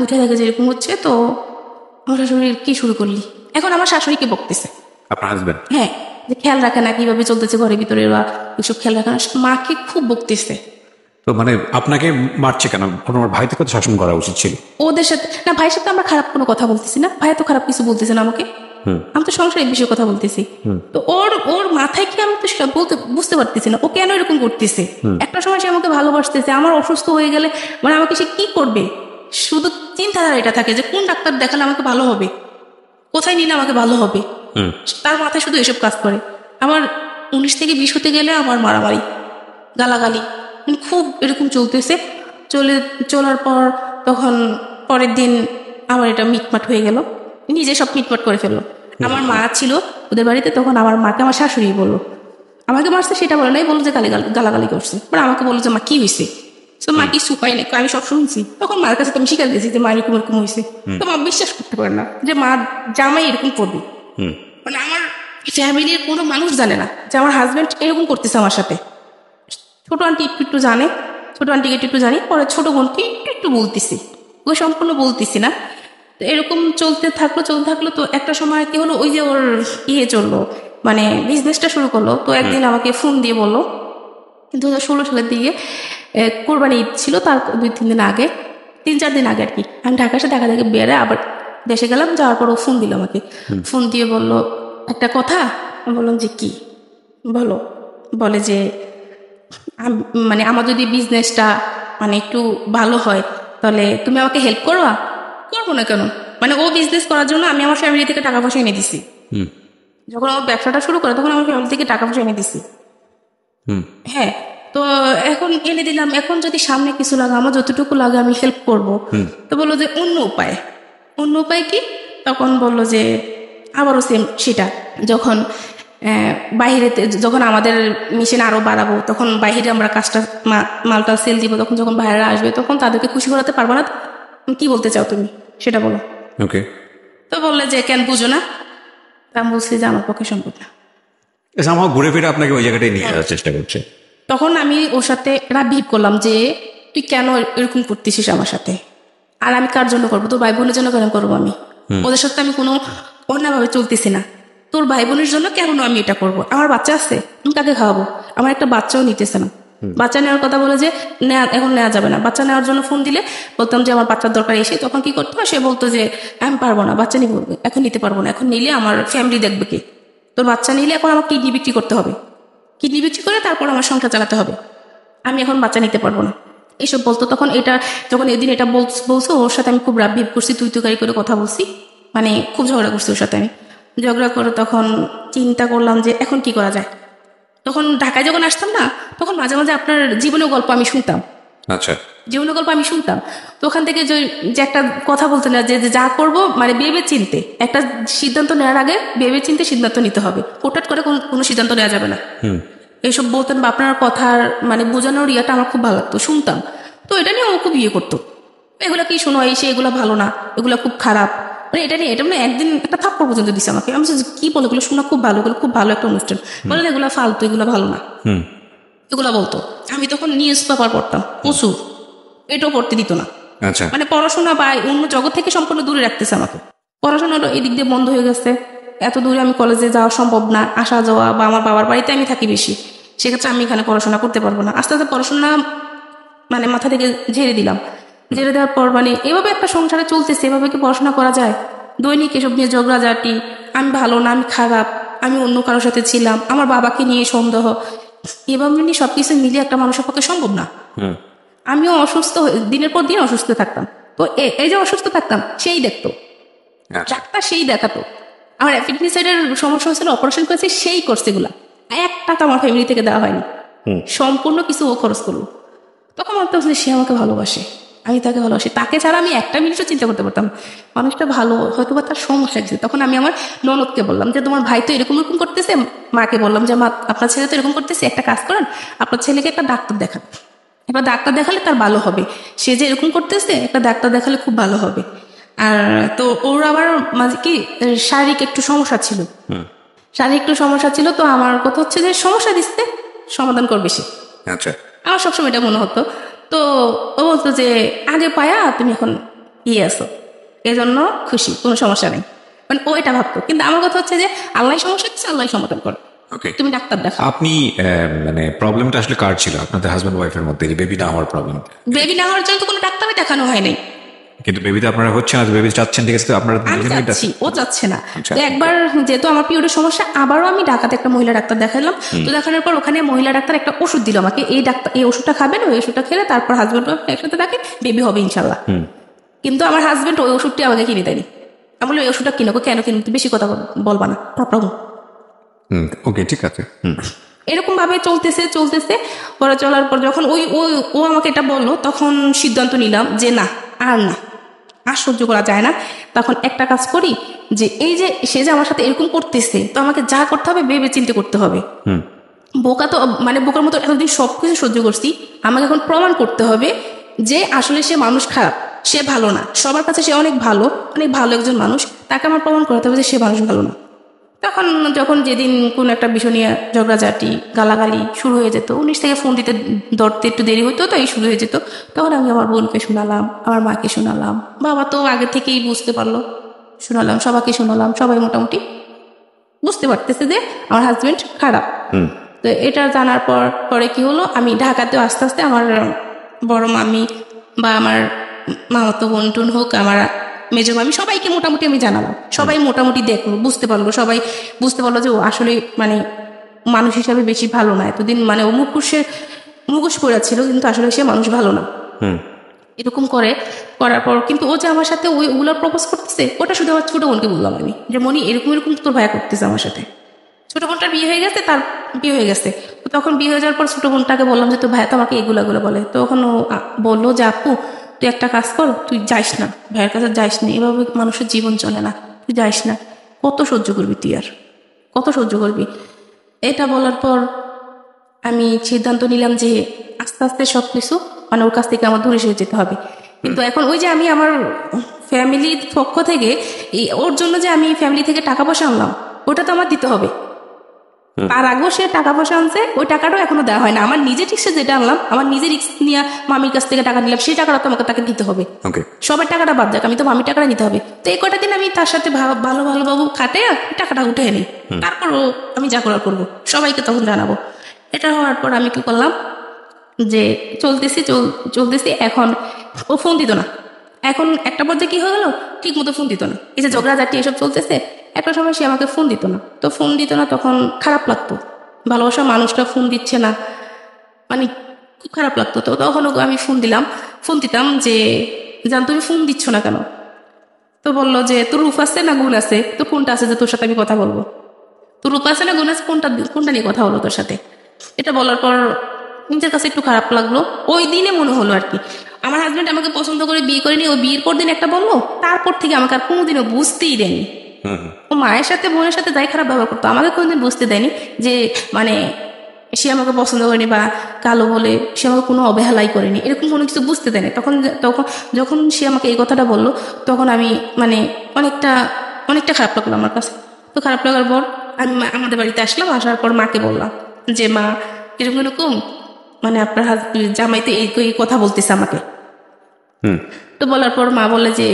উঠে দেখে যে এরকম হচ্ছে। তো আমার শাশুড়ি কি শুরু করলি, এখন আমার শাশুড়িকে বকতেছে, আপনার হাজবেন্ড? হ্যাঁ, যে খেয়াল রাখে না কিভাবে চলতেছে ঘরের ভিতরে, বা এসব খেয়াল রাখে না, মাকে খুব বকতেছে। তো মানে আপনাকে মারছে কেন? আমার ভাই থেকে শাসন করা উচিত ছিল। ওদের সাথে না, ভাইয়ের সাথে আমরা খারাপ কোনো কথা বলতেছি না, ভাই তো খারাপ কিছু বলতেছে না আমাকে, আমি তো সংসারের বিষয়ে কথা বলতেছি। তো ওর মাথায় কি আমি তো সেটা বুঝতে পারতেছি না, ও কেন এরকম করতেছে। একটা সময় সে আমাকে ভালোবাসতেছে, আমার অসুস্থ হয়ে গেলে মানে আমাকে সে কি করবে, শুধু চিন্তাধারা এটা থাকে যে কোন ডাক্তার দেখালে আমাকে ভালো হবে, কোথায় নিলে আমাকে ভালো হবে, তার মাথায় শুধু এসব কাজ করে। আমার 19 থেকে 20 হতে গেলে আমার মারামারি, গালাগালি, মানে খুব এরকম চলতেছে। চলার পর তখন পরের দিন আমার এটা মিটমাট হয়ে গেল, নিজে সব মিটমাট করে ফেললো। আমার মা ছিল ওদের বাড়িতে, তখন আমার মাকে আমার শাশুড়ি বললো, আমাকে মারছে সেটা বলে নাই, বললো যে গালাগালি করছে। মানে আমাকে বললো যে মা কি হয়েছে, তো মা কিছু হয় না, আমি সব শুনছি। তখন মার কাছে তো আমি শিকার দিয়েছি যে মা এরকম এরকম হয়েছে। তো মা বিশ্বাস করতে পারে না যে মা জামাই এরকম করবে। মানে আমার ফ্যামিলির কোনো মানুষ জানে না যে আমার হাজবেন্ড এরকম করতেছে আমার সাথে। ছোট আন্টি একটু জানে, ছোট আন্টিকে একটু জানি, পরে ছোট বোনকে একটু বলতেছি, ওই সম্পূর্ণ বলতেছি না। তো এরকম চলতে থাকলো। তো একটা সময় কি হলো, ওই যে ওর চললো, মানে বিজনেসটা শুরু করলো। তো একদিন আমাকে ফোন দিয়ে বললো, 2016 সালের দিকে কোরবানি ঈদ ছিল, তার 2-3 দিন আগে, 3-4 দিন আগে আর কি। আমি ঢাকার সাথে দেখা বেড়ে আবার দেশে গেলাম, যাওয়ার পর ও ফোন দিল আমাকে। ফোন দিয়ে বলল একটা কথা। আমি বললাম যে কি, বলে যে মানে আমার যদি বিজনেসটা মানে একটু ভালো হয় তাহলে তুমি আমাকে হেল্প করবা। করবো না কেন, মানে ও বিজনেস করার জন্য আমি আমার ফ্যামিলি থেকে টাকা পয়সা এনে দিছি। যখন আমার ব্যবসাটা শুরু করে তখন আমার ফ্যামিলি থেকে টাকা পয়সা এনে দিছি। হ্যাঁ, তো এখন এনে দিলাম, এখন যদি সামনে কিছু লাগে, আমার যতটুকু লাগে আমি হেল্প করব। তো বললো যে অন্য উপায় কি? তখন বললো যে আবারও সেম সেটা, যখন বাহিরেতে, যখন আমাদের মিশন আরো বাড়াবো, তখন বাহিরে আমরা কাজটা মালটা সেল দিব, তখন যখন বাইরে আসবে তখন তাদেরকে খুশি করাতে পারবো না। কি বলতে চাও তুমি সেটা বলো। ওকে। তো বললে যে কেন বুঝো না? আমি বলছি যে আমার পক্ষে সম্ভব না। আমার ঘুরে ফিরে আপনাকে ওই জায়গাটায় নিয়ে যাওয়ার চেষ্টা করছে। তখন আমি ওর সাথে রাবিভ করলাম যে তুই কেন এরকম করতেছিস আমার সাথে, আর আমি কার জন্য করবো? তোর ভাই বোনের জন্য কেন করবো? আমি ওদের সাথে আমি কোনো অন্যভাবে চলতেছি না, তোর ভাই বোনের জন্য কেন আমি এটা করবো? আমার বাচ্চা আছে, আমি কাকে খাওয়াবো? আমার একটা বাচ্চাও নিতেছে না। বাচ্চা নেওয়ার কথা বলে যে এখন নেওয়া যাবে না। বাচ্চা নেওয়ার জন্য ফোন দিলে বলতাম যে আমার বাচ্চার দরকার এসে, তখন কি করতো, সে বলতো যে আমি পারবো না, বাচ্চা নিব, এখন নিতে পারবো না, এখন নিলে আমার ফ্যামিলি দেখবে কি? তোর বাচ্চা নিলে এখন আমার কিডনি বিক্রি করতে হবে, কিডনি বিক্রি করে তারপর আমার সংসার চালাতে হবে, আমি এখন বাচ্চা নিতে পারবো না, এসব বলতো। তখন এটা যখন এদিন এটা বলছো, ওর সাথে আমি খুব রাগ করছি, তুই গাড়ি করে কথা বলছি, মানে খুব ঝগড়া করছি ওর সাথে। আমি ঝগড়া করে তখন চিন্তা করলাম যে এখন কি করা যায়। তখন ঢাকায় যখন আসতাম না, তখন মাঝে মাঝে আপনার জীবনের গল্প আমি শুনতাম। আচ্ছা, জীবনের গল্প আমি শুনতাম। তো ওখান থেকে যে একটা কথা বলতে না, যে যা করবো মানে ভেবে চিনতে, একটা সিদ্ধান্ত নেওয়ার আগে ভেবে চিনতে সিদ্ধান্ত নিতে হবে, হঠাৎ করে কোনো সিদ্ধান্ত নেওয়া যাবে না। এইসব বলতেন বা আপনার কথার মানে বোঝানোর ইয়াটা আমার খুব ভালো লাগতো, শুনতাম। তো এটা নিয়ে ও খুব করতো, এগুলা কি শোনো, এসে এগুলা ভালো না, এগুলা খুব খারাপ, মানে এটা নিয়ে এটা মানে একদিন একটা থাপ্পড় পর্যন্ত দিছে আমাকে। আমি কি বলে, এগুলো শোনা খুব ভালো, এগুলো খুব ভালো একটা অনুষ্ঠান, বলে এগুলা ফালতু, এগুলো ভালো না, এগুলা বলতো। আমি তখন নিউজ পেপার পড়তাম প্রচুর, এটাও পড়তে দিত না। আচ্ছা, মানে পড়াশোনা বা অন্য জগৎ থেকে সম্পূর্ণ দূরে রাখতেছে আমাকে। পড়াশোনাটা এদিক দিয়ে বন্ধ হয়ে গেছে, এত দূরে আমি কলেজে যাওয়া সম্ভব না, আসা যাওয়া, বা আমার বাবার বাড়িতে আমি থাকি বেশি, সেক্ষেত্রে আমি এখানে পড়াশোনা করতে পারবো না। আস্তে আস্তে পড়াশোনা মানে মাথা থেকে ঝেড়ে দিলাম। জেলে দেওয়ার পর মানে এভাবে একটা সংসারে চলতেছে, এভাবে কি পড়াশোনা করা যায়? দৈনিক এসব নিয়ে ঝগড়াঝাটি, আমি ভালো না, আমি খারাপ, আমি অন্য কারোর সাথে ছিলাম, আমার বাবাকে নিয়ে সন্দেহ, এভাবে নিয়ে সবকিছু মিলিয়ে একটা মানুষের পক্ষে সম্ভব না। আমিও অসুস্থ দিনের পর দিন অসুস্থ থাকতাম। তো এই যে অসুস্থ থাকতাম সেই দেখতো, ডাক্তার সেই দেখাতো। আমার অ্যাপেন্ডিসাইডের সমস্যা হয়েছিল, অপারেশন করেছে সেই করছে এগুলা, 1 টাকা আমার ফ্যামিলি থেকে দেওয়া হয়নি, সম্পূর্ণ কিছু ও খরচ করলো। তখন ভাবতে হচ্ছে সে আমাকে ভালোবাসে, আমি তাকে ভালোবাসি, তাকে ছাড়া আমি একটা মিনিটও চিন্তা করতে পারতাম না। মানুষটা ভালো, হয়তো বা তার সমস্যা আছে। তখন আমি আমার ননদকে বললাম যে তোমার ভাই তো এরকম এরকম করতেছে, মাকে বললাম যে মা আপনার ছেলে তো এরকম করতেছে, একটা কাজ করেন, আপনার ছেলেকে একটা ডাক্তার দেখান, একটা ডাক্তার দেখালে তার ভালো হবে, সে যে এরকম করতেছে একটা ডাক্তার দেখালে খুব ভালো হবে। আর তো ওর আবার মাঝে কি শারীরিক একটু সমস্যা ছিল, শারীরিক একটু সমস্যা ছিল। তো আমার কথা হচ্ছে যে সমস্যা দিচ্ছে সমাধান করবে সে, আচ্ছা, আমার সবসময় এটা মনে হতো। তো ও বলতো যে আগে পায়া তুমি এখন আছো, এজন্য খুশি, কোনো সমস্যা নেই, মানে ও এটা ভাবতো। কিন্তু আমার কথা হচ্ছে যে আল্লাহ সমস্যা দিচ্ছে, আল্লাহ সমাধান করো, তুমি ডাক্তার দেখো। আপনি মানে প্রবলেমটা আসলে কার ছিল, আপনাদের হাজব্যান্ড ওয়াইফের মধ্যে? বেবি না হওয়ার প্রবলেম? বেবি না হওয়ার জন্য তো কোনো ডাক্তারই দেখানো হয় নাই। কিন্তু বেবি তো আপনারা হচ্ছে না, বেবি চাচ্ছেন, ঠিক আছে, তো আপনারা আমি চাচ্ছি, ও চাচ্ছে না। আচ্ছা। তো একবার যেহেতু আমার পিরিয়ডের সমস্যা, আবারও আমি ঢাকাতে একটা মহিলা ডাক্তার দেখালাম। তো দেখানোর পর ওখানে মহিলা ডাক্তার একটা ওষুধ দিল আমাকে, এই ডাক্তার এই ওষুধটা খাবেন, ওই ওষুধটা খেলে তারপর হাজবেন্ড একসাথে দেখেন বেবি হবে ইনশাল্লাহ। কিন্তু আমার হাজবেন্ড ওই ওষুধটি আমাকে কিনে দেয়নি। আমি বলি ওই ওষুধটা কিনো, কেন কিনো, বেশি কথা বলবা না, প্রবলেম। ওকে, ঠিক আছে। এরকম ভাবে চলতেছে চলতেছে, পরে চলার পর যখন ও আমাকে এটা বললো, তখন সিদ্ধান্ত নিলাম যে না, আর সহ্য করা যায় না। তখন একটা কাজ করি, যে এই যে সে যে আমার সাথে এরকম করতেছে, তো আমাকে যা করতে হবে ভেবে চিন্তে করতে হবে। বোকা তো মানে বোকার মতো এতদিন সবকিছু সহ্য করছি, আমাকে এখন প্রমাণ করতে হবে যে আসলে সে মানুষ খারাপ, সে ভালো না। সবার কাছে সে অনেক ভালো একজন মানুষ, তাকে আমার প্রমাণ করতে হবে যে সে মানুষ ভালো না। তখন যখন যেদিন কোন একটা বিষয় নিয়ে ঝগড়াঝাটি গালাগালি শুরু হয়ে যেত, 19 থেকে ফোন দিতে ধরতে একটু দেরি হতো, তো এই শুরু হয়ে যেত। তখন আমি আমার বোনকে শোনালাম, আমার মাকে শোনালাম, বাবা তো আগে থেকেই বুঝতে পারলো, শোনালাম, সবাইকে শোনালাম, সবাই মোটামুটি বুঝতে পারতেছে যে আমার হাজবেন্ড খারাপ। তো এটা জানার পরে কি হলো, আমি ঢাকাতেও আস্তে আস্তে আমার বড় মামি বা আমার মামাতো বোন টুন হোক, আমার মেজো মামি, সবাইকে মোটামুটি আমি জানালাম। সবাই মোটামুটি দেখলো, বুঝতে পারলো, সবাই বুঝতে পারলো যে ও আসলে মানে মানুষ হিসাবে বেশি ভালো না। এতদিন মানে ও মুখোশ পড়া ছিল, কিন্তু আসলে সে মানুষ ভালো না। এরকম করার পর কিন্তু ও যে আমার সাথে ওগুলো প্রপোজ করতেছে, ওটা শুধু আমার ছোট বোনকে বললাম আমি, যে মনি এরকম এরকম তোর ভাইয়া করতেছে আমার সাথে। ছোট বোনটার বিয়ে হয়ে গেছে, তার বিয়ে হয়ে গেছে। তো তখন বিয়ে হয়ে যাওয়ার পর ছোট বোনটাকে বললাম যে তোর ভাইয়া তো আমাকে এগুলো বলে। তখন ও বললো যে আপু তুই একটা কাজ কর, তুই যাইস না, ভাইয়ের কাছে যাইস না, এভাবে মানুষের জীবন চলে না, তুই যাইস না, কত সহ্য করবি তুই, আর কত সহ্য করবি। এটা বলার পর আমি সিদ্ধান্ত নিলাম যে আস্তে আস্তে সবকিছু মানে ওর কাছ থেকে আমার দূরে সরে যেতে হবে। কিন্তু এখন ওই যে আমি আমার ফ্যামিলির পক্ষ থেকে ওর জন্য যে আমি ফ্যামিলি থেকে টাকা পয়সা আনলাম, ওটা তো আমার দিতে হবে। তার আগেও সে টাকা পয়সা আনছে, ওই টাকাটাও এখনো দেওয়া হয় না। আমার নিজের রিক্সে যেটা আনলাম, আমার নিজের রিক্স নিয়ে মামির কাছ থেকে টাকা নিলাম, সেই টাকাটা তো আমাকে তাকে দিতে হবে। সবার টাকাটা বাদ যাক, আমি তো মামির টাকাটা নিতে হবে। তো এই কটা দিন আমি তার সাথে ভালো বাবু খাটে টাকাটা উঠে নিই, তারপর আমি যা করার করবো, সবাইকে তখন জানাবো। এটা হওয়ার পর আমি কি করলাম, যে চলতেছি। এখন ও ফোন দিত না। এখন একটা পর্যায়ে কি হয়ে গেল, ঠিক মতো ফোন দিত না। এই যে ঝগড়াঝাটি এসব চলতেছে, একটা সময় সে আমাকে ফোন দিত না। তো ফোন দিত না, তখন খারাপ লাগতো, ভালোবাসা মানুষটা ফোন দিচ্ছে না, মানে খুব খারাপ লাগতো। তো তখন আমি ফোন দিতাম যে জান তুমি ফোন দিচ্ছ না কেন? তো বললো যে তোর রূপ আছে না গুণ আছে, তো কোনটা আছে যে তোর সাথে আমি কথা বলবো? তোর রূপ আছে না গুণ আছে, কোনটা নিয়ে কথা বলবো তোর সাথে? এটা বলার পর নিজের কাছে একটু খারাপ লাগলো। ওই দিনে মনে হলো আর কি, আমার হাজবেন্ড আমাকে পছন্দ করে বিয়ে করেনি, ও বিয়ের পর দিন একটা বললো, তারপর থেকে আমাকে আর কোনোদিনও বুঝতেই দেয়নি। ও মায়ের সাথে বোনের সাথে যাই খারাপ ব্যবহার করতো, আমাকে কোনোদিন বুঝতে দেয়নি যে মানে সে আমাকে পছন্দ করেনি বা কালো বলে সে আমাকে কোনো অবহেলাই করেনি, এরকম কোনো কিছু বুঝতে দেয়নি। তখন যখন সে আমাকে এই কথাটা বললো, তখন আমি মানে অনেকটা খারাপ লাগলো আমার কাছে। তো খারাপ লাগার পর আমি আমাদের বাড়িতে আসলাম, আসার পর মাকে বললাম যে মা এরকম মানে আপনার জামাইতে এই কথা বলতেছে আমাকে। তো বলার পর মা বলে যে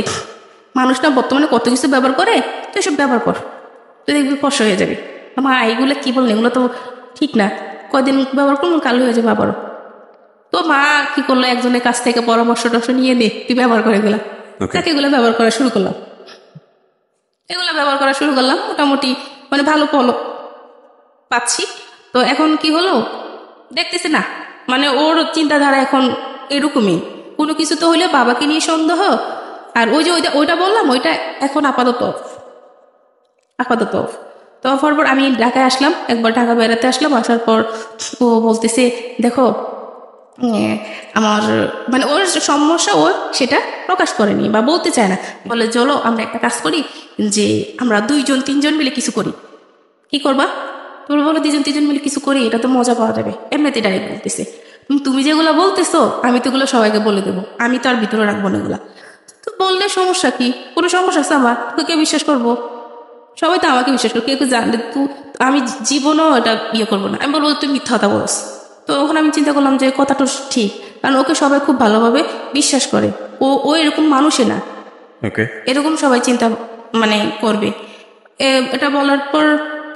মানুষ না বর্তমানে কত কিছু ব্যবহার করে, তো এসব ব্যবহার কর, তুই দেখবি কষ্ট হয়ে যাবে। মা এগুলো কি বললেন, এগুলো তো ঠিক না, কয়দিন ব্যবহার করুন কালো হয়ে যাবে আবারও। তো তো মা কি করলো, একজনের কাছ থেকে পরামর্শ টর্শ নিয়ে তুই ব্যবহার করে গেলাম, তাকে এগুলো ব্যবহার করা শুরু করলাম। এগুলো ব্যবহার করা শুরু করলাম, মোটামুটি মানে ভালো ফল পাচ্ছি। তো এখন কি হলো দেখতেছি না, মানে ওর চিন্তাধারা এখন এরকমই, কোনো কিছু তো হলে বাবাকে নিয়ে সন্দেহ। আর ওই যে ওইটা বললাম, ওইটা এখন আপাতত তো হওয়ার পর আমি ঢাকায় আসলাম, একবার ঢাকা বেড়াতে আসলাম। আসার পর ও বলতেছে দেখো আমার মানে ওর সমস্যা, ও সেটা প্রকাশ করেনি বা বলতে চায় না। বলে চলো আমরা একটা কাজ করি, যে আমরা 2-3 মিলে কিছু করি। কি করবা? তোমরা বলো 2-3 মিলে কিছু করি, এটা তো মজা পাওয়া যাবে। এমনিতে ডাইরেক্ট বলতেছে, তুমি যেগুলো বলতেছো আমি তো এগুলো সবাইকে বলে দেবো, আমি তো আর ভিতরে রাখবো না এগুলা। তো বললে সমস্যা কি? কোনো সমস্যা আছে আমার? তোকে কে বিশ্বাস করবো? সবাই তো আমাকে বিশ্বাস করো, কেউ কেউ জানলে আমি জীবনও এটা করবো না। আমি বলবো তুই মিথ্যা কথা বলস। তো ওখানে আমি চিন্তা করলাম যে কথাটা ঠিক, কারণ ওকে সবাই খুব ভালোভাবে বিশ্বাস করে, ও এরকম মানুষই না, এরকম সবাই চিন্তা মানে করবে। এটা বলার পর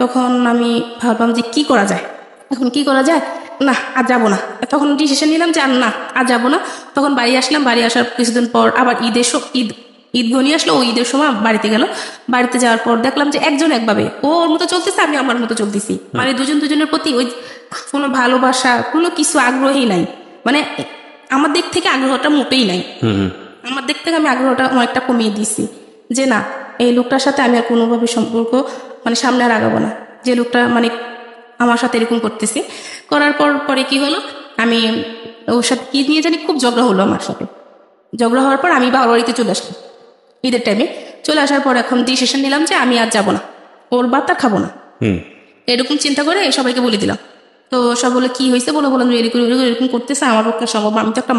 তখন আমি ভাবলাম যে কি করা যায়, এখন কি করা যায়, না আর যাবো না। তখন ডিসিশন নিলাম যে আর না, আর যাবো না। তখন বাড়ি আসলাম, বাড়ি আসার কিছুদিন পর আবার ঈদ ঘনিয়ে আসলো। ও ঈদের সময় বাড়িতে গেল। বাড়িতে যাওয়ার পর দেখলাম যে একজন একভাবে, ও ওর মতো চলতেছে, আমি আমার মতো চলতেছি। মানে দুজনের প্রতি ওই কোনো ভালোবাসা, কোনো কিছু আগ্রহী নাই। মানে আমার দিক থেকে আগ্রহটা মোটেই নাই। আমার দিক থেকে আমি আগ্রহটা অনেকটা কমিয়ে দিয়েছি, যে না এই লোকটার সাথে আমি আর কোনোভাবে সম্পর্ক মানে সামনে আর আগাবো না। যে লোকটা মানে আমার সাথে এরকম করতেছে, করার পরে কি হলো, আমি ওর সাথে কি নিয়ে জানি খুব ঝগড়া হলো আমার সাথে। ঝগড়া হওয়ার পর আমি বাবার বাড়িতে চলে আসলাম ঈদের টাইমে। চলে আসার পর এখন ডিসিশন নিলাম যে আমি আর যাবো না, ওর ভাতটা খাবো না, এরকম চিন্তা করে সবাইকে বলে দিলাম। তো সব বলে কি হয়েছে, বললাম এরকম করতেছে, আমার পক্ষে সম্ভব, আমি তো একটা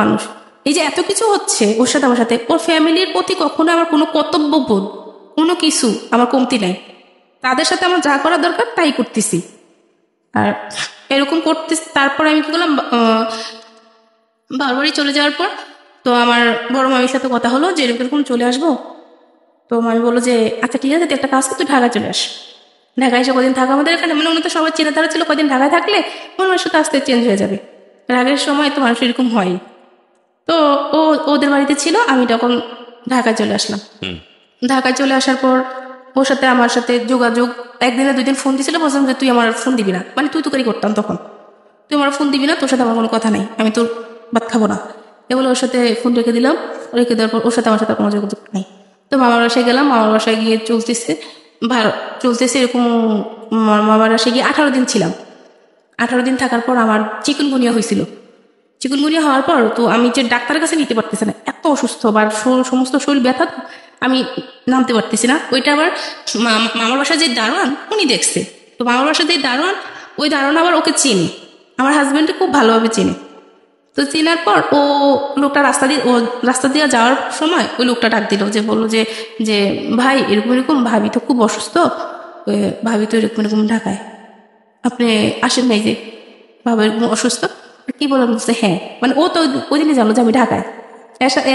মানুষ। এই যে এত কিছু হচ্ছে ওর সাথে আমার সাথে, ওর ফ্যামিলির প্রতি কখনো আমার কোনো কর্তব্যবোধ, কোনো কিছু আমার কমতি নাই। তাদের সাথে আমার যা করা দরকার তাই করতেছি। আর এরকম করতেছি। তারপর আমি কি করলাম, বারবারই চলে যাওয়ার পর তো আমার বড় মামির সাথে কথা হলো যে এরকম চলে আসবো। তো মামি বললো যে আচ্ছা ঠিক আছে, তুই একটা কাজ কর, তুই ঢাকায় চলে আস। ঢাকায় এসে কদিন থাকা, আমাদের এখানে মানে তো সবাই চেনা তারা ছিল, কদিন ঢাকায় থাকলে মানুষের সাথে আস্তে চেঞ্জ হয়ে যাবে। রাগের সময় তো মানুষ এরকম হয়। তো ও ওদের বাড়িতে ছিল, আমি তখন ঢাকায় চলে আসলাম। ঢাকায় চলে আসার পর ওর সাথে আমার সাথে যোগাযোগ, 1-2 দিন ফোন দিয়েছিল, বলছিলাম যে তুই আমার ফোন দিবি না, মানে তুই তো করি করতাম তখন, তুই আমার ফোন দিবি না, তোর সাথে আমার কোনো কথা নেই, আমি তোর ভাত খাবো না। এগুলো ওর সাথে ফোন রেখে দিলাম। রেখে দেওয়ার পর ওর সাথে আমার সাথে কোনো যোগাযোগ নেই। তো মামার বাসায় গেলাম, মামার বাসায় গিয়ে চলতেছে এরকম। মামার বাসায় গিয়ে 18 দিন ছিলাম। 18 দিন থাকার পর আমার চিকুনগুনিয়া হয়েছিল। চিকুনগুনিয়া হওয়ার পর তো আমি যে ডাক্তারের কাছে নিতে পারতেছি না, এত অসুস্থ বা সমস্ত শরীর ব্যথা, আমি নামতে পারতেছি না। ওইটা আবার মামার বাসায় যে দারোয়ান উনি দেখছে। তো মামার বাসায় যে দারোয়ান, ওই দারোয়ান আবার ওকে চিনি, আমার হাজব্যান্ডকে খুব ভালোভাবে চিনি। তো চেনার পর ও লোকটা রাস্তা দিয়ে যাওয়ার সময় ওই লোকটা ডাক দিল, যে বললো যে ভাই এরকম ভাবি তো খুব অসুস্থ, ভাবি তো এরকম ঢাকায়, আপনি আসেন নাই যে ভাবি এরকম অসুস্থ। কি বললাম, বলছে হ্যাঁ, মানে ও তো ওই দিনই জানলো যে আমি ঢাকায়।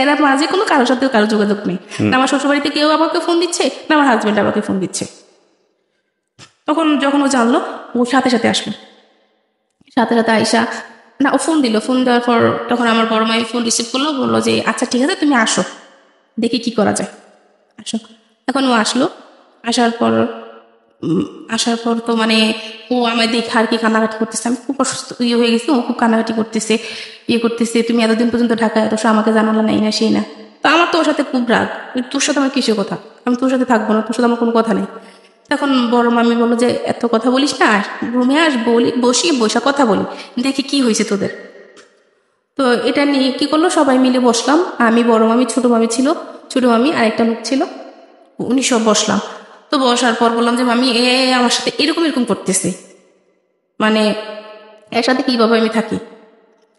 এরা মাঝে কোনো কারোর সাথে কারো যোগাযোগ নেই, না আমার শ্বশুরবাড়িতে কেউ আমাকে ফোন দিচ্ছে, না আমার হাজব্যান্ড আমাকে ফোন দিচ্ছে। যখন ও জানলো, ও সাথে সাথে আসলো, সাথে সাথে আইসা না ও ফোন দিল। ফোন দেওয়ার পর তখন আমার বড় মাই ফোন রিসিভ করলো, বললো যে আচ্ছা ঠিক আছে তুমি আসো, দেখি কি করা যায়, আসো। এখন ও আসলো। আসার পর তো মানে ও আমায় দেখে আর কি কান্নাকাটি করতেছে, আমি খুব অসুস্থ হয়ে গেছি, ও খুব কান্নাকাটি করতেছে, তুমি এতদিন পর্যন্ত ঢাকায়, অথচ আমাকে জানালা নাই, না সেই না। তো আমার তো ওর সাথে খুব রাগ, তোর সাথে আমার কিসের কথা, আমি তোর সাথে থাকবো না, তোর সাথে আমার কোনো কথা নেই। তখন বড় মামি বললো যে এত কথা বলিস না, রুমে আস, বসা কথা বলি, দেখি কি হয়েছে তোদের। তো এটা নিয়ে কি করলো, সবাই মিলে বসলাম, আমি, বড় মামি, ছোট মামি ছিল, ছোট মামি আর একটা লোক ছিল, উনি সব বসলাম। তো বসার পর বললাম যে মামি আমার সাথে এরকম করতেছে, মানে এর সাথে কিভাবে আমি থাকি,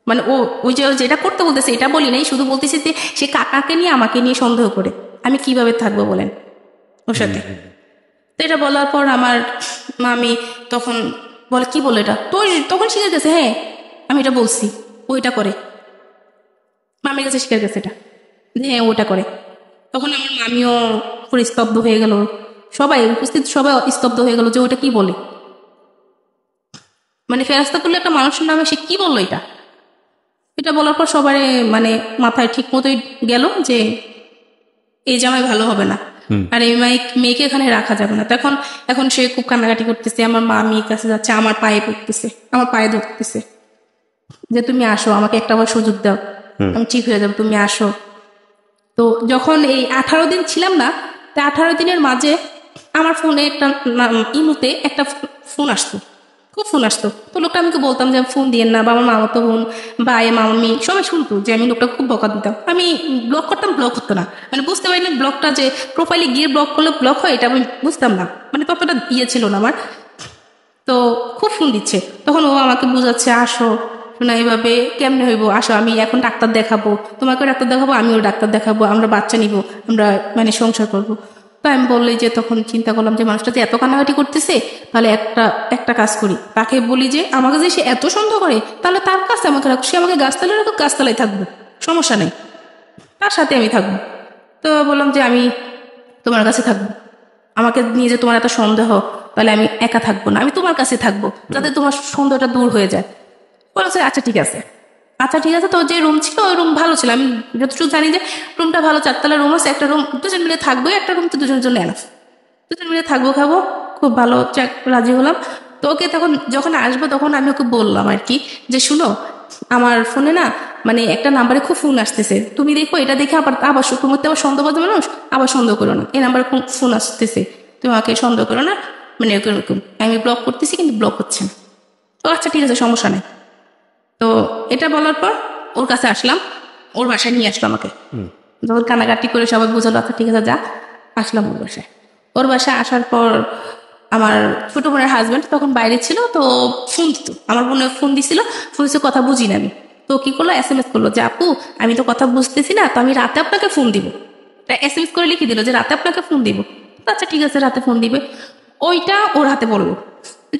মানে ওই যে যেটা করতে বলতেছে এটা বলি নাই, শুধু বলতেছি যে সে কাকাকে নিয়ে আমাকে নিয়ে সন্দেহ করে, আমি কিভাবে থাকবো বলেন ওর সাথে। তো এটা বলার পর আমার মামি তখন বলে কি বলে এটা তো, তখন শিখে গেছে হ্যাঁ আমি এটা বলছি, ওইটা করে, মামির কাছে শিখে গেছে এটা, হ্যাঁ ওটা করে। তখন আমার মামিও পুরো স্তব্ধ হয়ে গেল, সবাই উপস্থিত সবাই স্তব্ধ হয়ে গেল যে ওইটা কি বলে। মানে ফেরেশতা তুললে একটা মানুষের নামে সে কি বললো এটা? এটা বলার পর সবার মানে মাথায় ঠিক মতোই গেল যে এই জামাই ভালো হবে না, আর এই মেয়েকে এখানে রাখা যাবে না। তখন এখন সে খুব কান্নাকাটি করতেছে, আমার মা মেয়ের কাছে যাচ্ছে, আমার পায়ে পড়তেছে, আমার পায়ে ধরতেছে যে তুমি আসো, আমাকে একটা বার সুযোগ দাও, আমি ঠিক হয়ে যাবো, তুমি আসো। তো যখন এই 18 দিন ছিলাম না, তা 18 দিনের মাঝে আমার ফোনে একটা ইমুতে একটা ফোন আসতো, খুব ফোন আসতো। তো লোকটা আমাকে বলতাম যে ফোন দিয়েন না, বা আমার মামাতো বোন বা মামি সবাই শুনতো যে আমি লোকটা খুব বকা দিতাম। আমি ব্লক করতাম, ব্লক হতো না, মানে বুঝতে পারিনি ব্লকটা যে প্রোফাইলে গিয়ে ব্লক করলে ব্লক হয় এটা আমি বুঝতাম না, মানে ততটা ছিল না আমার। তো খুব ফোন দিচ্ছে, তখন ও আমাকে বুঝাচ্ছে আসো শোনা, এভাবে কেমনে হইব, আসো আমি এখন ডাক্তার দেখাবো, তোমাকেও ডাক্তার দেখাবো, আমিও ডাক্তার দেখাবো, আমরা বাচ্চা নিব, আমরা মানে সংসার করবো। তো আমি বললি যে তখন চিন্তা করলাম যে মানুষটা যে এত কান্নাকাটি করতেছে, তাহলে একটা কাজ করি, তাকে বলি যে আমাকে যে সে এত সন্দেহ করে, তাহলে তার কাছে আমাকে রাখো, সে আমাকে গাছতলায় রাখো, গাছতলায় থাকবো, সমস্যা নেই, তার সাথে আমি থাকবো। তো বললাম যে আমি তোমার কাছে থাকবো, আমাকে নিয়ে যে তোমার এত সন্দেহ, তাহলে আমি একা থাকবো না, আমি তোমার কাছে থাকবো, যাতে তোমার সন্দেহটা দূর হয়ে যায়। বলেছে আচ্ছা ঠিক আছে, আচ্ছা ঠিক আছে। তো যে রুম ছিল ওই রুম ভালো ছিল, আমি যতটুকু জানি যে রুমটা ভালো, 4 তলা রুম আছে, একটা রুম দুজন মিলে থাকবো, একটা রুম তো দুজনের জন্য এনাফ, দুজন মিলে থাকবো, খাবো, খুব ভালো, রাজি হলাম। তো ওকে তখন যখন আসবো তখন আমি ওকে বললাম আর কি যে শুনো, আমার ফোনে না মানে একটা নাম্বারে খুব ফোন আসতেছে, তুমি দেখো এটা দেখে আবার তুমি তো আবার সন্দেহবাদ মানুষ, আবার সন্দেহ করো না, এই নাম্বারে ফোন আসতেছে, তুমি আমাকে সন্দেহ করো না, মানে এরকম আমি ব্লক করতেছি কিন্তু ব্লক হচ্ছে না। তো আচ্ছা ঠিক আছে, সমস্যা নেই। তো এটা বলার পর ওর কাছে আসলাম, ওর বাসায় নিয়ে আসলো আমাকে, যখন কানাকাটি করে সবাই বোঝালো আচ্ছা ঠিক আছে যা, আসলাম ওর বাসায়। ওর বাসায় আসার পর আমার ছোট বোনের হাজব্যান্ড তখন বাইরে ছিল, তো ফোন দিত, আমার বোনের ফোন দিছিল, ফোন দিচ্ছে, কথা বুঝি না আমি। তো কি করলো, SMS করলো যে আপু আমি তো কথা বুঝতেছি না, তো আমি রাতে আপনাকে ফোন দিব। SMS করে লিখে দিল যে রাতে আপনাকে ফোন দিব। আচ্ছা ঠিক আছে, রাতে ফোন দিবে। ওইটা ওর হাতে বললো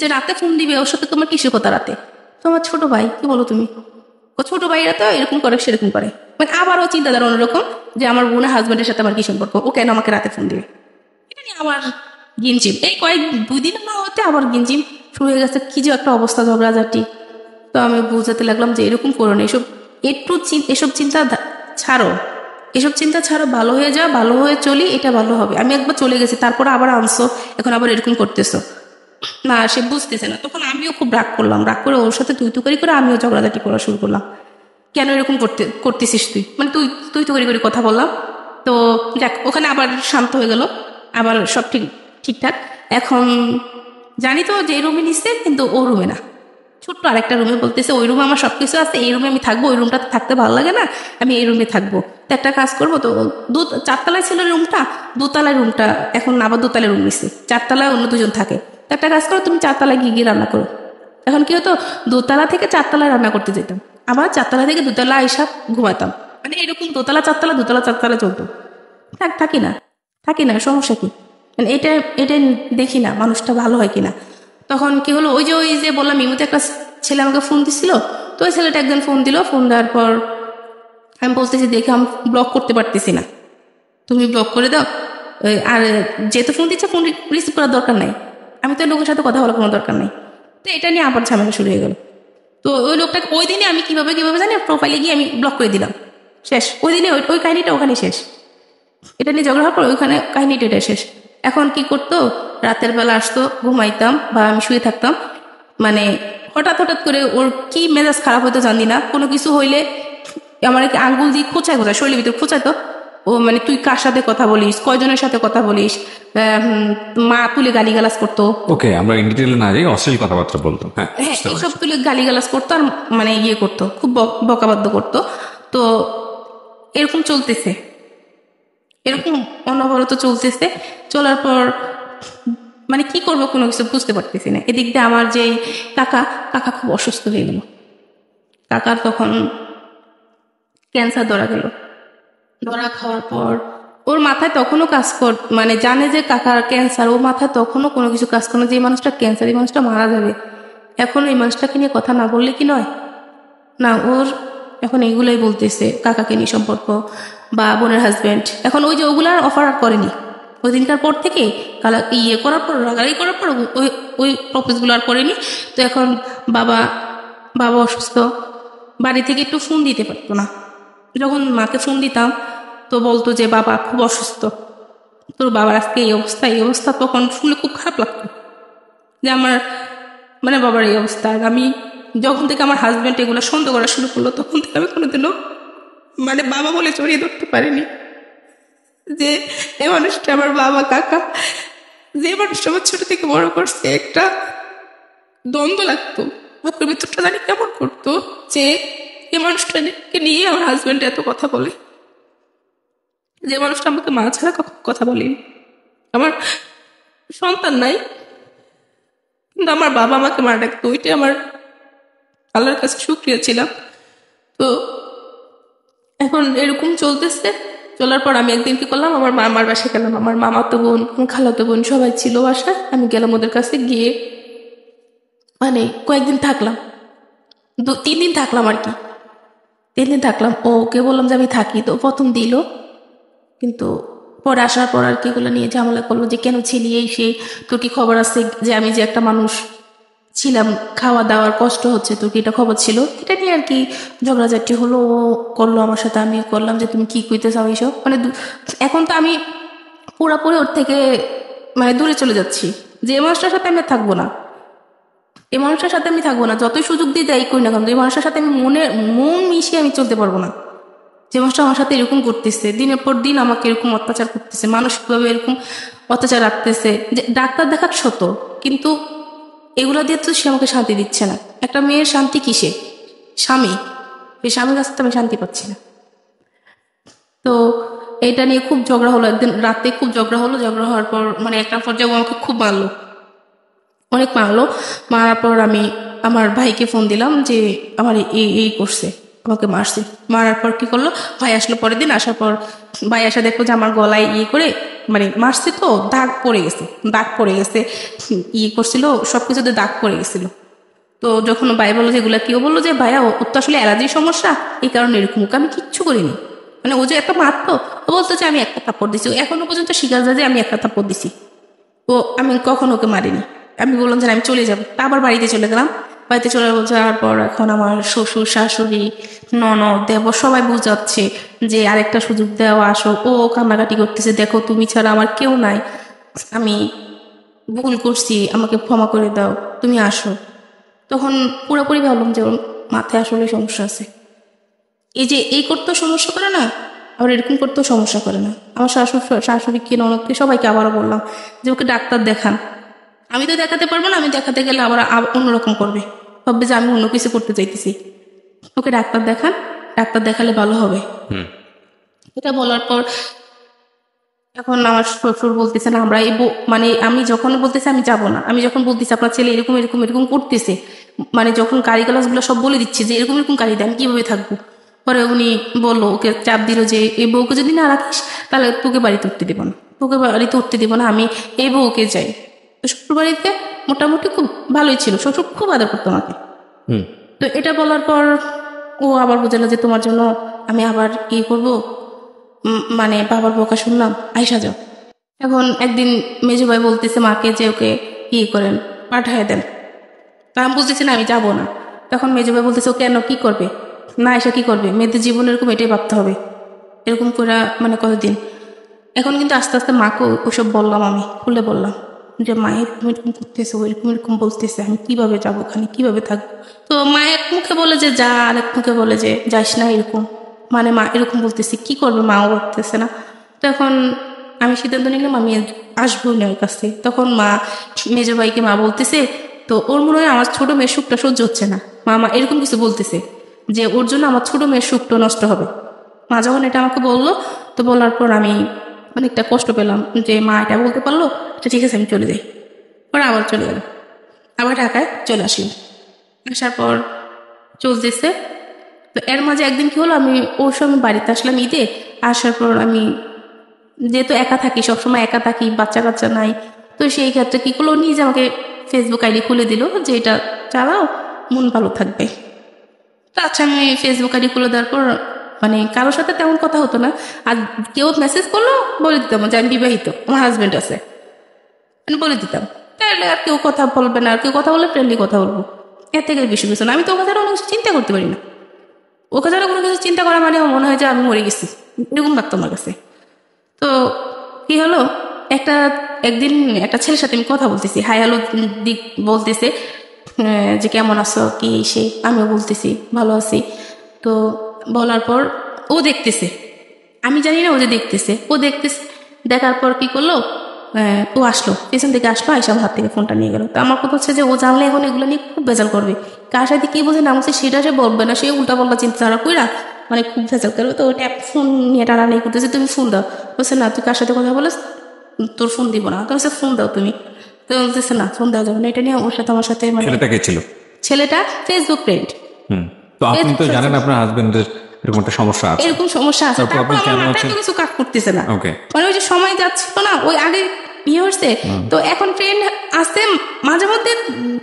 যে রাতে ফোন দিবে, ওর সাথে তোমার কিসের কথা রাতে? তোমার ছোট ভাই, কি বলো তুমি? ও ছোট ভাইরা তো এরকম করে সেরকম করে, মানে আবারও চিন্তাধারা অন্যরকম যে আমার বোনের হাজব্যান্ডের সাথে আমার কি সম্পর্ক, ও কেন আমাকে রাতে ফোন দিবে? এটা নিয়ে আমার গিনজিম, এই 2 দিন না হতে আবার গিনজিম শুরু হয়ে গেছে, কি যে একটা অবস্থা, ঝগড়াঝাটি। তো আমি বুঝাতে লাগলাম যে এরকম করো না, এসব চিন্তা ছাড়ো, এসব চিন্তা ছাড়ো, ভালো হয়ে যাও, ভালো হয়ে চলি, এটা ভালো হবে। আমি একবার চলে গেছি, তারপর আবার আনছো, এখন আবার এরকম করতেছো না, সে বুঝতেছে না। তখন আমিও খুব রাগ করলাম, রাগ করে ওর সাথে তুই করে আমিও ঝগড়াঝাটি করা শুরু করলাম, কেন এরকম করতেছিস তুই, মানে তুই করে কথা বললাম। তো দেখ ওখানে আবার শান্ত হয়ে গেল, আবার সব ঠিকঠাক। এখন জানি তো যে রুমে নিচ্ছে, কিন্তু ও রুমে না, ছোট্ট আরেকটা রুমে, বলতেছে ওই রুমে আমার সবকিছু আছে, এই রুমে আমি থাকবো, ওই রুমটাতে থাকতে ভালো লাগে না, আমি এই রুমে থাকবো। তো একটা কাজ করবো, তো 4 তলায় ছিল রুমটা, 2 তলায় রুমটা, এখন আবার 2 তলায় রুম নিচ্ছে, 4 তলায় অন্য 2জন থাকে। তো একটা কাজ করো, তুমি 4 তলায় গিয়ে রান্না করো। এখন কি হতো, 2 তলা থেকে 4 তলায় রান্না করতে যেতাম, আবার 4 তলা থেকে 2 তলা এসব ঘুমাতাম, মানে এরকম 2 তলা 4 তলা 2 তলা 4 তলা চলতো। থাকি না, সমস্যা কি? মানে এটা দেখি না মানুষটা ভালো হয় কিনা। তখন কি হলো, ওই যে বললাম ইমুতে একটা ছেলে আমাকে ফোন দিছিল, তো ওই ছেলেটা একজন ফোন দিল, ফোন দেওয়ার পর আমি বলতেছি দেখে আমি ব্লক করতে পারতেছি না, তুমি ব্লক করে দাও। আর যেহেতু ফোন দিচ্ছে, ফোন রিসিভ করার দরকার নাই, আমি তো লোকের সাথে কথা বলার কোনো দরকার নেই। তো এটা নিয়ে আবার ঝামেলা শুরু হয়ে গেল। তো ওই লোকটাকে ওই দিনে আমি কিভাবে জানি প্রোফাইলে গিয়ে আমি ব্লক করে দিলাম, শেষ। ওই দিনে ওই কাহিনীটা ওখানে শেষ, এটা নিয়ে ঝগড়া হওয়ার পর ওইখানে কাহিনীটা এটা শেষ। এখন কি করতো, রাতের বেলা আসতো, ঘুমাইতাম বা আমি শুয়ে থাকতাম, মানে হঠাৎ করে ওর কি মেজাজ খারাপ হতো জানি না, কোনো কিছু হইলে আমার আঙ্গুল দিয়ে খোঁচায় শরীরের ভিতরে খোঁচাইতো। ও মানে তুই কার সাথে কথা বলিস, কয়জনের সাথে কথা বলিস, মা তুলে গালিগালাজ করতো। ওকে, আমরা ইন ডিটেইলে না যাই, অশ্লীল কথাবার্তা বলতো। হ্যাঁ, এইসব তুলে গালিগালাজ করতো, আর মানে ইয়ে করতো, খুব বকাবাদ্য করতো। তো এরকম চলতেছে, এরকম অনবরত চলতেছে। চলার পর মানে কি করবো কোনো কিছু বুঝতে পারতেছি না। এদিক দিয়ে আমার যে কাকা খুব অসুস্থ হয়ে গেল, কাকার তখন ক্যান্সার ধরা গেল। ধরা খাওয়ার পর ওর মাথায় তখনও কাজ মানে জানে যে কাকার ক্যান্সার, ও মাথায় তখনও কোনো কিছু কাজ করে না যে এই মানুষটা ক্যান্সার, এই মানুষটা মারা যাবে। এখন এই মানুষটাকে নিয়ে কথা না বললে কি নয় না, ওর এখন এগুলোই বলতেছে, কাকাকে নিয়ে সম্পর্ক বা বোনের হাজব্যান্ড। এখন ওই যে ওগুলার অফার আর করেনি, ওই দিনকার পর থেকে ইয়ে করার পর রাগারাগি করার পর ওই ওই প্রপোজগুলো আর করেনি। তো এখন বাবা বাবা অসুস্থ, বাড়ি থেকে একটু ফোন দিতে পারতো না। যখন মাকে ফোন দিতাম তো বলতো যে বাবা খুব অসুস্থ, তোর বাবার আজকে এই অবস্থা। তখন শুনে খুব খারাপ লাগতো যে আমার মানে বাবার এই অবস্থা। আর আমি যখন থেকে আমার হাজব্যান্ড এগুলো সন্দেহ করা শুরু করলো তখন থেকে আমি কোনোদিনও মানে বাবা বলে জড়িয়ে ধরতে পারিনি যে এই মানুষটা আমার বাবা, কাকা, যে মানুষটা আমার ছোট থেকে বড় করছে। একটা দ্বন্দ্ব লাগতো বুকের ভিতরটা, জানি কেমন করতো যে এই মানুষটাকে নিয়ে আমার হাজব্যান্ড এত কথা বলে, যে মানুষটা আমাকে মা ছাড়া কথা বলেনি। আমার সন্তান নাই কিন্তু আমার বাবা আমাকে মা ডাকতো, ওইটাই আমার আল্লাহর কাছে শুকরিয়া ছিলাম। তো এখন এরকম চলতেছে। চলার পর আমি একদিন কি করলাম, আমার মামার বাসায় গেলাম। আমার মামাতো বোন, খালাতো বোন সবাই ছিল বাসায়। আমি গেলাম ওদের কাছে, গিয়ে মানে কয়েকদিন থাকলাম, 3 দিন থাকলাম আর কি। 3 দিন থাকলাম। ওকে বললাম যে আমি থাকি, তো প্রথম দিল, কিন্তু পরে আসার পর আর কি এগুলো নিয়ে ঝামেলা করলো যে কেন ছিলি এই সেই, তোর কি খবর আছে যে আমি যে একটা মানুষ ছিলাম, খাওয়া দাওয়ার কষ্ট হচ্ছে, তোর কি এটা খবর ছিল? এটা নিয়ে আর কি ঝগড়াঝাটি হলো। ও করলো আমার সাথে, আমি করলাম যে তুমি কি কইতে চাও এইসব। মানে এখন তো আমি পুরোপুরি ওর থেকে মানে দূরে চলে যাচ্ছি, যে এই মানুষটার সাথে আমি থাকবো না, এই মানুষটার সাথে আমি থাকবো না। যতই সুযোগ দিয়ে যাই করি না কেন, এই মানুষটার সাথে আমি মন মিশিয়ে আমি চলতে পারবো না। যে মানুষটা আমার সাথে এরকম করতেছে, দিনের পর দিন আমাকে এরকম অত্যাচার করতেছে, মানসিকভাবে এরকম অত্যাচার রাখতেছে। যে ডাক্তার দেখার শত, কিন্তু এগুলো দিয়ে তো সে আমাকে শান্তি দিচ্ছে না। একটা মেয়ের শান্তি কিসে? স্বামী। এই স্বামীর কাছে তো আমি শান্তি পাচ্ছি না। তো এটা নিয়ে খুব ঝগড়া হলো। একদিন রাতে খুব ঝগড়া হলো। ঝগড়া হওয়ার পর মানে একটা পর্যায়ে ও আমাকে খুব মারলো, অনেক মারলো। মারার পর আমি আমার ভাইকে ফোন দিলাম যে আমার এই করছে, আমাকে মারছে। মারার পর কি করলো, ভাই আসলো পরের দিন। আসার পর ভাই আসা দেখলো যে আমার গলায় করে মানে মারছে, তো দাগ পড়ে গেছে, করছিল সবকিছুতে দাগ পড়ে গেছিল। তো যখন ভাই বললো যে এগুলা কেউ বললো যে ভাইয়া ওর তো আসলে অ্যালার্জির সমস্যা, এই কারণে এরকম। আমি কিচ্ছু করিনি। মানে ও যে একটা মারতো, ও বলতো যে আমি একটা থাপ্পড় দিছি। এখনো পর্যন্ত স্বীকার যায় যে আমি একটা থাপ্পড় দিছি। ও আমি কখনো ওকে মারিনি। আমি বললাম যে আমি চলে যাবো, তা আবার বাড়িতে চলে গেলাম। বাড়িতে চলে যাওয়ার পর এখন আমার শ্বশুর, শাশুড়ি, ননদ, দেবর সবাই বুঝাচ্ছে যে আরেকটা সুযোগ দেওয়া, আসো। ও কান্নাকাটি করতেছে, দেখো তুমি ছাড়া আমার কেউ নাই, আমি ভুল করছি, আমাকে ক্ষমা করে দাও, তুমি আসো। তখন পুরোপুরি ভাবলাম যে ওর মাথায় আসলে সমস্যা আছে। এই যে এই করতেও সমস্যা করে না, আবার এরকম করতেও সমস্যা করে না। আমার শাশুড়িকে, ননদকে সবাইকে আবারও বললাম যে ওকে ডাক্তার দেখান। আমি তো দেখাতে পারবো না, আমি দেখাতে গেলে আবার অন্যরকম করবে, ভাববে যে আমি অন্য কিছু করতে চাইতেছি। ওকে ডাক্তার দেখান, ডাক্তার দেখালে ভালো হবে। এটা বলার পর এখন আমার শ্বশুর বলতেছে না, আমরা এই মানে আমি যখন বলতেছি আমি যাবো না, আমি যখন বলতেছি আপনার ছেলে এরকম এরকম এরকম করতেছে, মানে যখন গাড়ি গুলো সব বলে দিচ্ছে যে এরকম এরকম গাড়ি দেয়, আমি কিভাবে থাকবো। পরে উনি বললো, ওকে চাপ দিল যে এই বউকে যদি না রাখিস তাহলে তোকে বাড়িতে উঠতে দিব না, আমি এই বউকে চাই। তো শ্বশুর বাড়িতে মোটামুটি খুব ভালোই ছিল, শ্বশুর খুব আদর করতো আমাকে। তো এটা বলার পর ও আবার বোঝালো যে তোমার জন্য আমি আবার করবো, মানে বাবার বকা শুনলাম, আইসা যাও। এখন একদিন মেজো ভাই বলতেছে মাকে যে ওকে করেন, পাঠায় দেন। তা আমি বুঝতেছি না, আমি যাবো না। তখন মেজো ভাই বলতেছে ও কেন, কি করবে না, এসে কি করবে, মেয়েদের জীবন এরকম, এটাই ভাবতে হবে। এরকম করে মানে কতদিন। এখন কিন্তু আস্তে আস্তে মাকে ওসব বললাম, আমি খুলে বললাম যে মা এরকম এরকম করতেছে, ওইরকম এরকম বলতেছে, আমি কিভাবে যাবো ওখানে, কিভাবে থাকবো। তো মা এক মুখে বলে যে যা, আর এক মুখে বলে যে যাস না, এরকম মানে মা এরকম বলতেছে, কি করবে, মাও বলতেছে না। তো এখন আমি সিদ্ধান্ত নিলাম আমি আসবো না ওর কাছে। তখন মা মেজো ভাইকে মা বলতেছে, তো ওর মনে হয় আমার ছোট মেয়ের সুখটা সহ্য হচ্ছে না, মা এরকম কিছু বলতেছে যে ওর জন্য আমার ছোট মেয়ের সুখটা নষ্ট হবে। মা যখন এটা আমাকে বললো, তো বলার পর আমি অনেকটা কষ্ট পেলাম যে মা এটা বলতে পারলো, ঠিক আছে আমি চলে যাই। পরে আবার চলে গেলাম, আবার ঢাকায় চলে আসলাম। আসার পর চলতেছে। তো এর মাঝে একদিন কি হলো, আমি ওর সময় বাড়িতে আসলাম ঈদে। আসার পর আমি যেহেতু একা থাকি, সবসময় একা থাকি, বাচ্চা কাচ্চা নাই, তো সেই ক্ষেত্রে কি করলো, নিজে আমাকে ফেসবুক আইডি খুলে দিল যে এটা চালাও, মন ভালো থাকবে। তো আচ্ছা, আমি ফেসবুক আইডি খুলে দেওয়ার পর মানে কারোর সাথে তেমন কথা হতো না। আর কেউ মেসেজ করলো বলে দিতাম যে আমি বিবাহিত, আমার হাজবেন্ড আছে, মানে বলে দিতাম। তাহলে আর কেউ কথা বলবে না, আর কেউ কথা বললে ফ্রেন্ডলি কথা বলবো, এর থেকে বেশি কিছু না। আমি তো ওকে ছাড়া কোনো কিছু চিন্তা করতে পারি না। ওকে ছাড়া কোনো কিছু চিন্তা করা মানে আমার মনে হয় যে আমি মরে গেছি, এরকম লাগতো আমার কাছে। তো কি হলো, একদিন একটা ছেলের সাথে আমি কথা বলতেছি, হাই হ্যালো দিক বলতেছে যে কেমন আছো কি সে, আমিও বলতেছি ভালো আছি। তো বলার পর ও দেখতেছে, আমি জানি না ও যে দেখতেছে, ও দেখতেছে। দেখার পর কি করলো, ও আসলো, পেছন থেকে আসলো, আইসা আমার হাত থেকে ফোনটা নিয়ে গেল। তো আমার কথা হচ্ছে যে ও জানলে এখন এগুলো নিয়ে খুব ভেজাল করবে, কার সাথে কি বোঝে না বুঝে সেটা সে বলবে না, সে উল্টা পাল্টা চিন্তাধারা কইরা মানে খুব ভেজাল করবে। তো ওটা ফোন নিয়ে টানাটানি করতেছে, তুমি ফোন দাও। বলছে না, তুই কার সাথে কথা বলিস, তোর ফোন দিব না। তো বলছে ফোন দাও তুমি। তো বলতেছে না, ফোন দেওয়া যাবে না। এটা নিয়ে ওর সাথে আমার সাথে মানে ছেলেটা কে ছিল? ছেলেটা ফেসবুক ফ্রেন্ড। তো আপনি তো জানেন আপনার হাজবেন্ডের এরকম একটা সমস্যা আছে, এরকম সমস্যা আছে, তারপর আমার মাথায় তো কিছু কাজ করতেছে না। মানে ওই যে সময় যাচ্ছিল না, ওই আগে বিয়ে হচ্ছে তো এখন ফ্রেন্ড আসতে মাঝে মধ্যে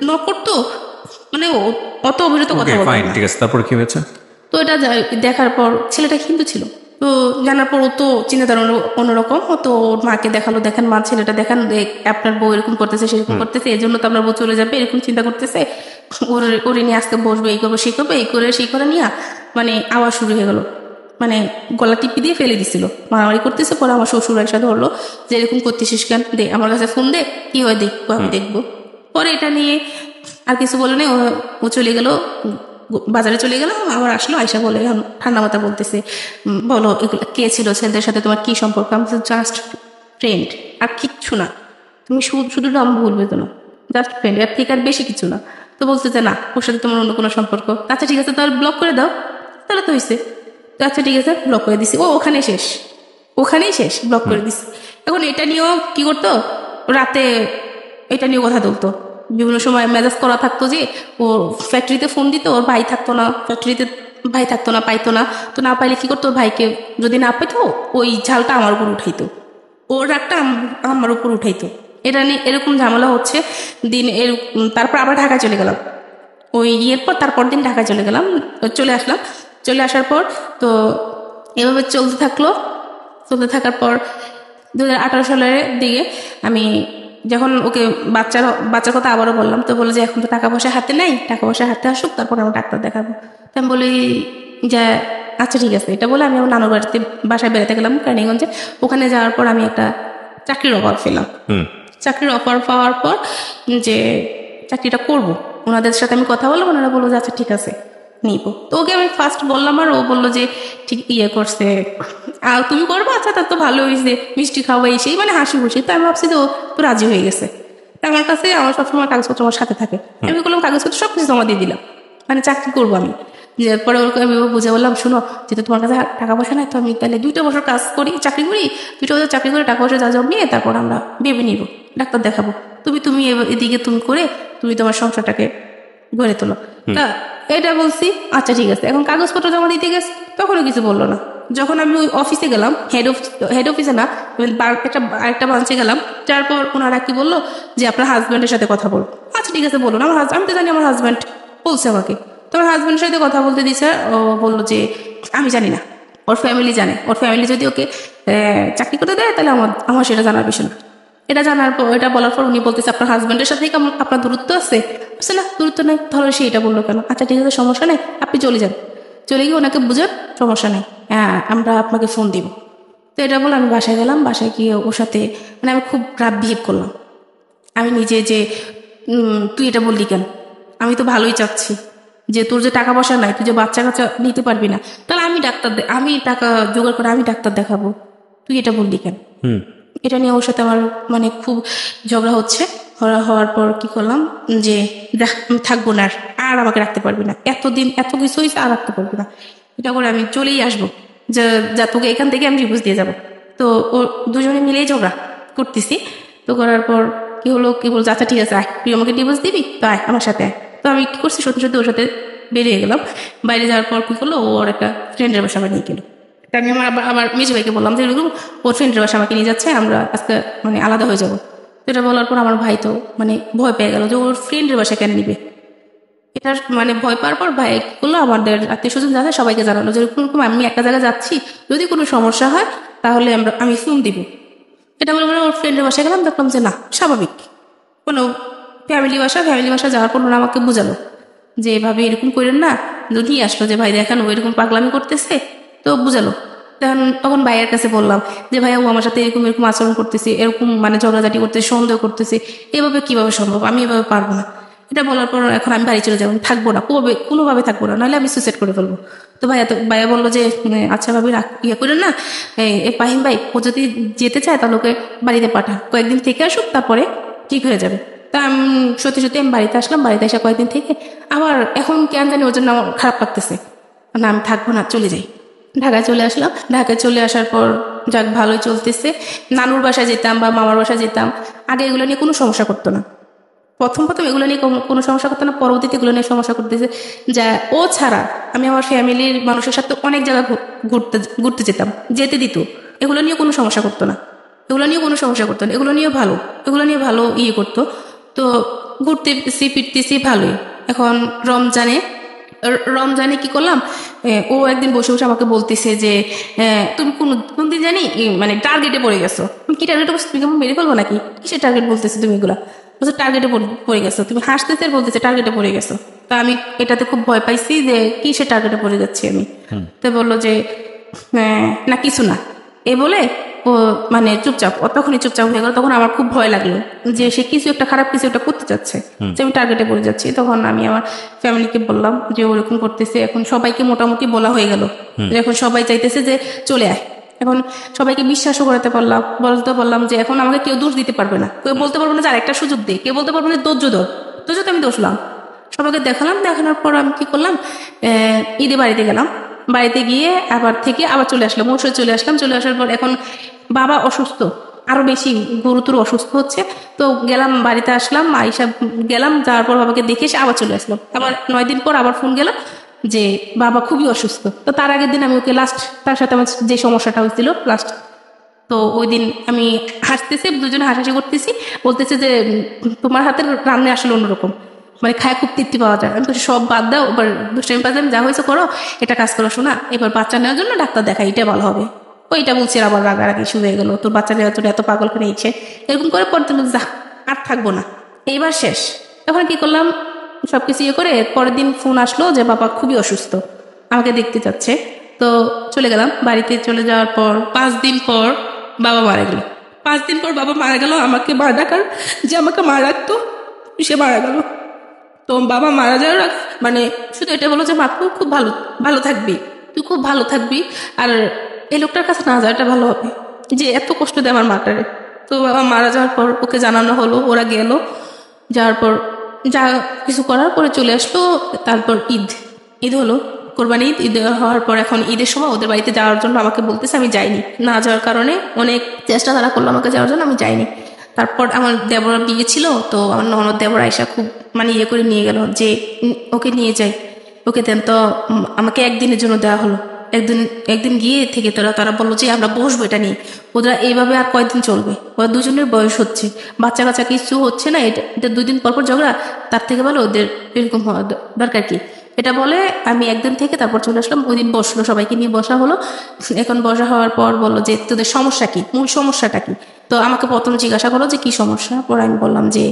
নক করতো, মানে অত অভিরত কথা বলতো না। ঠিক আছে, তারপর কি হয়েছে? তো এটা দেখার পর ছেলেটা হিন্দু ছিল, তো জানার পর ও তো চিন্তাধারা অন্যরকম। ও তো ওর মাকে দেখালো, দেখেন মা ছেলেটা দেখেন আপনার বউ এরকম করতেছে সেরকম করতেছে, এই জন্য তো আপনার বউ চলে যাবে, এরকম চিন্তা করতেছে, ওরে নিয়ে আজকে বসবে, এই করবো সেই করবে, এই করে সেই করে নিয়ে মানে আওয়াজ শুরু হয়ে গেল, মানে গলা টিপি দিয়ে ফেলে দিছিল, মারামারি করতেছে। পরে আমার শ্বশুর একসাথে ধরলো যে এরকম করতেছিস কেন, দে আমার কাছে ফোন দে, কি হয় দেখবো, আমি দেখবো। পরে এটা নিয়ে আর কিছু বলে নেই, ও চলে গেল, বাজারে চলে গেল। আবার আসলো, আয়সা বলে ঠান্ডা মাথা বলতেছে, বলো এগুলো কে ছিল, ছেলেদের সাথে তোমার কি সম্পর্ক? আমি জাস্ট ফ্রেন্ড, আর কিচ্ছু না, তুমি শুধু নাম ভুলবে তো না, জাস্ট ফ্রেন্ড, এর থেকে আর বেশি কিছু না। তো বলতেছে না, ওর সাথে তোমার অন্য কোনো সম্পর্ক। আচ্ছা ঠিক আছে, তাহলে ব্লক করে দাও। তাহলে তো হয়েছে। তো আচ্ছা ঠিক আছে, ব্লক করে দিছি। ও ওখানেই শেষ, ব্লক করে দিছি। এখন এটা নিয়েও কি করতো, রাতে এটা নিয়েও কথা তুলতো, বিভিন্ন সময় মেজাজ করা থাকতো যে ও ফ্যাক্টরিতে ফোন দিত, ওর ভাই থাকতো না ফ্যাক্টরিতে, ভাই থাকতো না, পাইতো না। তো না পাইলে কি করতো, ওর ভাইকে যদি না পাইতো ওই ঝালটা আমার উপর উঠাইতো, ওর রাগটা আমার উপর উঠাইতো। এটা নিয়ে এরকম ঝামেলা হচ্ছে দিন এর। তারপর আবার ঢাকায় চলে গেলাম, ওই ইয়ের পর তারপর দিন ঢাকায় চলে গেলাম, চলে আসলাম। চলে আসার পর তো এভাবে চলতে থাকার পর 2018 সালের দিকে আমি যখন ওকে বাচ্চার কথা আবারও বললাম, তো বলে যে এখন তো টাকা পয়সা হাতে নেই, টাকা পয়সা হাতে আসুক তারপর আমরা ডাক্তার দেখাবো। তো আমি বলি যে আচ্ছা ঠিক আছে। এটা বলে আমি আমার নানুর বাসায় বেড়াতে গেলাম কারণীগঞ্জে। ওখানে যাওয়ার পর আমি একটা চাকরির অফার পেলাম। চাকরির অফার পাওয়ার পর যে চাকরিটা করব, ওনাদের সাথে আমি কথা বললাম, ওনারা বললো যে আচ্ছা ঠিক আছে নিব। তো ওকে আমি ফার্স্ট বললাম, আর ও বললো যে ঠিক করছে, আর তুমি করবো, আচ্ছা তার তো ভালো হয়েছে, মিষ্টি খাওয়াই সেই মানে হাসি খুশি। তো আমি ভাবছি তো তো রাজি হয়ে গেছে। আমার কাছে আমার সবসময় কাগজপত্র আমার সাথে থাকে, আমি বললাম কাগজপত্র সব কিছু জমা দিয়ে দিলাম, মানে চাকরি করবো আমি। যে পরে ওকে আমি বুঝে বললাম, শোনো যেহেতু তোমার কাছে টাকা পয়সা নাই, তো আমি তাহলে 2 বছর চাকরি করি, 2 বছর চাকরি করে টাকা পয়সা যা জমিয়ে তারপর আমরা ভেবে নিব, ডাক্তার দেখাবো। তুমি এদিকে তুমি করে তুমি তোমার সংসারটাকে গড়ে তোলো। তা এটা বলছি, আচ্ছা ঠিক আছে। এখন কাগজপত্র জমা দিতে গেছে, তখনও কিছু বললো না। যখন আমি ওই অফিসে গেলাম, হেড অফিসে না, আরেকটা ব্রাঞ্চে গেলাম, তারপর ওনারা কি বললো যে আপনার হাজব্যান্ডের সাথে কথা বলো। আচ্ছা ঠিক আছে বলুন। আমি তো জানি আমার হাজব্যান্ড বলছে আমাকে, তো আমার হাজব্যান্ডের সাথে কথা বলতে দিয়েছে। ও বললো যে আমি জানি না, ওর ফ্যামিলি জানে, ওর ফ্যামিলি যদি ওকে চাকরি করতে দেয় তাহলে আমার সেটা জানার বিষয় না। এটা বলার পর উনি বলতেছে আপনার হাজব্যান্ডের সাথে কেমন আপনার দূরত্ব আছে? না দূরত্ব নেই। তাহলে সে এটা বললো কেন? আচ্ছা ঠিক আছে, সমস্যা নেই, আপনি চলে যান, চলে গিয়ে ওনাকে বুঝান, সমস্যা নেই, হ্যাঁ আমরা আপনাকে ফোন দিব। তো এটা বলে আমি বাসায় গেলাম। বাসায় গিয়ে ওর সাথে মানে আমি খুব রাত বিহেভ করলাম। আমি নিজে যে তুই এটা বললি কেন, আমি তো ভালোই চাচ্ছি, যে তোর যে টাকা পয়সা নাই, তুই যে বাচ্চা কাচ্চা নিতে পারবি না, তাহলে আমি টাকা জোগাড় করে আমি ডাক্তার দেখাবো, তুই এটা বললি কেন? এটা নিয়ে ওর সাথে আমার মানে খুব ঝগড়া হচ্ছে। হওয়ার পর কি করলাম যে দেখ আমি থাকবো না, আর আমাকে রাখতে পারবি না, এতদিন এত কিছু হয়েছে, আর রাখতে পারবি না, এটা করে আমি চলেই আসবো, যা তোকে এখান থেকে আমি ডিভোর্স দিয়ে যাবো। তো ও দুজনে মিলেই ঝগড়া করতেছি। তো করার পর কি হলো, কি বলছে আচ্ছা ঠিক আছে আয়, তুই আমাকে ডিভোর্স দিবি, তো আয় আমার সাথে আয়। তো আমি কি করছি, সত্যি সত্যি ওর সাথে বেরিয়ে গেলাম। বাইরে যাওয়ার পর কি করলো, ওর একটা ফ্রেন্ডের বাসা নিয়ে গেলো। আমি আমার মেজো ভাইকে বললাম যে ওর ফ্রেন্ডের বাসা আমাকে নিয়ে যাচ্ছে, আমরা আজকে মানে আলাদা হয়ে যাবো। তো এটা বলার পর আমার ভাই তো মানে ভয় পেয়ে গেল যে ওর ফ্রেন্ডের বাসা কেন নিবে, এটা মানে ভয় পাওয়ার পর ভাই করলো আমাদের আত্মীয় স্বজন যাচ্ছে সবাইকে জানালো যে এরকম আমি একটা জায়গায় যাচ্ছি, যদি কোনো সমস্যা হয় তাহলে আমি ফোন দিব। এটা বলে ওর ফ্রেন্ডের বাসায় গেলাম, দেখলাম যে না স্বাভাবিক কোনো ফ্যামিলি বাসা যাওয়ার পর ওরা আমাকে বোঝালো যে এভাবে এরকম করেন না, নিয়ে আসলো যে ভাই দেখেন ও এরকম পাগলামি করতেছে, তো বুঝালো। তখন ভাইয়ের কাছে বললাম যে ভাইয়া ও আমার সাথে এরকম এরকম আচরণ করতেছে, এরকম মানে ঝগড়াঝাটি করতেছে, সন্দেহ করতেছে, এভাবে কিভাবে সম্ভব, আমি এভাবে পারবো না। এটা বলার পর এখন আমি বাড়ি চলে যাবো, থাকবো না, কোনোভাবে থাকবো না, নাহলে আমি সুইসাইড করে ফেলবো। তো ভাইয়া বললো যে আচ্ছা ভাবি ইয়ে করেন না, ফাহিম ভাই ও যদি যেতে চায় তাহলে ওকে বাড়িতে পাঠান, কয়েকদিন থেকে আসুক তারপরে ঠিক হয়ে যাবে। তা আমি সত্যি আমি বাড়িতে আসলাম, বাড়িতে আসা কয়েকদিন থেকে আবার এখন কেন জানি ওর জন্য আমার খারাপ লাগতেছে, না আমি থাকবো না, চলে যাই। ঢাকায় চলে আসলাম, ঢাকায় চলে আসার পর যাক ভালোই চলতেছে। নানুর বাসায় যেতাম বা মামার বাসায় যেতাম, আগে এগুলো নিয়ে কোনো সমস্যা করতো না। প্রথম এগুলো নিয়ে কোনো সমস্যা করতো না, পরবর্তীতে এগুলো নিয়ে সমস্যা করতেছে। যা ও ছাড়া আমি আমার ফ্যামিলির মানুষের সাথে অনেক জায়গা ঘুরতে যেতাম, যেতে দিত, এগুলো নিয়ে কোনো সমস্যা করতো না, এগুলো নিয়ে ভালো ইয়ে করতো। তো ঘুরতেছি ফিরতেছি ভালোই। এখন রমজানে কি করলাম, ও একদিন বসে বসে আমাকে বলতেছে যে তুমি কোন দিন জানি মানে টার্গেটে পড়ে গেছো। কি টার্গেটে বসে, তুমি কেমন মেরে ফেলবো নাকি, কিসের টার্গেট বলতেছে তুমি এগুলা, বলছে টার্গেটে পড়ে গেছো, তুমি হাসতেছে আর বলতেছে টার্গেটে পড়ে গেছো। তা আমি এটাতে খুব ভয় পাইছি যে কিসের টার্গেটে পড়ে যাচ্ছি আমি। তো বললো যে না কিছু না, এ বলে ও মানে তখনই চুপচাপ হয়ে গেল। তখন আমার খুব ভয় লাগলো যে সে খারাপ কিছু একটা করতে চাচ্ছে, যে আমি টার্গেটে পড়ে যাচ্ছি। তখন আমি আমার ফ্যামিলিকে বললাম যে ওরকম করতেছে। এখন সবাইকে মোটামুটি বলা হয়ে গেল, এখন সবাই চাইতেছে যে চলে আয়। এখন সবাইকে বিশ্বাসও করাতে বললাম যে এখন আমাকে কেউ দোষ দিতে পারবে না, কেউ বলতে পারবে না যে আরেকটা সুযোগ দে, কেউ বলতে পারবে না ধৈর্য আমি দোষলাম। সবাইকে দেখানোর পর আমি কি করলাম, ঈদে বাড়িতে গেলাম, বাড়িতে গিয়ে আবার চলে আসলাম, চলে আসার পর এখন বাবা অসুস্থ, আরো বেশি গুরুতর অসুস্থ হচ্ছে। তো গেলাম, বাড়িতে আসলাম, গেলাম, যাওয়ার পর বাবাকে দেখে এসে আবার চলে আসলাম। আবার 9 দিন পর আবার ফোন গেল যে বাবা খুবই অসুস্থ। তো তার আগের দিন আমি ওকে তার সাথে আমার যে সমস্যাটা হয়েছিল তো ওই দিন আমি হাসতেছি, দুজনে হাসাহাসি করতেছি, বলতেছে যে তোমার হাতের রান্না আসলে অন্যরকম, মানে খায় খুব তৃপ্তি পাওয়া যায়। আমি বলছি সব বাদ দাও, এবার দুষ্টামি পাচ্ছি, যা হয়েছে করো, এটা কাজ করো শোনা, এবার বাচ্চা নেওয়ার জন্য ডাক্তার দেখা, এটা ভালো হবে। ওইটা বলছি, আবার রাগারাগি শুরু হয়ে গেলো, তোর বাচ্চা নেওয়ার জন্য এত পাগল করে নিচ্ছে, এরকম করে পরে যা আর থাকবো না, এইবার শেষ। তখন কি করলাম, সবকিছু ইয়ে করে পরের দিন ফোন আসলো যে বাবা খুবই অসুস্থ, আমাকে দেখতে চাচ্ছে। তো চলে গেলাম, বাড়িতে চলে যাওয়ার পর 5 দিন পর বাবা মারা গেল। 5 দিন পর বাবা মারা গেল, আমাকে মা ডাকার যে আমাকে মা রাখতো সে মারা গেল। তো বাবা মারা যাওয়ার মানে শুধু এটা বলো যে মা তুই খুব ভালো থাকবি, তুই খুব ভালো থাকবি, আর এই লোকটার কাছে না যাওয়াটা ভালো হবে, যে এত কষ্ট দেয় আমার মাটারে। তো বাবা মারা যাওয়ার পর ওকে জানানো হলো, ওরা গেল, যাওয়ার পর যা কিছু করার পরে চলে আসলো। তারপর ঈদ হলো, কোরবানি ঈদ হওয়ার পর এখন ঈদের সময় ওদের বাড়িতে যাওয়ার জন্য আমাকে বলতেছে, আমি যাইনি। না যাওয়ার কারণে অনেক চেষ্টা তারা করলো আমাকে যাওয়ার জন্য, আমি যাইনি। তারপর আমার দেবর বিয়ে ছিল, তো আমার ননদ দেবর আয়সা খুব মানে ইয়ে করে নিয়ে গেল যে ওকে নিয়ে যাই, ওকে দেন। তো আমাকে একদিনের জন্য দেওয়া হলো, একদিন গিয়ে থেকে তারা বললো যে আমরা বসবো এটা নিয়ে। ওরা এইভাবে আর কয়েকদিন চলবে, ওরা দুজনের বয়স হচ্ছে, বাচ্চা কাচ্চা কিছু হচ্ছে না, এটা 2 দিন পর ঝগড়া, তার থেকে ভালো ওদের এরকম হওয়া দরকার কি। এটা বলে আমি একদিন থেকে তারপর চলে আসলাম। ওই দিন বসলো, সবাইকে নিয়ে বসা হলো। এখন বসা হওয়ার পর বললো যে তোদের সমস্যা কি, মূল সমস্যাটা কি। তো আমাকে প্রথমে জিজ্ঞাসা করলো যে কি সমস্যা। পরে আমি বললাম যে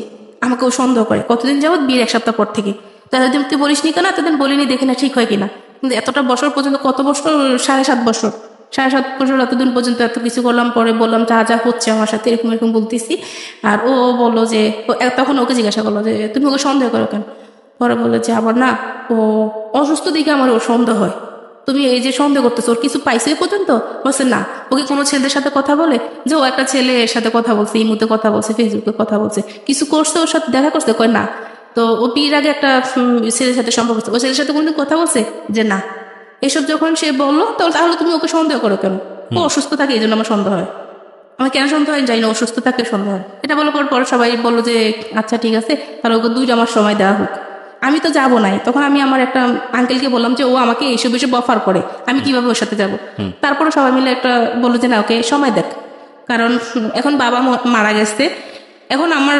আমাকেও সন্দেহ করে কতদিন যাবত, বিয়ের 1 সপ্তাহ পর থেকে। তাদের তুই বলিস নি কেন, এতদিন বলিনি, দেখে না ঠিক হয় কিনা। কিন্তু এতটা বছর পর্যন্ত, কত বছর, 7.5 বছর, 7.5 বছর, এতদিন পর্যন্ত এত কিছু করলাম। পরে বললাম যা হচ্ছে আমার সাথে এরকম বলতেছি। আর ও বললো যে তখন ওকে জিজ্ঞাসা করলো যে তুমি ওকে সন্দেহ করো কেন। পরে বললো যে আবার না, ও অসুস্থ দিকে আমার ওর সন্দেহ হয়। তুমি এই যে সন্দেহ করতেছো, ওর কিছু পাইছে পর্যন্ত? বলছে না। ওকে কোনো ছেলেদের সাথে কথা বলে, যে ও একটা ছেলের সাথে কথা বলছে, ইমুতে কথা বলছে, ফেসবুকে কথা বলছে, কিছু করছে, ওর সাথে দেখা করছে? কয় না। তো ও বিয়ের আগে একটা ছেলের সাথে সম্পর্ক করছে, ওই ছেলের সাথে কোনোদিন কথা বলছে? যে না। এসব যখন সে বললো, তাহলে তুমি ওকে সন্দেহ করো কেন? ও অসুস্থ থাকে এই জন্য আমার সন্দেহ হয়। আমার কেন সন্দেহ হয় জানি না, অসুস্থ থাকে সন্দেহ হয়। এটা বলার পর সবাই বললো যে আচ্ছা ঠিক আছে, তাহলে ওকে 2 মাস সময় দেওয়া হোক। আমি তো যাবো নাই। তখন আমি আমার একটা আঙ্কেলকে বললাম যে ও আমাকে এইসব অফার করে, আমি কিভাবে ওর সাথে যাব। তারপরে সবাই মিলে একটা বললো যে না, ওকে সময় দেখ, কারণ এখন বাবা মারা গেছে, এখন আমার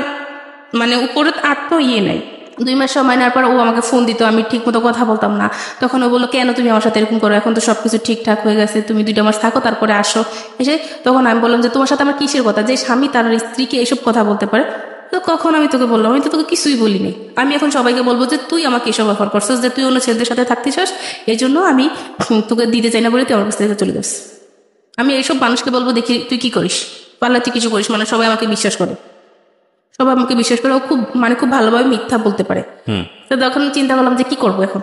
মানে উপরে আর তো ইয়ে নাই, 2 মাস সময় নেওয়ার পর ও আমাকে ফোন দিত, আমি ঠিক মতো কথা বলতাম না। তখন ও বললো, কেন তুমি আমার সাথে এরকম করো, এখন তো সবকিছু ঠিকঠাক হয়ে গেছে, তুমি 2টা মাস থাকো তারপরে আসো এসে। তখন আমি বললাম যে তোমার সাথে আমার কিসের কথা, যে স্বামী তার স্ত্রীকে এসব কথা বলতে পারে? তো কখন আমি তোকে বললাম, আমি তো তোকে কিছুই বলিনি। আমি এখন সবাইকে বলবো যে তুই আমাকে এসব অফার করছিস, যে তুই অন্য ছেলেদের সাথে থাকতিস, এই জন্য আমি তোকে দিতে চাই না বলে তুই আমার কাছ থেকে চলে যাস। আমি এইসব মানুষকে বলবো, দেখি তুই কি করিস, পারলে তুই কিছু করিস, মানে সবাই আমাকে বিশ্বাস করে, সবাই আমাকে বিশ্বাস করে। ও খুব ভালোভাবে মিথ্যা বলতে পারে। তো তখন চিন্তা করলাম যে কি করবো এখন।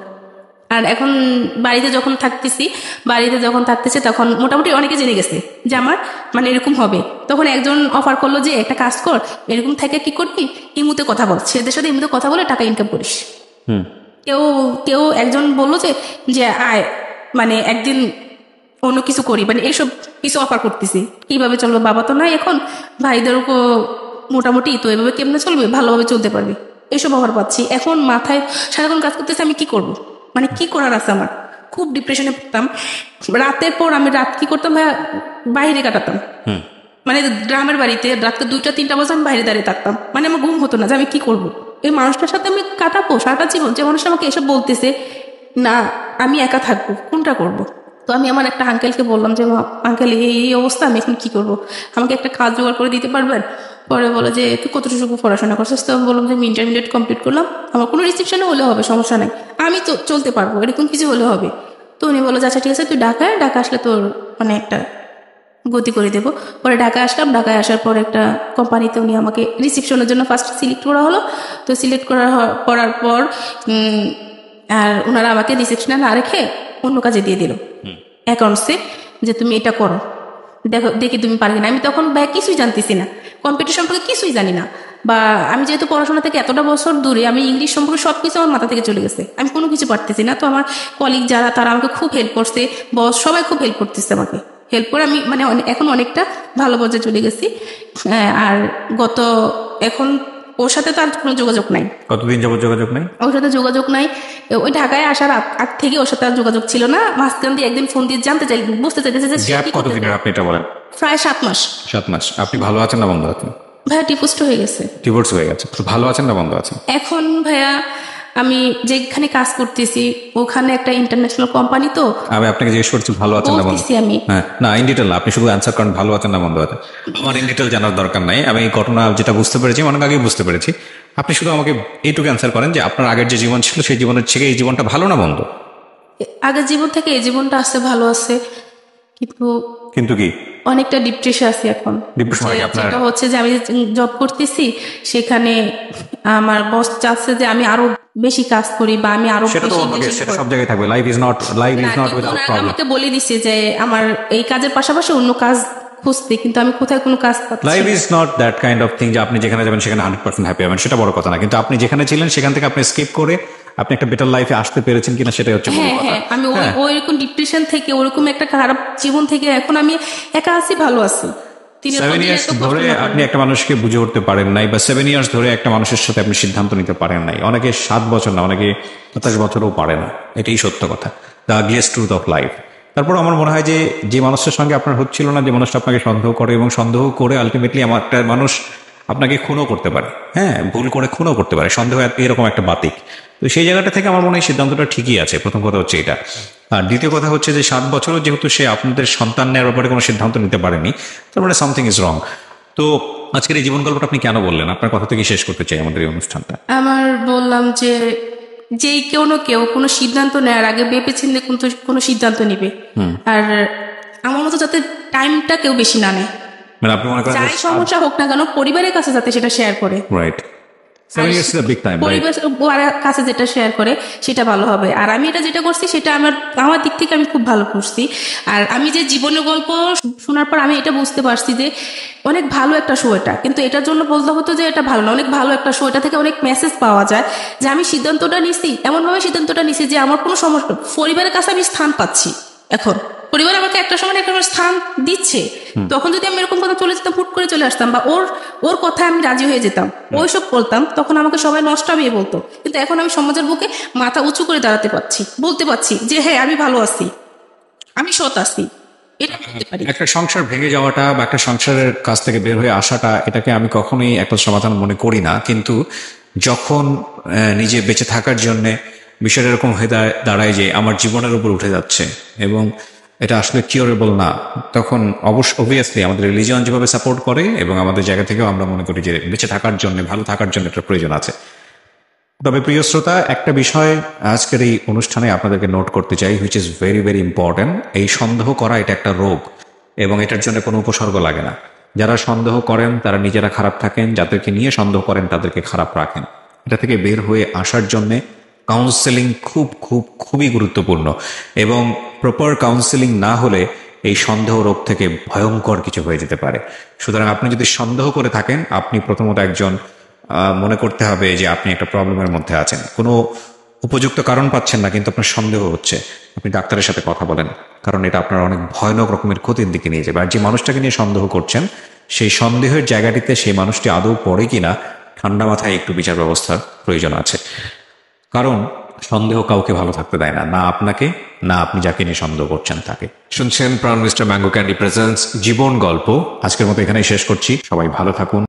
আর এখন বাড়িতে যখন থাকতেছে তখন মোটামুটি অনেকে জেনে গেছে যে আমার মানে এরকম হবে। তখন একজন অফার করলো যে একটা কাজ কর, এরকম থেকে কি করবি, ইমুতে কথা বল, ছেলেদের সাথে ইমুতে কথা বলে টাকা ইনকাম করিস। কেউ একজন বললো যে আয়, মানে একদিন অন্য কিছু করি, মানে এইসব কিছু অফার করতেছি। কিভাবে চলবে, বাবা তো নাই এখন, ভাইদেরও মোটামুটি, তো এভাবে কেমনে চলবে, ভালোভাবে চলতে পারবে, এইসব অফার পাচ্ছি। এখন মাথায় সারাক্ষণ কাজ করতেছে, আমি কি করব, মানে কি করার আছে আমার। খুব ডিপ্রেশনে পড়তাম। রাতের পর আমি রাত কি করতাম ভাইয়া, বাইরে কাটাতাম। মানে গ্রামের বাড়িতে রাতকে 2টা-3টা বাজে আমি বাইরে দাঁড়িয়ে থাকতাম, মানে আমার ঘুম হতো না যে আমি কি করব, এই মানুষটার সাথে আমি কাটাবো সারাটা জীবন, যে মানুষটা আমাকে এসব বলতেছে না আমি একা থাকবো, কোনটা করব। তো আমি আমার একটা আঙ্কেলকে বললাম যে আঙ্কেল এই অবস্থা, আমি এখন কি করব, আমাকে একটা কাজ জোগাড় করে দিতে পারবেন? পরে বলে যে তুই কতটুকু পড়াশোনা করছিস? তো আমি বললাম যে আমি ইন্টারমিডিয়েট কমপ্লিট করলাম, আমার কোনো রিসেপশনে হলে হবে, সমস্যা নাই, আমি তো চলতে পারবো, এরকম কিছু হলে হবে। তো উনি বললো আচ্ছা ঠিক আছে, তুই ঢাকা আসলে তোর মানে একটা গতি করে দেবো। পরে ঢাকায় আসলাম, ঢাকায় আসার পর একটা কোম্পানিতে উনি আমাকে রিসেপশনের জন্য ফার্স্ট সিলেক্ট করা হলো। তো সিলেক্ট করার পর আর ওনারা আমাকে রিসেপশনে না রেখে অন্য কাজে দিয়ে দিল, অ্যাকাউন্টসে, যে তুমি এটা করো, দেখি তুমি পারবে না। আমি তখন ভাই কিছুই জানতেছি না, কম্পিউটার সম্পর্কে কিছুই জানি না, বা আমি যেহেতু পড়াশোনা থেকে এতটা বছর দূরে, আমি ইংলিশ সম্পর্কে সবকিছু আমার মাথা থেকে চলে গেছে, আমি কোনো কিছু পারতেছি না। তো আমার কলিগ যারা, তারা আমাকে খুব হেল্প করছে, বস সবাই খুব হেল্প করতেছে আমাকে, হেল্প করে আমি মানে এখন অনেকটা ভালো পর্যায়ে চলে গেছি। আর এখন ওর সাথে তো আর কোনো যোগাযোগ নাই। কতদিন যাবত যোগাযোগ নাই? ওর সাথে যোগাযোগ নাই, ওই ঢাকায় আসার আগ থেকে ওর সাথে আর যোগাযোগ ছিল না। মাঝখান দিয়ে একদিন ফোন দিয়ে বুঝতে চাইতেছে যে গ্যাপ কতদিনের, আপনি এটা বলেন। প্রায় 7 মাস। 7 মাস। আপনি ভালো আছেন না বন্ধ আছেন? ভাইয়া ডিভোর্স হয়ে গেছে। ডিভোর্স হয়ে গেছে, তো ভালো আছেন না বন্ধ আছেন? এখন ভাইয়া আমি যেখানে কাজ করতেছি ওখানে একটা ইন্টারন্যাশনাল কোম্পানি, তো আমি আপনাকে জিজ্ঞেস করছি ভালো আছেন না বন্ধ? আমি হ্যাঁ, না ইন ডিটেল না, আপনি শুধু অ্যান্সার করেন ভালো আছেন না বন্ধ আছেন। আমার ইন ডিটেল জানার দরকার নাই, আমি ঘটনা যেটা বুঝতে পেরেছি অনেক আগেই বুঝতে পেরেছি। আপনি শুধু আমাকে এইটুকু অ্যান্সার করেন যে আপনার আগের যে জীবন ছিল সেই জীবনের থেকে এই জীবনটা ভালো না বন্ধ? আগের জীবন থেকে এই জীবনটা আছে, ভালো আছে, কিন্তু কি অনেকটা ডিপ্রেশন আছে এখন। যেটা হচ্ছে যে আমি জব করতেছি, সেখানে আমার বস চাচ্ছে যে আমি আরো বেশি কাজ করি, বা আমি আরো সেটা সব জায়গায় থাকবে। Life is not without problem. আমাকে বলে দিছে যে আমার এই কাজের পাশাপাশি অন্য কাজ খুঁজতে, কিন্তু আমি কোথায় কোনো কাজ পাচ্ছি। Life is not that kind of thing যে আপনি যেখানে যাবেন সেখানে 100% হ্যাপি হবেন, সেটা বড় কথা না। কিন্তু আপনি যেখানে ছিলেন সেখান থেকে আপনি স্কিপ করে আপনি একটা বেটার লাইফে আসতে পেরেছেন কিনা সেটাই হচ্ছে বড় কথা। আমি ওইরকম ডিপ্রেশন থেকে, ওরকম একটা খারাপ জীবন থেকে এখন আমি একা আছি, ভালো আছি। 7 ইয়ার্স ধরে আপনি একটা মানুষকে বুঝে উঠতে পারেন নাই, বা 7 ইয়ার্স ধরে একটা মানুষের সাথে আপনি সিদ্ধান্ত নিতে পারেন নাই। অনেকে 7 বছর না, অনেকে 27 বছরও পারে না, এটাই সত্য কথা, the great truth of life. তারপর আমার মনে হয় যে মানুষের সঙ্গে আপনার হচ্ছিল না, যে মানুষটা আপনাকে সন্দেহ করে, এবং সন্দেহ করে আলটিমেটলি একটা মানুষ আপনাকে খুনও করতে পারে, হ্যাঁ, ভুল করে খুনও করতে পারে, সন্দেহ এরকম একটা বাতিক। তো সেই জায়গাটা থেকে আমার মনে হয় সিদ্ধান্তটা ঠিকই আছে, প্রথম কথা হচ্ছে এটা। আর দ্বিতীয় কথা হচ্ছে যে 7 বছরও যেহেতু সে আপনাদের সন্তান নেওয়ার ব্যাপারে কোনো সিদ্ধান্ত নিতে পারেনি, তার মানে সামথিং ইজ রং। তো আজকের এই জীবন গল্পটা আপনি কেন বললেন? আপনার কথা থেকে শেষ করতে চাই আমাদের এই অনুষ্ঠানটা। আমার বললাম যে কেউ কোনো সিদ্ধান্ত নেওয়ার আগে ভেবে চিন্তে কোনো সিদ্ধান্ত নিবে, আর আমার মতো যাতে টাইমটা কেউ বেশি না নেয়, মানে আপনি মনে করেন যাই সমস্যা হোক না কেন পরিবারের কাছে যাতে সেটা শেয়ার করে। রাইট, পরিবারের কাছে যেটা শেয়ার করে সেটা ভালো হবে। আর আমি এটা যেটা করছি সেটা আমার দিক থেকে আমি খুব ভালো করছি। আর আমি যে জীবনের গল্প শোনার পর আমি এটা বুঝতে পারছি যে অনেক ভালো একটা শো এটা, কিন্তু এটার জন্য বলতে হতো যে এটা ভালো না, অনেক ভালো একটা শো, এটা থেকে অনেক মেসেজ পাওয়া যায়। যে আমি সিদ্ধান্তটা নিছি, এমনভাবে সিদ্ধান্তটা নিছি যে আমার কোনো সমস্যা, পরিবারের কাছে আমি স্থান পাচ্ছি। এখন পরিবার আমাকে একটা সময় একটা স্থান দিচ্ছে, তখন যদি আমি এরকম কথা চলে যেতাম, হুট করে চলে আসতাম, বা ওর কথায় আমি রাজি হয়ে যেতাম, ওইসব বলতাম, তখন আমাকে সবাই নষ্টামিয়ে বলতো। কিন্তু এখন আমি সমাজের বুকে মাথা উঁচু করে দাঁড়াতে পারছি, বলতে পারছি যে হ্যাঁ আমি ভালো আছি, আমি সৎ আছি। একটা সংসার ভেঙে যাওয়াটা বা একটা সংসারের কাছ থেকে বের হয়ে আসাটা, এটাকে আমি কখনোই একটা সমাধান মনে করি না। কিন্তু যখন নিজে বেঁচে থাকার জন্যে বিষয়টা এরকম হয়ে দাঁড়ায় যে আমার জীবনের উপর উঠে যাচ্ছে এবং এটা আসলে কিউরেবল না, তখন অবভিয়াসলি আমাদের রিলিজিয়ন যেভাবে সাপোর্ট করে এবং আমাদের জায়গা থেকেও আমরা মনে করি যে বেঁচে থাকার জন্য, ভালো থাকার জন্য একটা প্রয়োজন আছে। তবে প্রিয় শ্রোতা, একটা বিষয় আজকের এই অনুষ্ঠানে আপনাদেরকে নোট করতে চাই, which is very very important. এই সন্দেহ করা এটা একটা রোগ এবং এটার জন্য কোনো উপসর্গ লাগে না। যারা সন্দেহ করেন তারা নিজেরা খারাপ থাকেন, যাদেরকে নিয়ে সন্দেহ করেন তাদেরকে খারাপ রাখেন। এটা থেকে বের হয়ে আসার জন্যে কাউন্সেলিং খুবই গুরুত্বপূর্ণ এবং প্রপার কাউন্সেলিং না হলে এই সন্দেহ রোগ থেকে ভয়ঙ্কর কিছু হয়ে যেতে পারে। সুতরাং আপনি যদি সন্দেহ করে থাকেন, আপনি প্রথমত একজন মনে করতে হবে যে আপনি একটা প্রবলেমের মধ্যে আছেন, কোনো উপযুক্ত কারণ পাচ্ছেন না কিন্তু আপনার সন্দেহ হচ্ছে, আপনি ডাক্তারের সাথে কথা বলেন, কারণ এটা আপনার অনেক ভয়ানক রকমের ক্ষতির দিকে নিয়ে যাবে। আর যে মানুষটাকে নিয়ে সন্দেহ করছেন সেই সন্দেহের জায়গাটিতে সেই মানুষটি আদৌ পড়ে কিনা ঠান্ডা মাথায় একটু বিচার ব্যবস্থার প্রয়োজন আছে, কারণ সন্দেহ কাউকে ভালো থাকতে দেয় না, না আপনাকে, না আপনি যাকে নিয়ে সন্দেহ করছেন তাকে। শুনছেন প্রাণ মিস্টার ম্যাঙ্গো ক্যান্ডি প্রেজেন্টস জীবন গল্প। আজকের মতো এখানেই শেষ করছি। সবাই ভালো থাকুন।